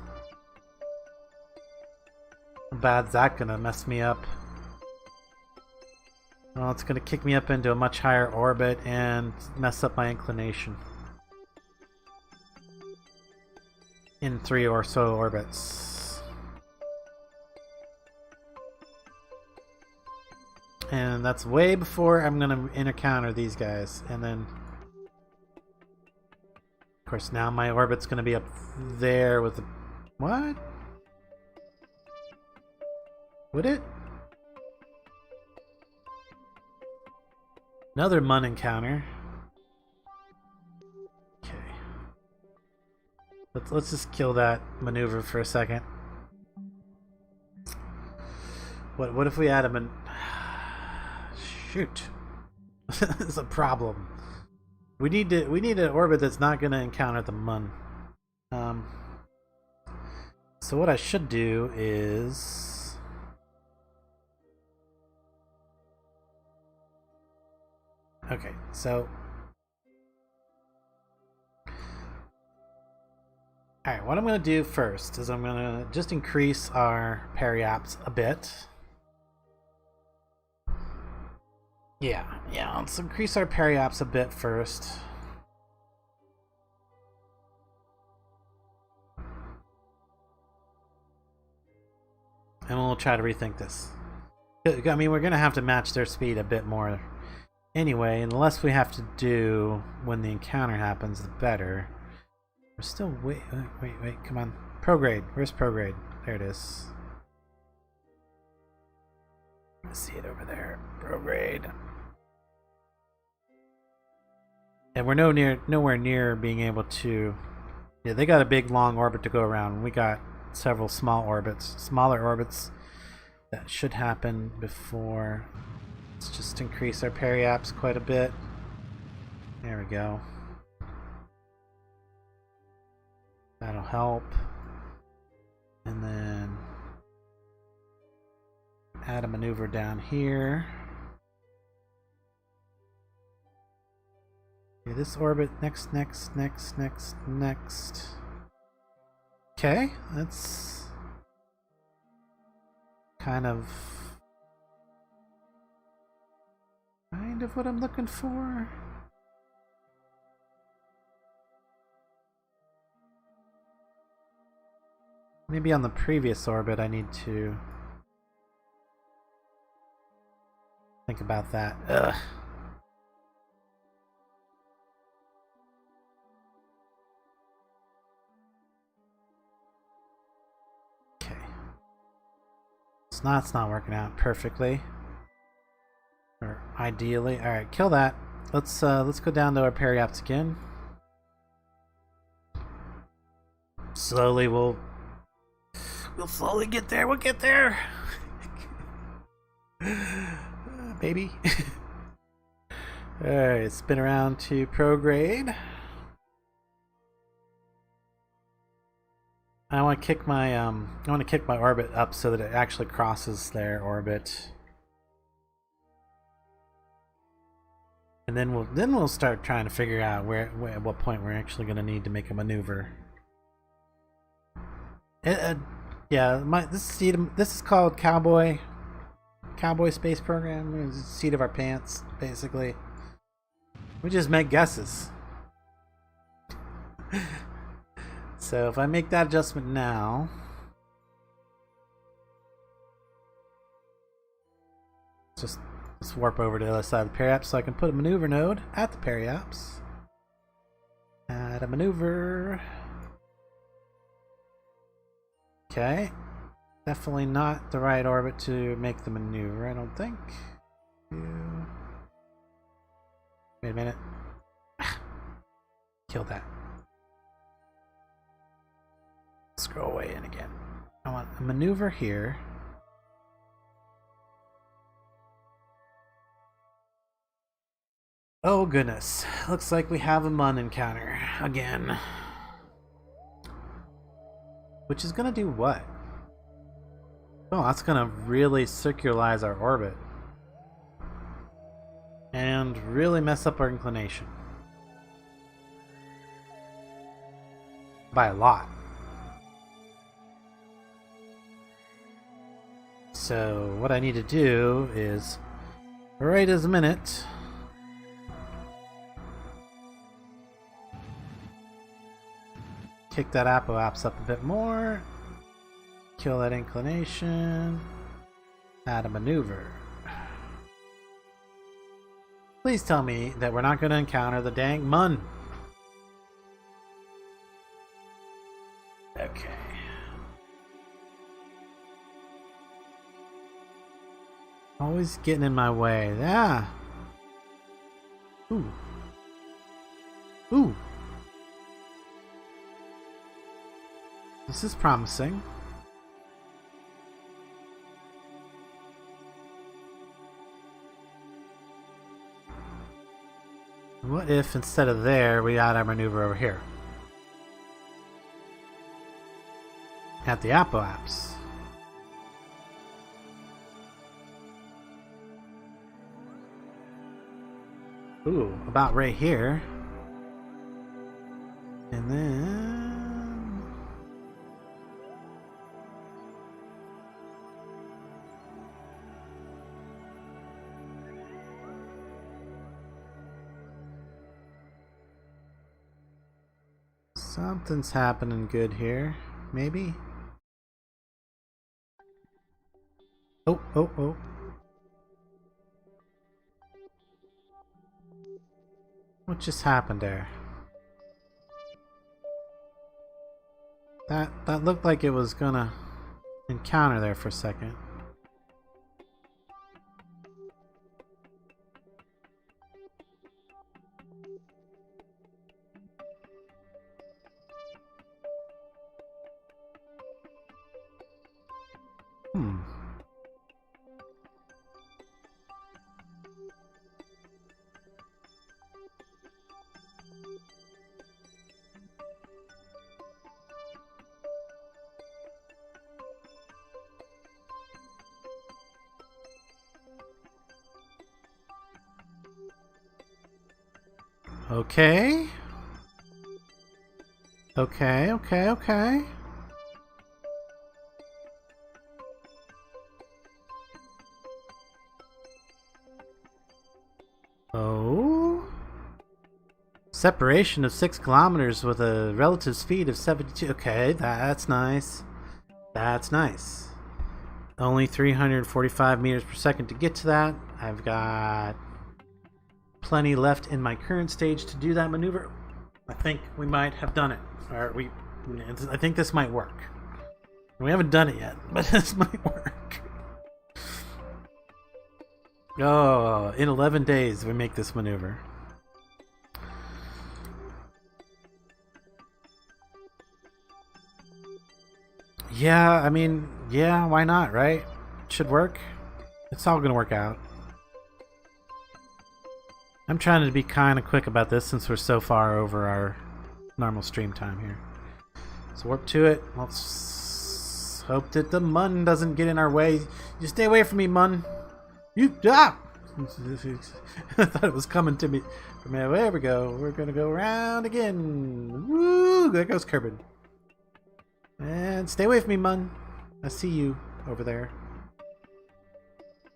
How bad's that gonna mess me up? Well, it's gonna kick me up into a much higher orbit and mess up my inclination. In 3 or so orbits. And that's way before I'm gonna encounter these guys. And then, of course, now my orbit's gonna be up there with the... What? Would it? Another Mun encounter. Okay. Let's just kill that maneuver for a second. What if we add him in? Shoot. It's a problem. We need an orbit that's not gonna encounter the Mun. So what I should do is... Okay, so... Alright, what I'm going to do first is I'm going to just increase our periaps a bit. Yeah, let's increase our periaps a bit first. And we'll try to rethink this. I mean, we're going to have to match their speed a bit more. Anyway, and the less we have to do when the encounter happens, the better. We're still wait, come on. Prograde. Where's prograde? There it is. I see it over there. Prograde. And we're nowhere near being able to... Yeah, they got a big long orbit to go around. We got several smaller orbits that should happen before Let's just increase our periaps quite a bit. There we go. That'll help. And then add a maneuver down here. Okay, this orbit, next. Okay, that's kind of what I'm looking for. Maybe on the previous orbit I need to think about that. Ugh. Okay. It's not working out perfectly. Or ideally. Alright, kill that. Let's go down to our periaps again. Slowly we'll slowly get there. We'll get there. Maybe. Alright, spin around to prograde. I want to kick my orbit up so that it actually crosses their orbit. And then we'll start trying to figure out at what point we're actually going to need to make a maneuver. Yeah, this is called Kerbal Space Program. It's the seat of our pants, basically. We just make guesses. So if I make that adjustment now, let's warp over to the other side of the periaps so I can put a maneuver node at the periaps. Add a maneuver. Okay. Definitely not the right orbit to make the maneuver, I don't think. Wait a minute. Kill that. Let's go away in again. I want a maneuver here. Oh goodness. Looks like we have a Mun encounter again. Which is gonna do what? Oh, that's gonna really circularize our orbit. And really mess up our inclination. By a lot. So what I need to do is, right this minute, kick that apoapse up a bit more, kill that inclination, add a maneuver. Please tell me that we're not going to encounter the dang Mun. Okay. Always getting in my way. Yeah. Ooh. Ooh. This is promising. What if instead of there we add our maneuver over here? At the apoapse. Ooh, about right here. And then... something's happening good here. Maybe? Oh. What just happened there? That looked like it was gonna encounter there for a second. Okay. Okay, okay, okay. Oh. Separation of 6 kilometers with a relative speed of 72. Okay, that's nice. That's nice. Only 345 meters per second to get to that. I've got plenty left in my current stage to do that maneuver. I think we might have done it. Or I think this might work. We haven't done it yet, but this might work. Oh, in 11 days we make this maneuver. Yeah, I mean, yeah, why not, right? It should work. It's all gonna work out. I'm trying to be kind of quick about this since we're so far over our normal stream time here. So warp to it. Let's hope that the mun doesn't get in our way. You stay away from me, mun. You ah! I thought it was coming to me. There we go. We're gonna go around again. Woo! There goes Kerbal. And stay away from me, mun. I see you over there.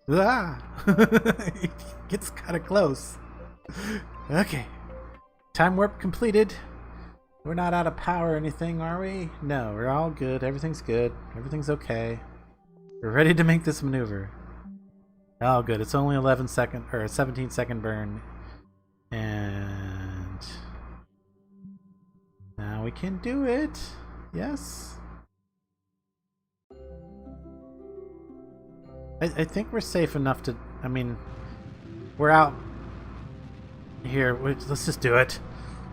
Ah! It gets kind of close. Okay. Time warp completed. We're not out of power or anything, are we? No, we're all good. Everything's good. Everything's okay. We're ready to make this maneuver. Oh, good. It's only 11-second or a 17-second burn. And now we can do it. Yes. I think we're safe enough to, I mean, we're out here. Let's just do it.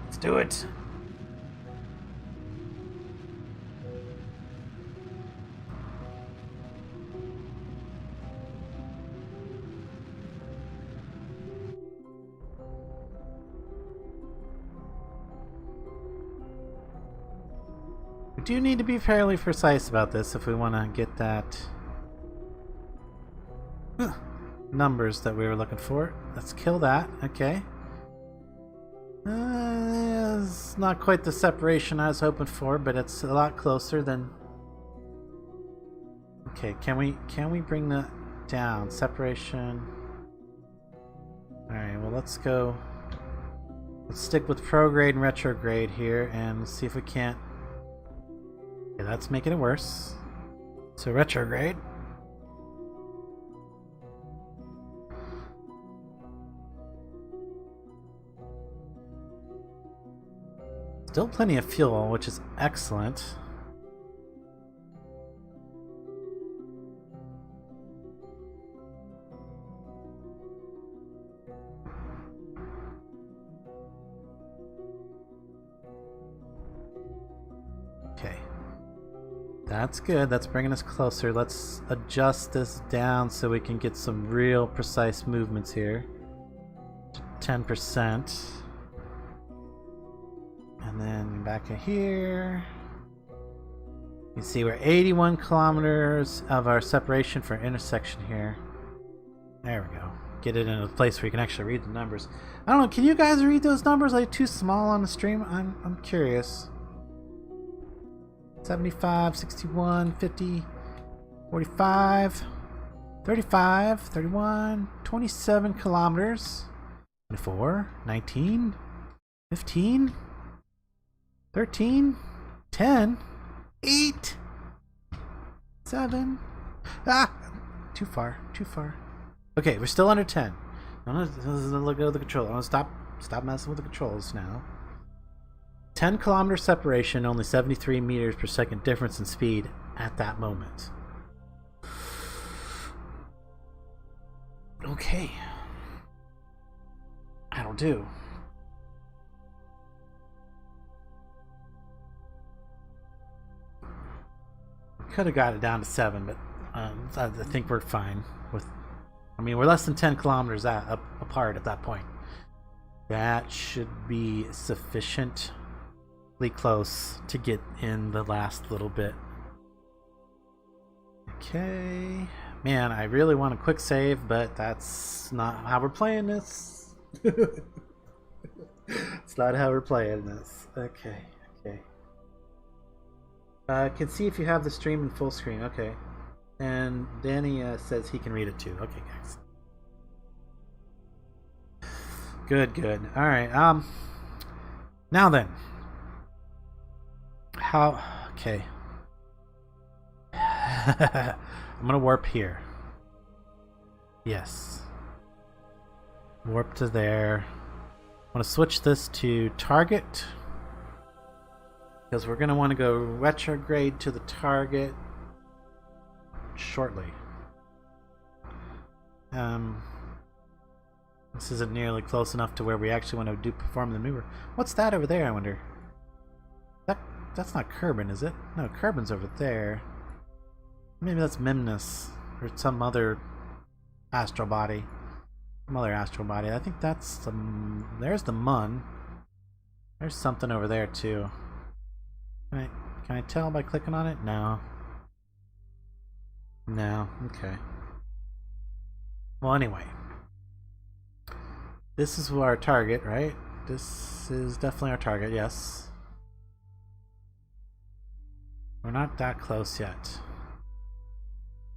Let's do it. We do need to be fairly precise about this if we want to get that numbers that we were looking for. Let's kill that. Okay. It's not quite the separation I was hoping for, but it's a lot closer than. Okay, can we bring that down? Separation. All right. Well, let's go. Let's stick with prograde and retrograde here, and see if we can't. Okay, that's making it worse. So retrograde. Still plenty of fuel, which is excellent. Okay. That's good. That's bringing us closer. Let's adjust this down so we can get some real precise movements here. 10%. And then back in here, you can see we're 81 kilometers of our separation for intersection here. There we go. Get it in a place where you can actually read the numbers. I don't know, can you guys read those numbers? Are they too small on the stream? I'm curious. 75, 61, 50, 45, 35, 31, 27 kilometers. 24, 19, 15, 13, 10, 8, 7. Ah! Too far, too far. Okay, we're still under 10. I'm gonna look at the control. I want to stop messing with the controls now. 10 kilometer separation, only 73 meters per second difference in speed at that moment. Okay. That'll do. Could have got it down to 7, but I think we're fine with. I mean, we're less than 10 kilometers apart at that point. That should be sufficiently close to get in the last little bit. Okay, man, I really want a quick save, but that's not how we're playing this. It's not how we're playing this. Okay, okay. Can see if you have the stream in full screen. Okay. And Danny says he can read it too. Okay, guys. Good, good. All right. Now then. How? Okay. I'm gonna warp here. Yes. Warp to there. I'm gonna switch this to target because we're gonna want to go retrograde to the target shortly. This isn't nearly close enough to where we actually want to perform the maneuver. What's that over there, I wonder? That's not Kerbin, is it? No, Kerbin's over there. Maybe that's Memnus or some other astral body. Some other astral body. I think that's the... There's the Mun. There's something over there too. Can I tell by clicking on it? No. No. Okay. Well, anyway. This is our target, right? This is definitely our target, yes. We're not that close yet.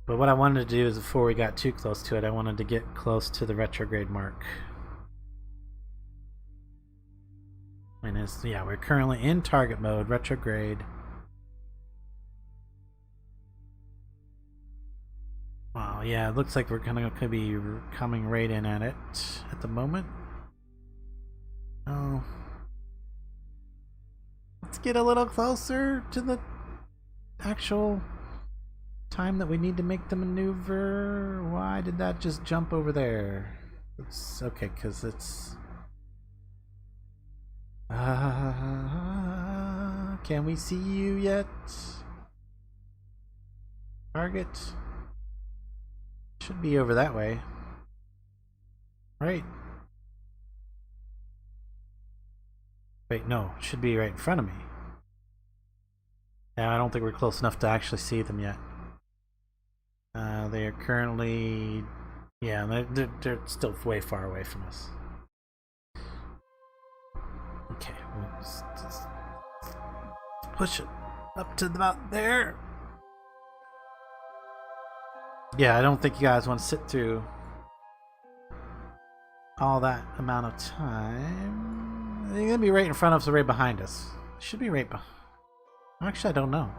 But what I wanted to do is before we got too close to it, I wanted to get close to the retrograde mark. And yeah, we're currently in target mode, retrograde. Wow, yeah, it looks like we're could be coming right in at it at the moment. Oh. Let's get a little closer to the actual time that we need to make the maneuver. Why did that just jump over there? It's okay, because it's... can we see you yet? Target should be over that way, right? Wait, no, it should be right in front of me. Yeah, I don't think we're close enough to actually see them yet. They are currently... Yeah, they're still way far away from us. Okay, we'll just push it up to about there. Yeah, I don't think you guys want to sit through all that amount of time. They're gonna be right in front of us or right behind us. Should be right behind. Actually, I don't know.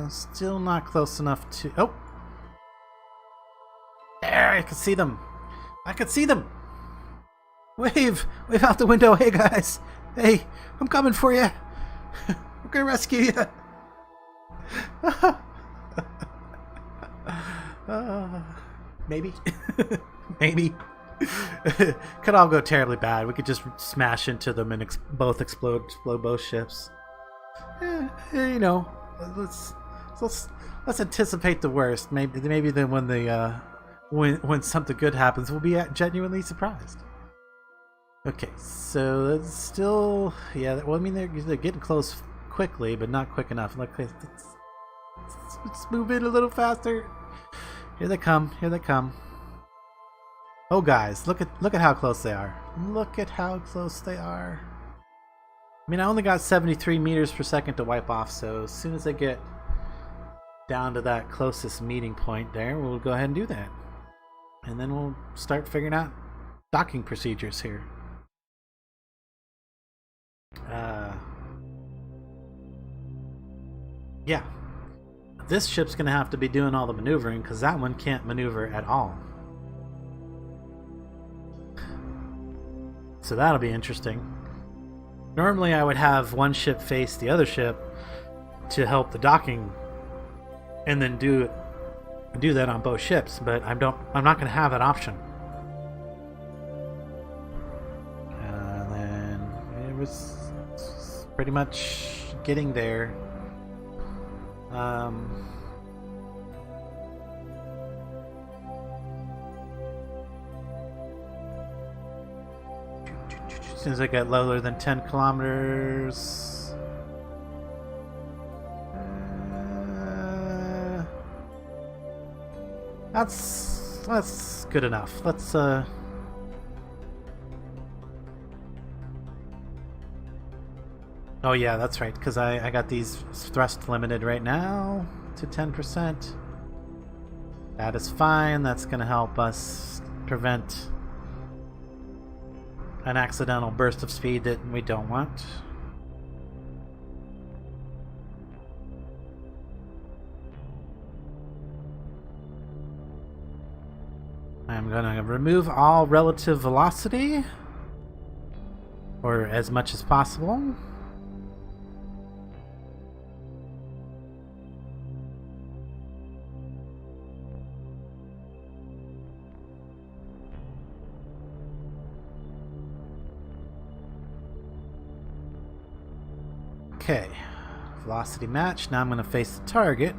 Still not close enough to... Oh! There, I can see them. I can see them. Wave out the window. Hey guys. Hey, I'm coming for you. We're gonna rescue you. Maybe. Maybe. Could all go terribly bad. We could just smash into them and both explode both ships. You know, let's anticipate the worst. Maybe then when the when something good happens, we'll be genuinely surprised. Okay, so it's still, yeah. Well, I mean they're getting close quickly, but not quick enough. Let's move in a little faster. Here they come. Here they come. Oh, guys, look at how close they are. Look at how close they are. I mean, I only got 73 meters per second to wipe off, so as soon as they get down to that closest meeting point there, we'll go ahead and do that. And then we'll start figuring out docking procedures here. Yeah. This ship's going to have to be doing all the maneuvering because that one can't maneuver at all. So that'll be interesting. Normally I would have one ship face the other ship to help the docking and then do that on both ships, but I'm not going to have that option. And then it was pretty much getting there. As soon as I get lower than 10 kilometers, That's good enough. Let's Oh yeah, that's right, because I got these thrust limited right now to 10%. That is fine. That's going to help us prevent an accidental burst of speed that we don't want. I'm going to remove all relative velocity, or as much as possible. Okay, velocity match. Now I'm going to face the target.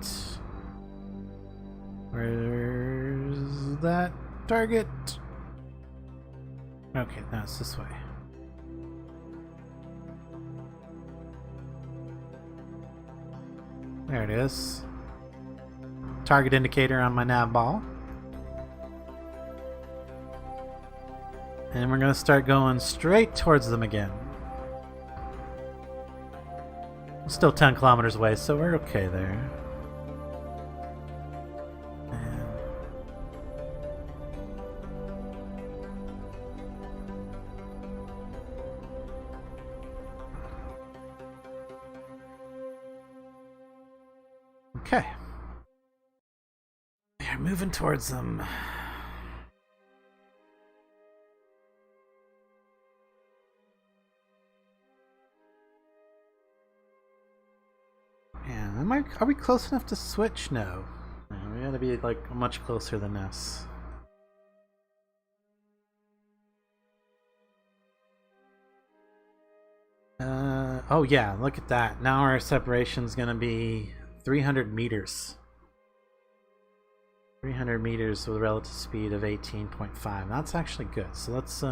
Where's that target? Okay, now it's this way. There it is. Target indicator on my nav ball. And we're going to start going straight towards them again. Still 10 kilometers away, so we're okay there. Okay. We're moving towards them. Are we close enough to switch? No. We gotta be like much closer than this. Oh yeah, look at that. Now our separation's gonna be 300 meters. 300 meters with a relative speed of 18.5. That's actually good. So let's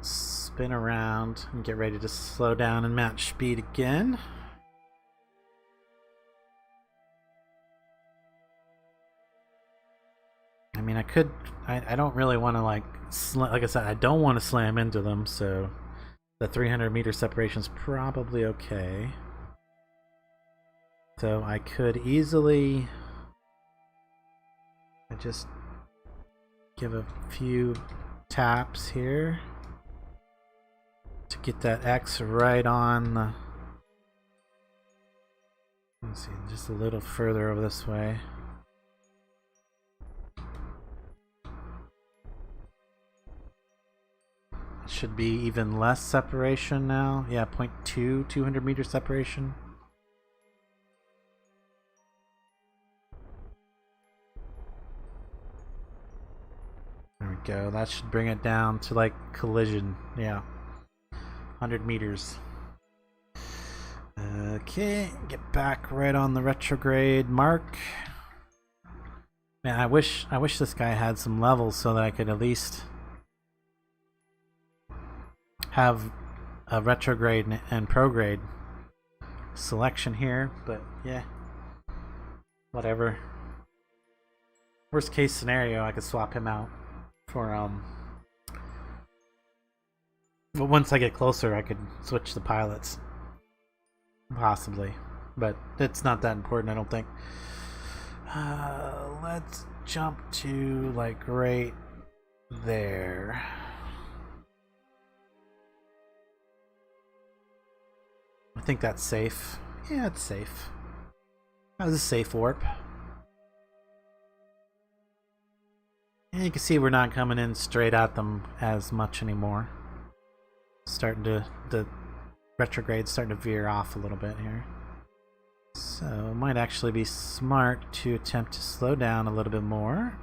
spin around and get ready to slow down and match speed again. I mean, I don't really want to like I said, I don't want to slam into them, so the 300 meter separation is probably okay. So I could easily just give a few taps here to get that X right on the... Let's see, just a little further over this way. Should be even less separation now. Yeah, 0.2, 200 meter separation. There we go. That should bring it down to like collision. Yeah. 100 meters. Okay, get back right on the retrograde mark. Man, I wish this guy had some levels so that I could at least have a retrograde and prograde selection here, but yeah, whatever. Worst case scenario, I could swap him out for but once I get closer I could switch the pilots, possibly, but it's not that important, I don't think. Let's jump to like right there. I think that's safe. Yeah, it's safe. That was a safe warp. And you can see we're not coming in straight at them as much anymore. The retrograde's starting to veer off a little bit here. So it might actually be smart to attempt to slow down a little bit more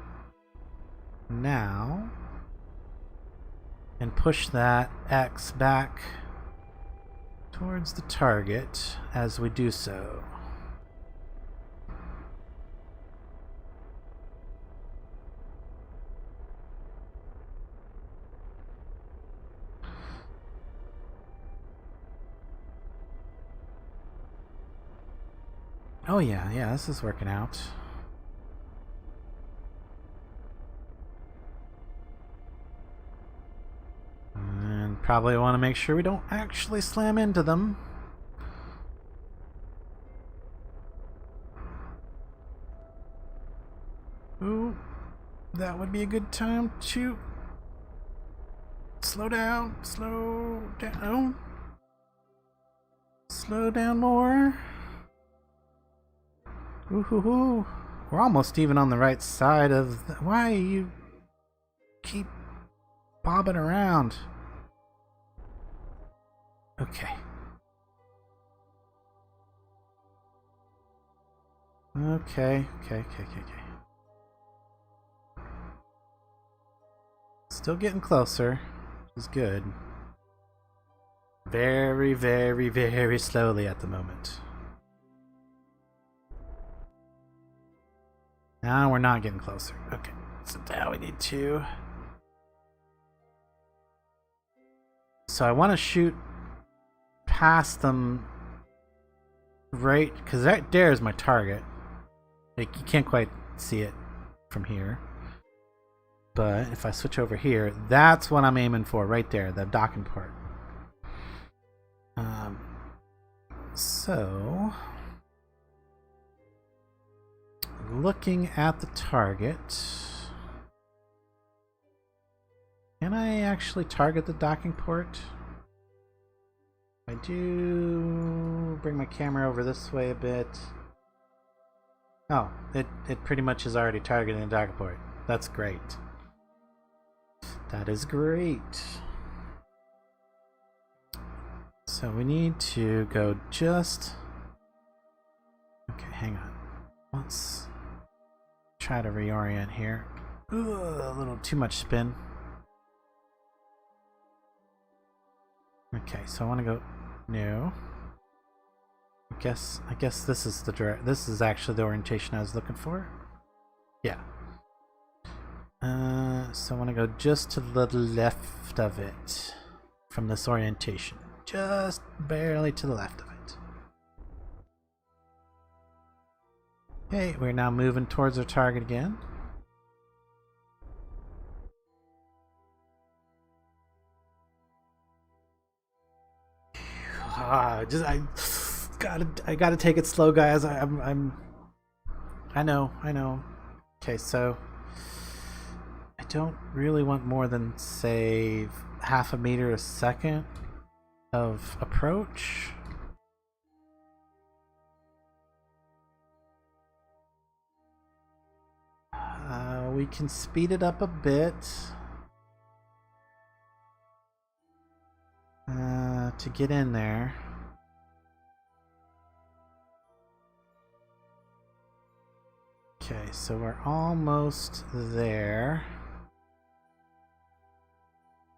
now and push that X back towards the target as we do so. Oh yeah, this is working out. Probably want to make sure we don't actually slam into them. Ooh, that would be a good time to slow down, slow down. Slow down more. Ooh, we're almost even on the right side of the... Why you keep bobbing around? Okay. Okay. Still getting closer, which is good. Very, very, very slowly at the moment. Now we're not getting closer. Okay, so now we need to... So I want to shoot past them right, because right there is my target. Like, you can't quite see it from here. But if I switch over here, that's what I'm aiming for right there, the docking port. So, looking at the target, can I actually target the docking port? I do bring my camera over this way a bit. Oh, it pretty much is already targeting the docking port. That's great. That is great. So we need to go just... Okay, hang on. Let's try to reorient here. Ooh, a little too much spin. Okay, so I want to go... No. I guess this is the this is actually the orientation I was looking for. Yeah. So I want to go just to the left of it from this orientation. Just barely to the left of it. Okay, we're now moving towards our target again. I gotta take it slow, guys. I know. Okay, so I don't really want more than, say, half a meter a second of approach. We can speed it up a bit to get in there. Okay, so we're almost there.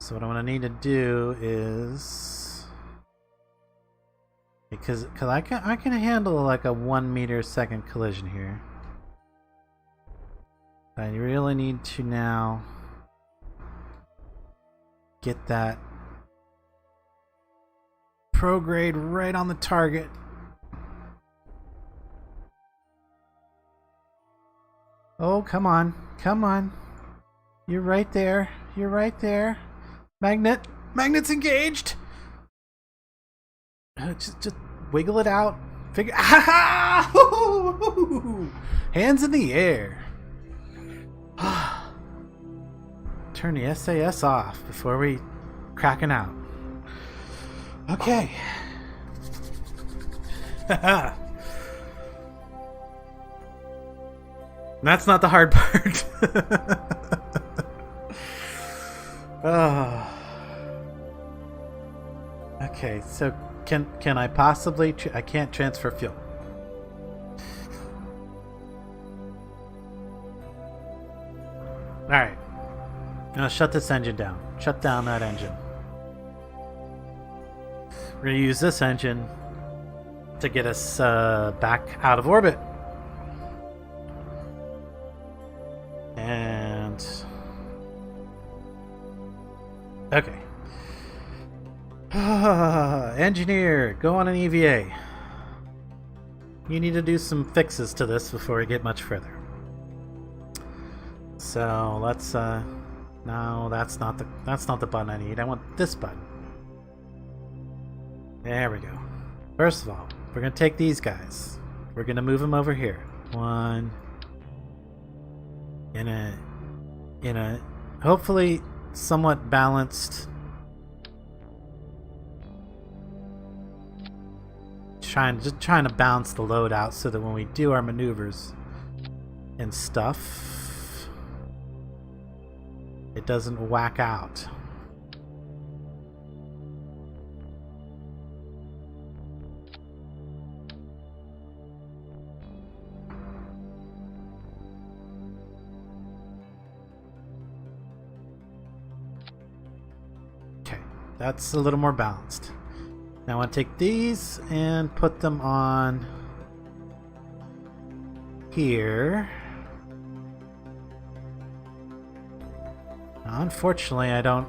So what I'm gonna need to do is, because I can handle like a 1 meter a second collision here. I really need to now get that prograde right on the target. Oh, come on. You're right there. Magnet's engaged. Just wiggle it out. Figure. Hands in the air. Turn the SAS off before we cracking out. Okay. That's not the hard part. Oh. Okay, so can I possibly... I can't transfer fuel. Alright. Now shut this engine down. Shut down that engine. We're going to use this engine to get us back out of orbit. And... okay. Engineer, go on an EVA. You need to do some fixes to this before we get much further. So let's no, that's not the button I need. I want this button. There we go. First of all, we're going to take these guys. We're going to move them over here. One. In a hopefully somewhat balanced. Just trying to balance the load out so that when we do our maneuvers and stuff, it doesn't whack out. Okay, that's a little more balanced. Now I want to take these and put them on here. Now, unfortunately, I don't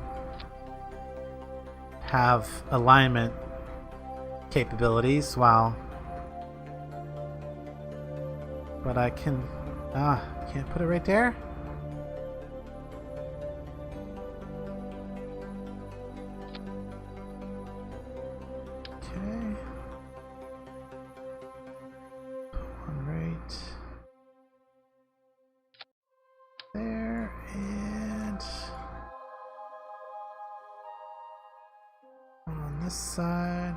have alignment capabilities. But I can... can't put it right there? Side.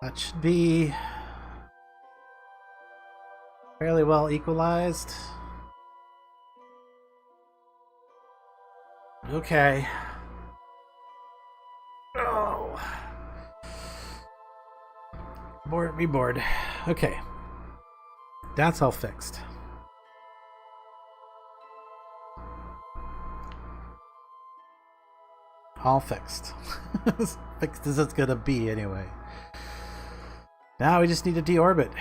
That should be fairly well equalized. Okay. Oh. Board. Okay. That's all fixed. All fixed. Fixed as it's gonna be anyway. Now we just need to deorbit.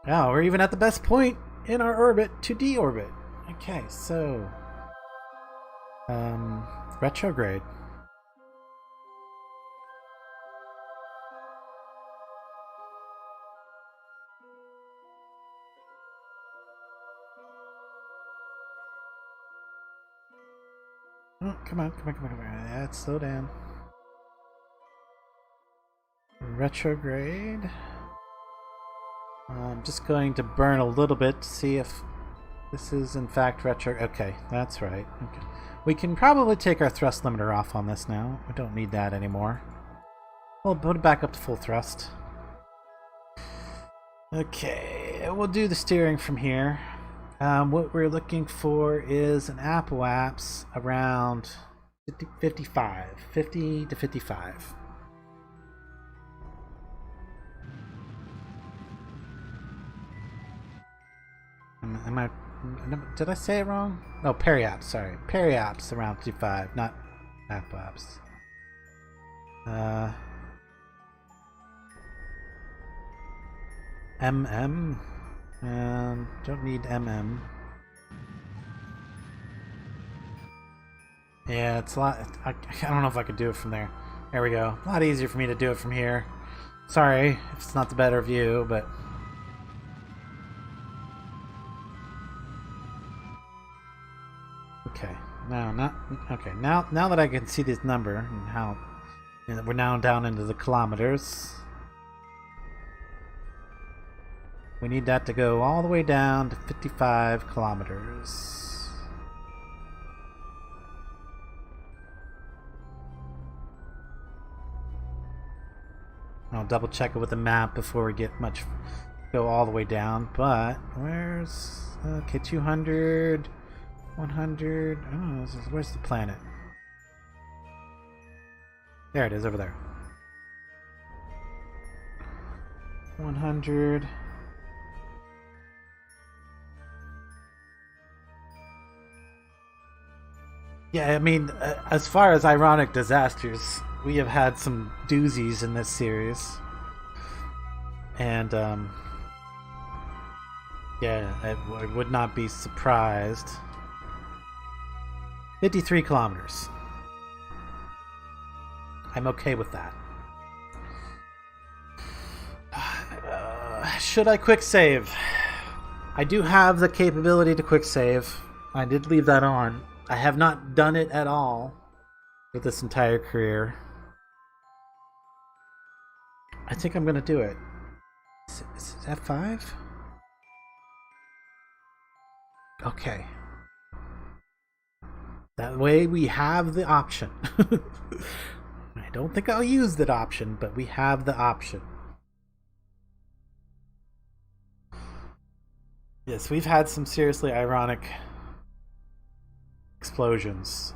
Now we're even at the best point in our orbit to deorbit. Okay, so retrograde. Oh, come on. Let's slow down. Retrograde. I'm just going to burn a little bit to see if this is in fact retrograde. Okay, that's right. Okay. We can probably take our thrust limiter off on this now. We don't need that anymore. We'll put it back up to full thrust. Okay, we'll do the steering from here. What we're looking for is an apoapse around 50 to 55. Did I say it wrong? No, periapse, sorry. Periapse around 55, not apoapse. MM. Don't need MM. Yeah, it's a lot. I don't know if I could do it from there. There we go. A lot easier for me to do it from here. Sorry if it's not the better view, but okay. Now that I can see this number and how we're now down into the kilometers. We need that to go all the way down to 55 kilometers. I'll double check it with the map before we go all the way down. But where's okay? 200, 100. Oh, where's the planet? There it is, over there. 100. Yeah, I mean, as far as ironic disasters, we have had some doozies in this series. And, yeah, I would not be surprised. 53 kilometers. I'm okay with that. Should I quick save? I do have the capability to quick save. I did leave that on. I have not done it at all. with this entire career. I think I'm gonna do it. Is that 5? Okay. That way we have the option. I don't think I'll use that option, but we have the option. Yes, we've had some seriously ironic explosions.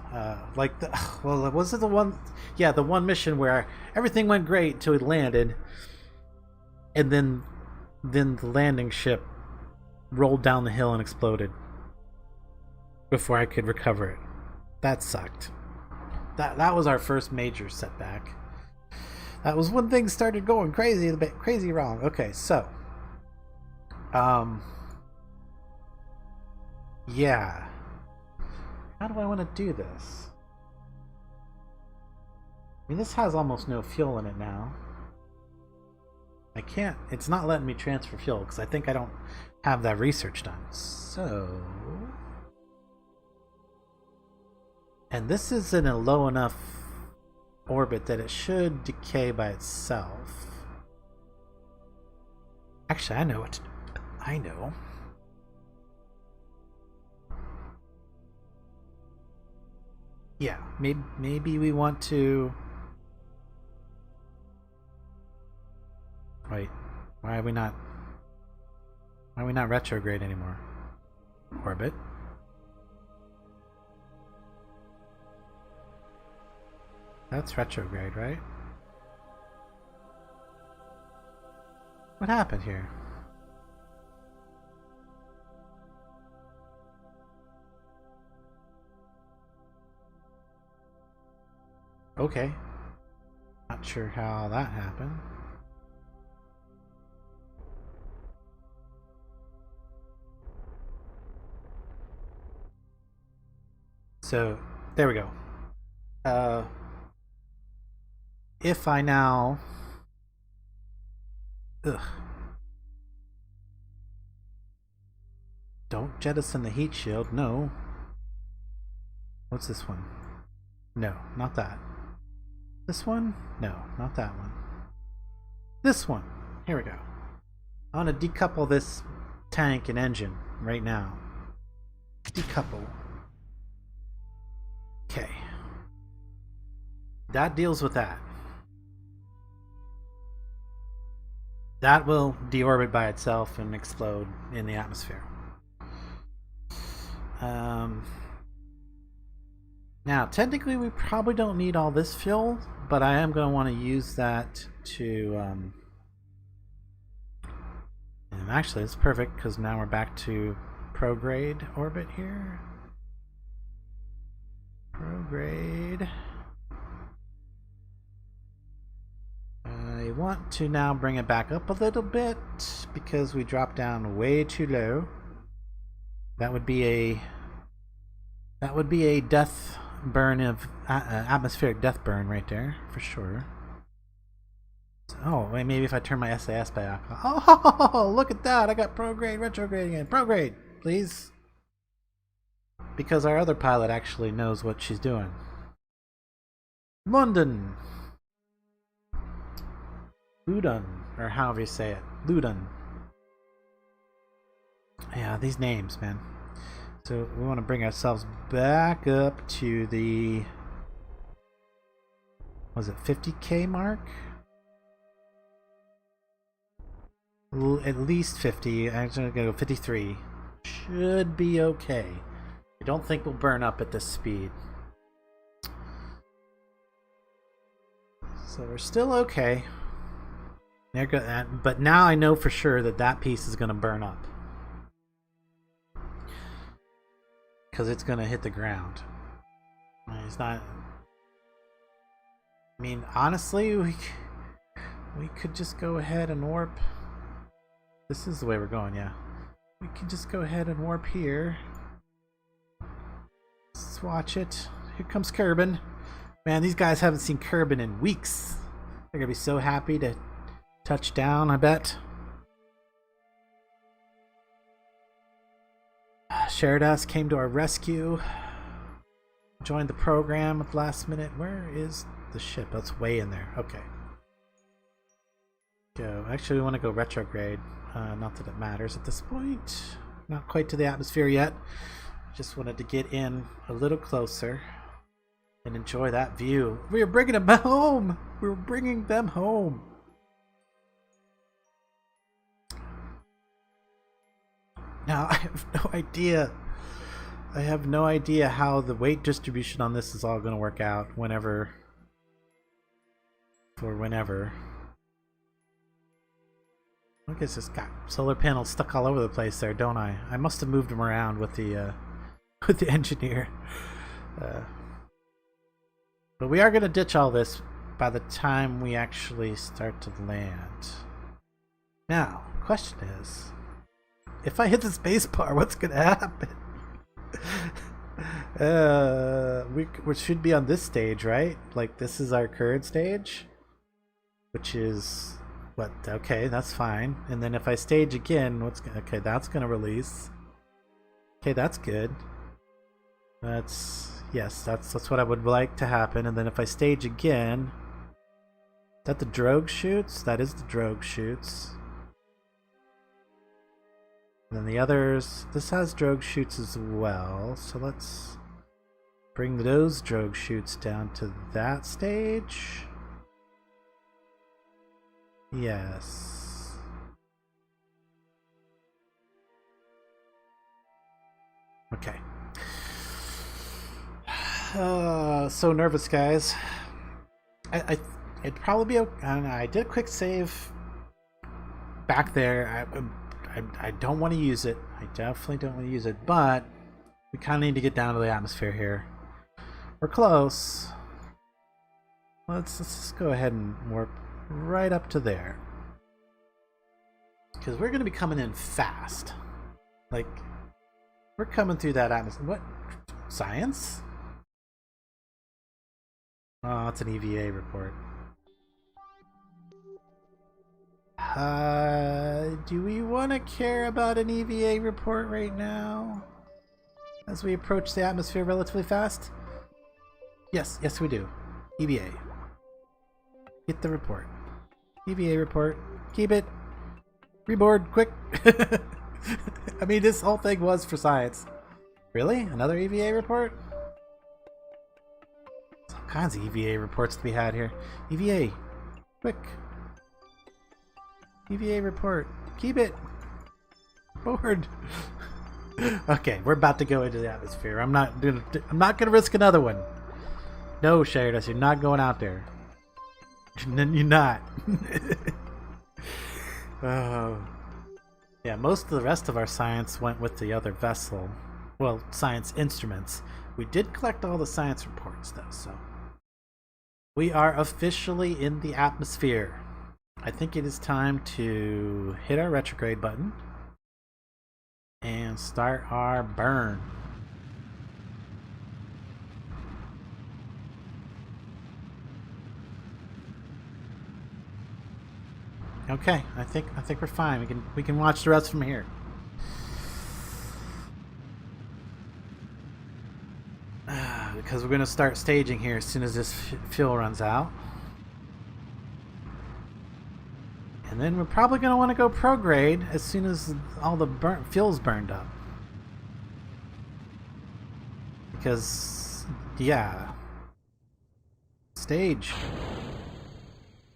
Like the well, was it the one? Yeah, the one mission where everything went great until we landed, and then the landing ship rolled down the hill and exploded before I could recover it. That sucked. That was our first major setback. That was when things started going crazy wrong. Okay, so yeah. How do I want to do this? I mean, this has almost no fuel in it now. I can't, it's not letting me transfer fuel because I think I don't have that research done. So, and this is in a low enough orbit that it should decay by itself. Actually, I know what to do. I know. Yeah, maybe we want to... Wait, why are we not retrograde anymore? Orbit. That's retrograde, right? What happened here? Okay. Not sure how that happened. So, there we go. If I now... Don't jettison the heat shield, no. What's this one? No, not that. This one? No, not that one. This one! Here we go. I want to decouple this tank and engine right now. Decouple. Okay. That deals with that. That will deorbit by itself and explode in the atmosphere. Now, technically, we probably don't need all this fuel, but I am going to want to use that to... and actually, it's perfect, because now we're back to prograde orbit here. Prograde. I want to now bring it back up a little bit, because we dropped down way too low. That would be a death burn of atmospheric death burn right there for sure. So, oh, wait, maybe if I turn my SAS back. Oh, look at that! I got prograde, retrograde again. Prograde, please, because our other pilot actually knows what she's doing. London, Ludon, or however you say it, Ludon. Yeah, these names, man. So we want to bring ourselves back up to the, was it 50K mark? At least 50. I'm just going to go 53. Should be okay. I don't think we'll burn up at this speed. So we're still okay. But now I know for sure that that piece is going to burn up. Because it's going to hit the ground. It's not... I mean, honestly, we could just go ahead and warp. This is the way we're going, yeah. We could just go ahead and warp here. Let's watch it. Here comes Kerbin. Man, these guys haven't seen Kerbin in weeks. They're going to be so happy to touch down, I bet. Sheridas came to our rescue. Joined the program at the last minute. Where is the ship? That's way in there. Okay. Go. Actually, we want to go retrograde. Not that it matters at this point. Not quite to the atmosphere yet. Just wanted to get in a little closer and enjoy that view. We are bringing them home. We're bringing them home. Now, I have no idea. I have no idea how the weight distribution on this is all going to work out whenever. I guess it's got solar panels stuck all over the place there, don't I? I must have moved them around with the engineer. But we are going to ditch all this by the time we actually start to land. Now, question is, if I hit the space bar, what's going to happen? We should be on this stage, right? Like, this is our current stage, which is what? Okay, that's fine. And then if I stage again, okay, that's gonna release. Okay, that's good. That's what I would like to happen. And then if I stage again, is that the drogue chutes? That is the drogue chutes. And then the others, this has drogue chutes as well, so let's bring those drogue chutes down to that stage. Yes. Okay. So nervous, guys. It'd probably be okay. I did a quick save back there. I don't want to use it. I definitely don't want to use it, but we kind of need to get down to the atmosphere here. We're close. Let's just go ahead and warp right up to there, because we're going to be coming in fast. Like, we're coming through that atmosphere. What? Science? Oh, it's an EVA report. Do we want to care about an EVA report right now as we approach the atmosphere relatively fast? Yes, we do. EVA. Get the report. EVA report. Keep it. Reboard, quick. I mean, this whole thing was for science. Really? Another EVA report? There's all kinds of EVA reports to be had here. EVA. Quick. EVA report. Keep it. Board. Okay, we're about to go into the atmosphere. I'm not gonna risk another one. No, Sheridan, you're not going out there. You're not. Yeah, most of the rest of our science went with the other vessel. Well, science instruments. We did collect all the science reports, though, so we are officially in the atmosphere. I think it is time to hit our retrograde button and start our burn. Okay, I think we're fine. We can watch the rest from here. Because we're going to start staging here as soon as this fuel runs out. And then we're probably going to want to go prograde as soon as all the fuel's burned up. Because, yeah. Stage.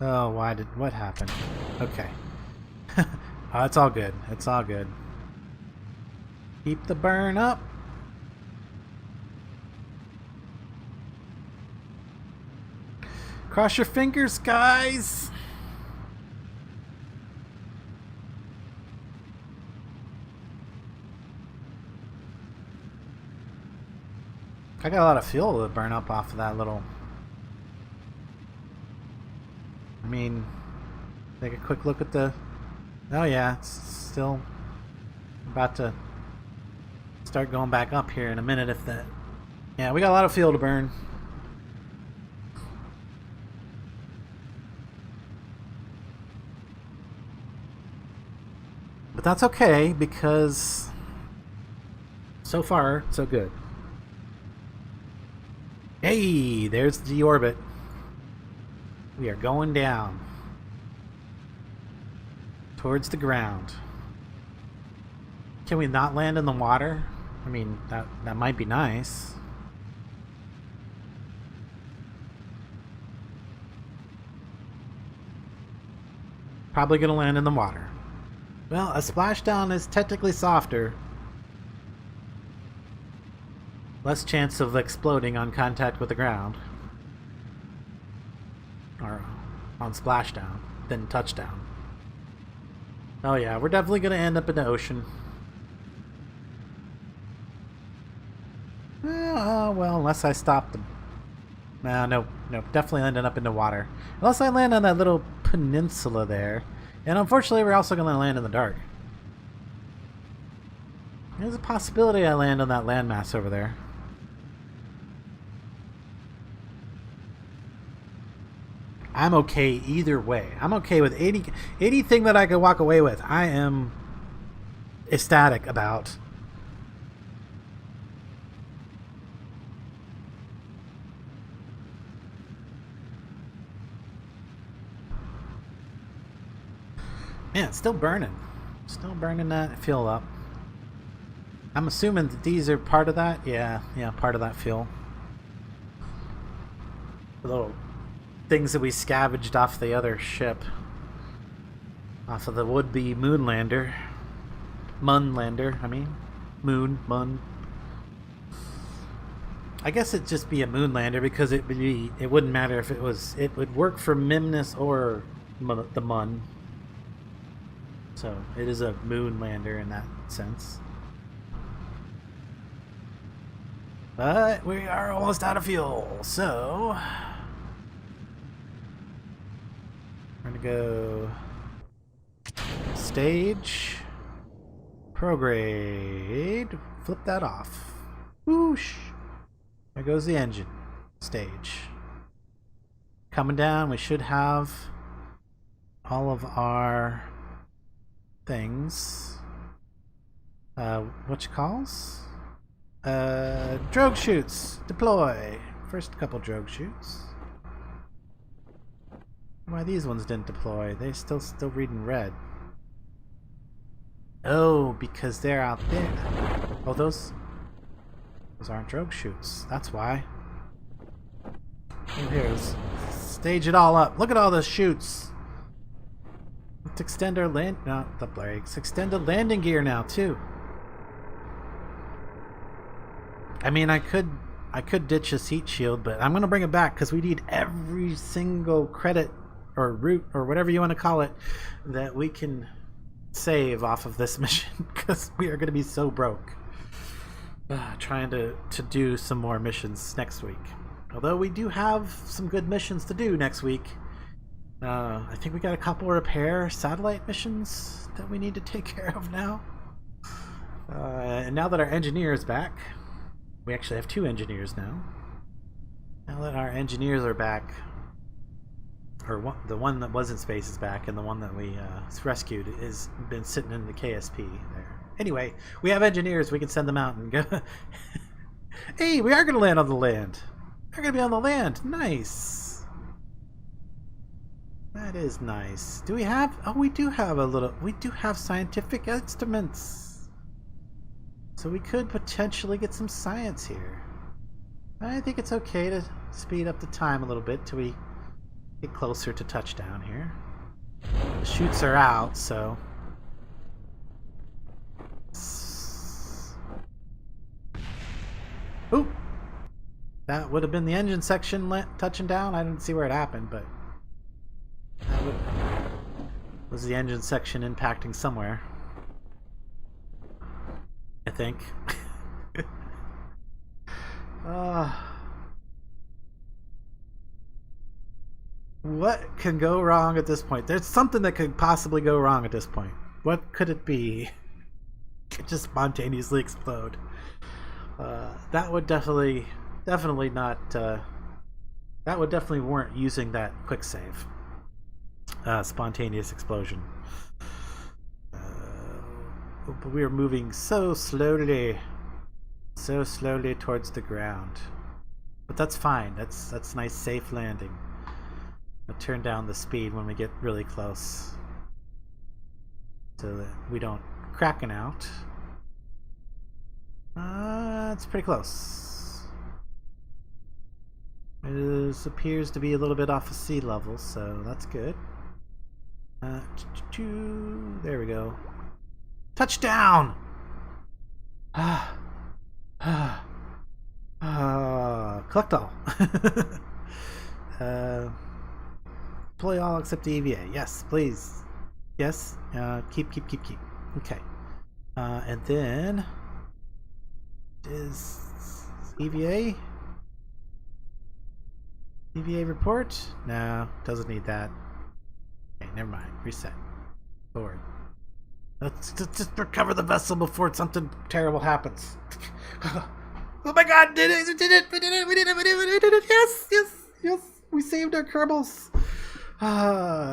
Oh, what happened? Okay. Oh, it's all good. It's all good. Keep the burn up. Cross your fingers, guys. I got a lot of fuel to burn up off of that little... I mean, take a quick look at the... Oh yeah, it's still about to start going back up here in a minute if that... Yeah, we got a lot of fuel to burn. But that's okay, because so far, so good. Hey, there's the orbit. We are going down towards the ground. Can we not land in the water? I mean, that might be nice. Probably gonna land in the water. Well, a splashdown is technically softer. Less chance of exploding on contact with the ground. Or on splashdown than touchdown. Oh yeah, we're definitely gonna end up in the ocean. Well, unless I stop the... No, definitely ending up in the water. Unless I land on that little peninsula there. And unfortunately, we're also going to land in the dark. There's a possibility I land on that landmass over there. I'm okay either way. I'm okay with anything that I can walk away with. I am ecstatic about. Man, it's still burning. Still burning that fuel up. I'm assuming that these are part of that. Yeah, part of that fuel. The little things that we scavenged off the other ship. Off of the would-be moonlander. Munlander, I mean. Mun. I guess it'd just be a moonlander because it wouldn't matter if it was... It would work for Mimnus or the Mun. So, it is a moonlander in that sense. But we are almost out of fuel, so... We're gonna go... Stage... Prograde... Flip that off. Whoosh! There goes the engine. Stage. Coming down, we should have... all of our... things. Whatchamacalls? Drogue chutes. Deploy. First couple drogue chutes. Why these ones didn't deploy? They're still reading red. Oh, because they're out there. Oh, those aren't drogue chutes. That's why. Oh, here's stage it all up. Look at all those chutes. Let's extend our not the brakes. Extend the landing gear now too. I mean, I could ditch this heat shield, but I'm gonna bring it back because we need every single credit or route or whatever you want to call it that we can save off of this mission because we are gonna be so broke. Trying to do some more missions next week. Although we do have some good missions to do next week. I think we got a couple repair satellite missions that we need to take care of now. And now that our engineer is back, we actually have 2 engineers now. Now that our engineers are back, or the one that was in space is back, and the one that we rescued is been sitting in the KSP there. Anyway, we have engineers. We can send them out and go. Hey, we are going to land on the land. We're going to be on the land. Nice. That is nice. Do we have... Oh, we do have a little... We do have scientific instruments. So we could potentially get some science here. I think it's okay to speed up the time a little bit till we get closer to touchdown here. The chutes are out, so... Oop! That would have been the engine section touching down. I didn't see where it happened, but... That was the engine section impacting somewhere. I think. What can go wrong at this point? There's something that could possibly go wrong at this point. What could it be? It just spontaneously explode. That would definitely not. That would definitely warrant using that quick save. Spontaneous explosion. But we are moving so slowly towards the ground. But that's fine. That's nice, safe landing. I'll turn down the speed when we get really close, so that we don't cracken out. It's pretty close. It appears to be a little bit off of sea level, so that's good. There we go. Touchdown! Collect all. Deploy all except the EVA. Yes, please. Yes. Keep. Okay. And then is EVA report? No, doesn't need that. Okay, never mind. Reset. Forward. Let's just recover the vessel before something terrible happens. Oh my God! We did it! We did it! Yes! We saved our Kerbals.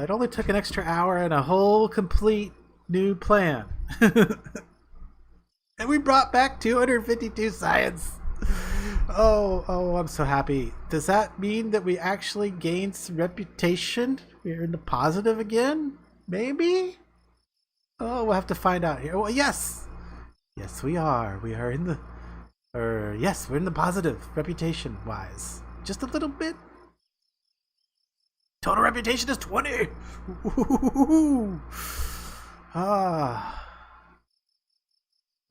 It only took an extra hour and a whole complete new plan. And we brought back 252 science. Oh, I'm so happy. Does that mean that we actually gained some reputation? We're in the positive again? Maybe? Oh, we'll have to find out here. Oh, yes! Yes, we are. We are in the... yes, we're in the positive, reputation-wise. Just a little bit. Total reputation is 20! Ooh.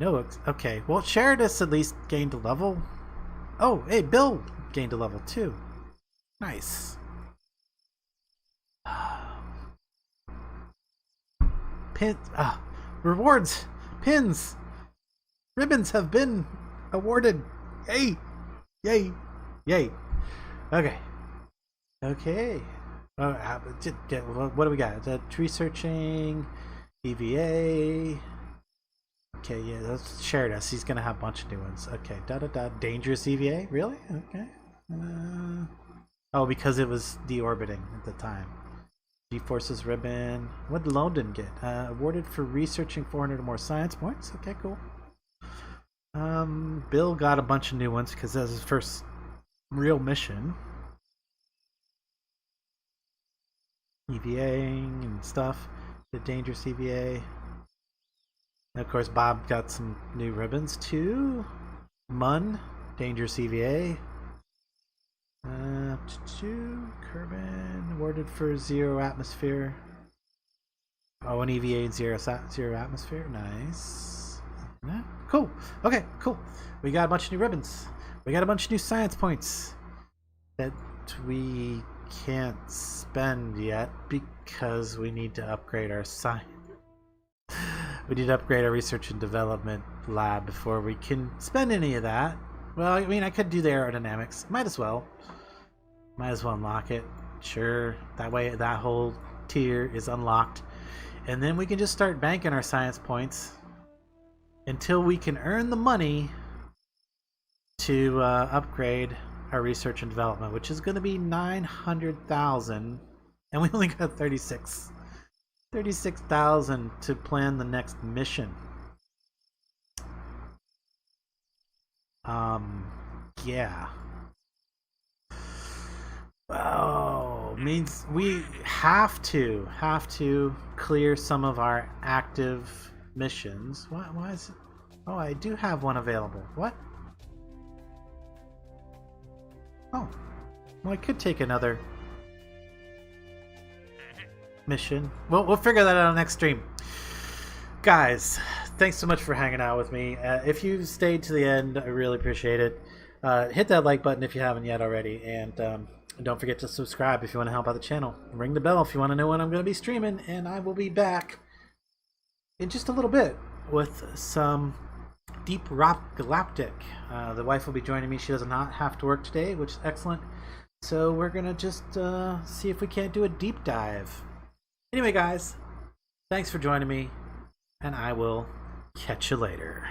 No, okay. Well, Sheridus at least gained a level. Oh, hey, Bill gained a level too. Nice. Rewards, pins, ribbons have been awarded. Yay! Okay. What do we got? Researching, EVA. Okay, yeah, that's Sheridus. He's gonna have a bunch of new ones. Okay, dangerous EVA. Really? Okay. Oh, because it was deorbiting at the time. G-Forces ribbon. What did London get? Awarded for researching 400 or more science points. Okay, cool. Bill got a bunch of new ones because that was his first real mission. EVAing and stuff. The dangerous EVA. And of course, Bob got some new ribbons too. Mun, dangerous EVA. Kerbin, awarded for 0 atmosphere. Oh, an EVA and 0 atmosphere. Nice. Cool. Okay, cool. We got a bunch of new ribbons. We got a bunch of new science points that we can't spend yet because we need to upgrade our science. We need to upgrade our research and development lab before we can spend any of that. Well, I mean, I could do the aerodynamics. Might as well unlock it. Sure. That way, that whole tier is unlocked. And then we can just start banking our science points until we can earn the money to upgrade our research and development, which is going to be 900,000. And we only got 36,000 to plan the next mission. Yeah. Oh, means we have to clear some of our active missions. Why is it? Oh, I do have one available. What? Oh, well, I could take another mission. Well, we'll figure that out on the next stream. Guys, thanks so much for hanging out with me. If you stayed to the end, I really appreciate it. Hit that like button if you haven't yet already, and don't forget to subscribe if you want to help out the channel. Ring the bell if you want to know when I'm going to be streaming, and I will be back in just a little bit with some Deep Rock Galactic. The wife will be joining me. She does not have to work today, which is excellent. So we're going to just see if we can't do a deep dive. Anyway, guys, thanks for joining me, and I will catch you later.